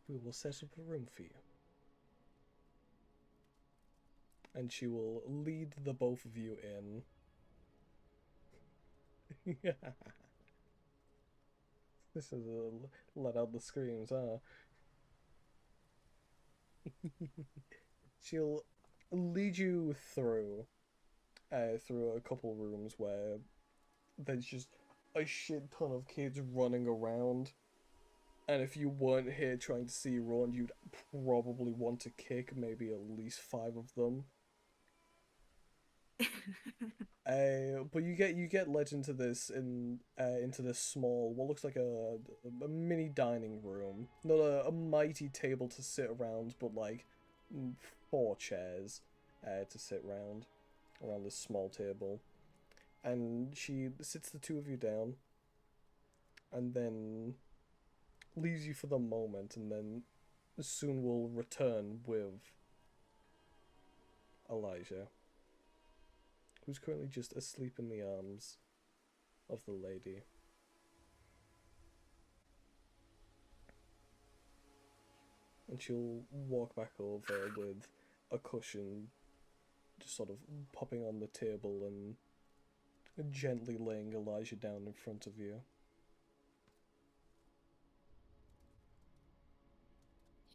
We will set up a room for you. And she will lead the both of you in. This is let out the screams, huh? She'll lead you through a couple rooms where there's just a shit ton of kids running around. And if you weren't here trying to see Ron, you'd probably want to kick maybe at least 5 of them. But you get led into this into this small, what looks like a mini dining room. Not a mighty table to sit around, but like 4 chairs to sit around this small table. And she sits the 2 of you down, and then leaves you for the moment, and then soon will return with Elijah, who's currently just asleep in the arms of the lady. And she'll walk back over with a cushion just sort of popping on the table and gently laying Elijah down in front of you.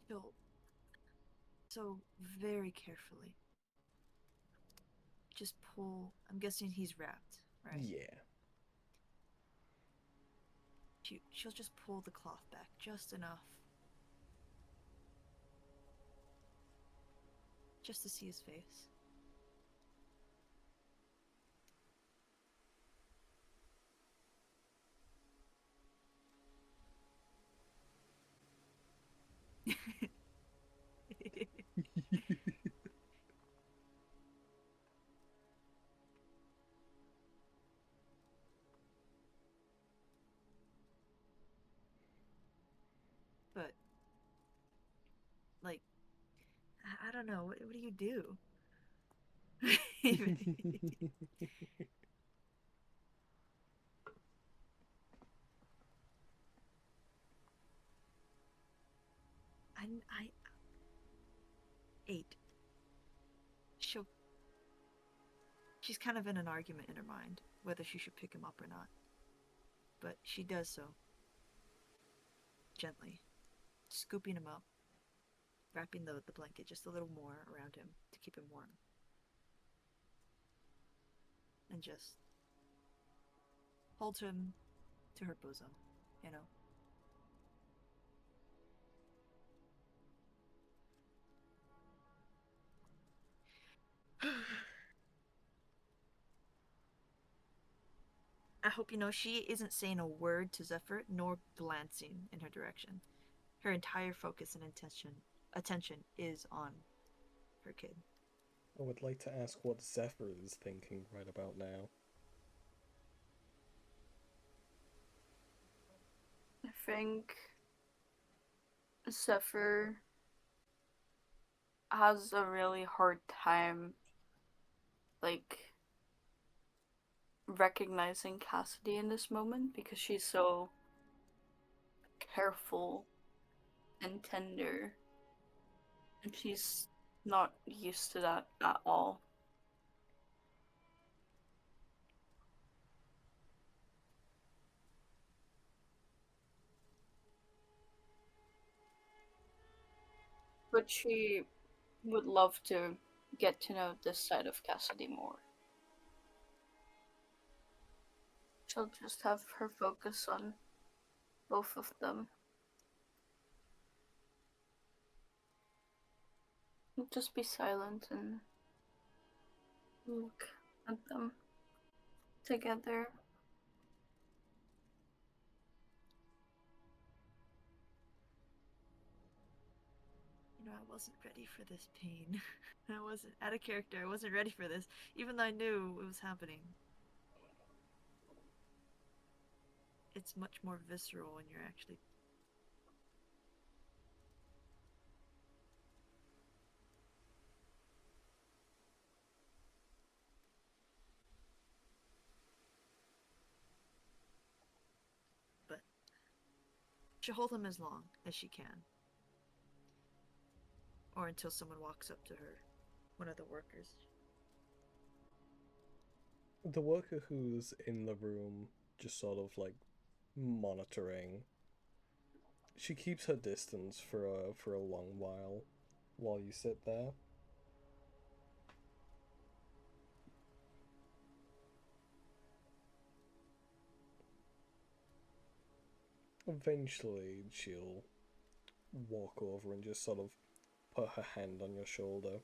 She'll so very carefully just pull. I'm guessing he's wrapped, right? Yeah. She'll just pull the cloth back just enough, just to see his face. But, like, I don't know. What do you do? I 8. She's kind of in an argument in her mind whether she should pick him up or not. But she does so. Gently. Scooping him up. Wrapping the blanket just a little more around him to keep him warm. And just holds him to her bosom, you know. I hope you know she isn't saying a word to Zephyr nor glancing in her direction. Her entire focus and attention is on her kid. I would like to ask what Zephyr is thinking right about now. I think Zephyr has a really hard time, like, recognizing Cassidy in this moment because she's so careful and tender, and she's not used to that at all. But she would love to get to know this side of Cassidy more. She'll just have her focus on both of them. Just be silent and look at them together. You know, I wasn't ready for this pain. I wasn't out of character. I wasn't ready for this, even though I knew it was happening. It's much more visceral when you're actually. But she'll hold him as long as she can. Or until someone walks up to her. One of the workers. The worker who's in the room, just sort of like monitoring. She keeps her distance for a long while you sit there. Eventually, she'll walk over and just sort of put her hand on your shoulder.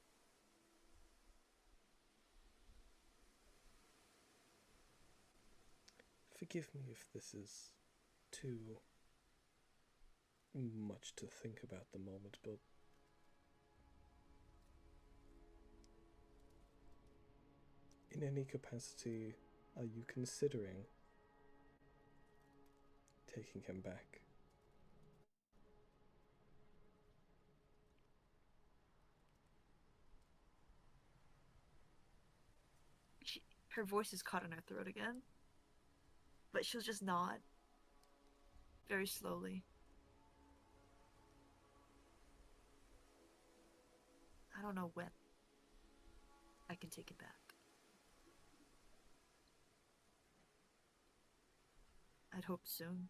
Forgive me if this is too much to think about at the moment, but in any capacity, are you considering taking him back? Her voice is caught in her throat again, but she'll just nod very slowly. I don't know when I can take it back. I'd hope soon.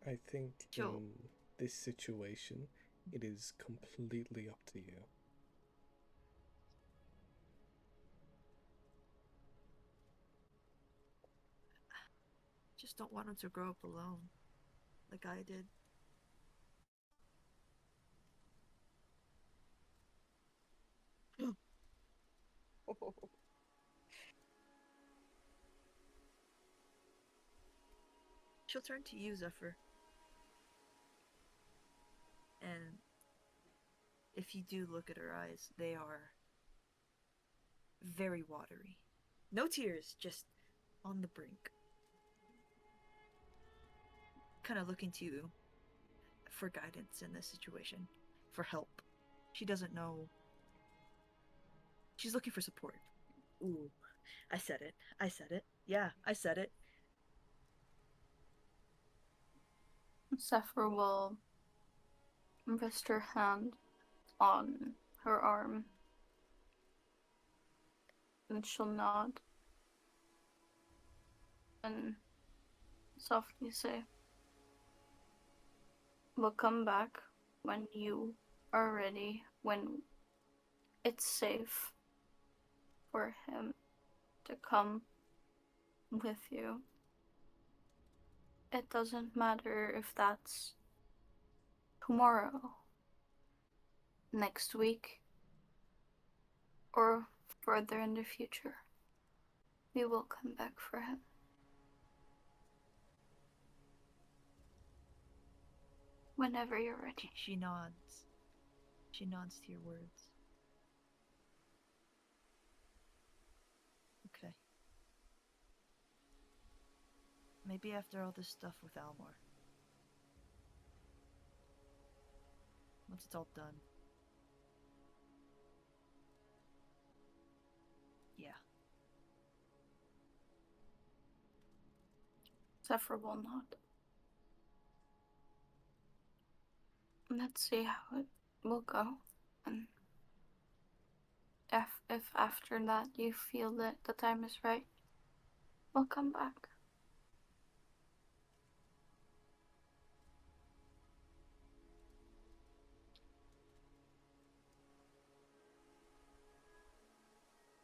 I think in this situation, it is completely up to you. Just don't want him to grow up alone, like I did. She'll turn to you, Zephyr. And if you do look at her eyes, they are very watery. No tears, just on the brink. Kind of looking to you for guidance in this situation, for help. She doesn't know. She's looking for support. Ooh, I said it. I said it. Yeah, I said it. Zephyr will rest her hand on her arm and she'll nod and softly say, "We'll come back when you are ready, when it's safe for him to come with you. It doesn't matter if that's tomorrow, next week, or further in the future. We will come back for him." Whenever you're ready. She nods. She nods to your words. Okay. Maybe after all this stuff with Almor. Once it's all done. Yeah. Zephyr will nod. Let's see how it will go. And if after that you feel that the time is right, we'll come back.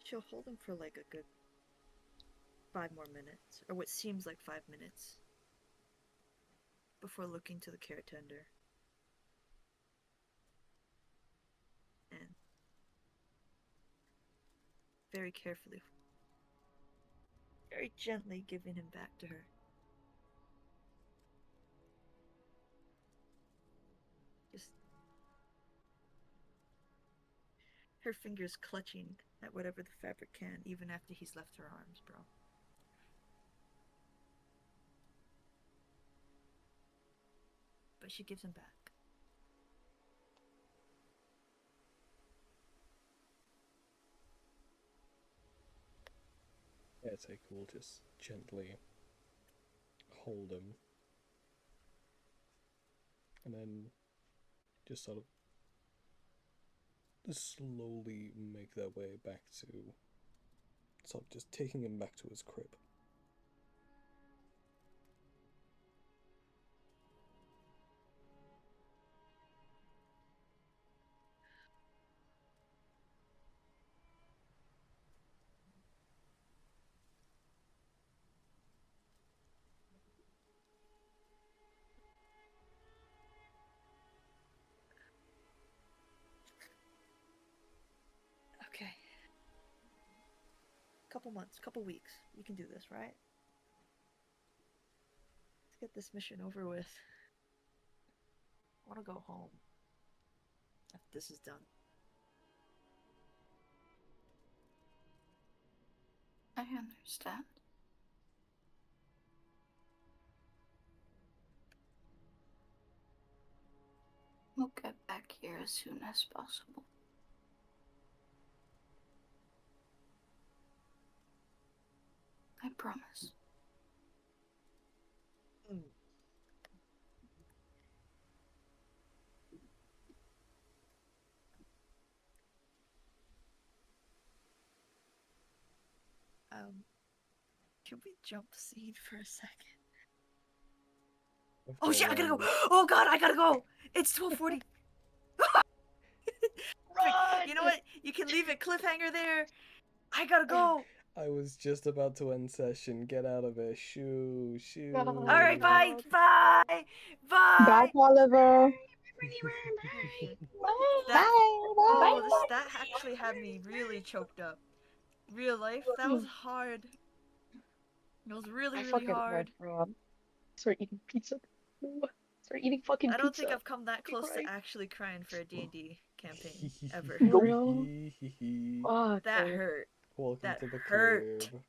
She'll hold him for like a good 5 more minutes, or what seems like 5 minutes, before looking to the care tender. And very carefully, very gently giving him back to her. Just her fingers clutching at whatever the fabric can, even after he's left her arms, bro. But she gives him back. Yeah, take will just gently hold him. And then just sort of slowly make their way back to sort of just taking him back to his crib. couple months, couple weeks. You can do this, right? Let's get this mission over with. I want to go home after this is done. I understand. We'll get back here as soon as possible. I promise. Can we jump scene for a second? Of Oh shit, I gotta go! the, Oh god, I gotta go! It's 12:40! Run! You know what? You can leave it cliffhanger there. I gotta go! I was just about to end session. Get out of it. Shoo, shoo. Alright, bye! Bye! Bye! Bye, Oliver. That, Bye. that actually had me really choked up. Real life, that was hard. It was really, really hard. Start eating pizza. Start eating fucking pizza. I don't think I've come that close to actually crying for a D&D campaign ever. For real? That hurt. Welcome That to the hurt. club.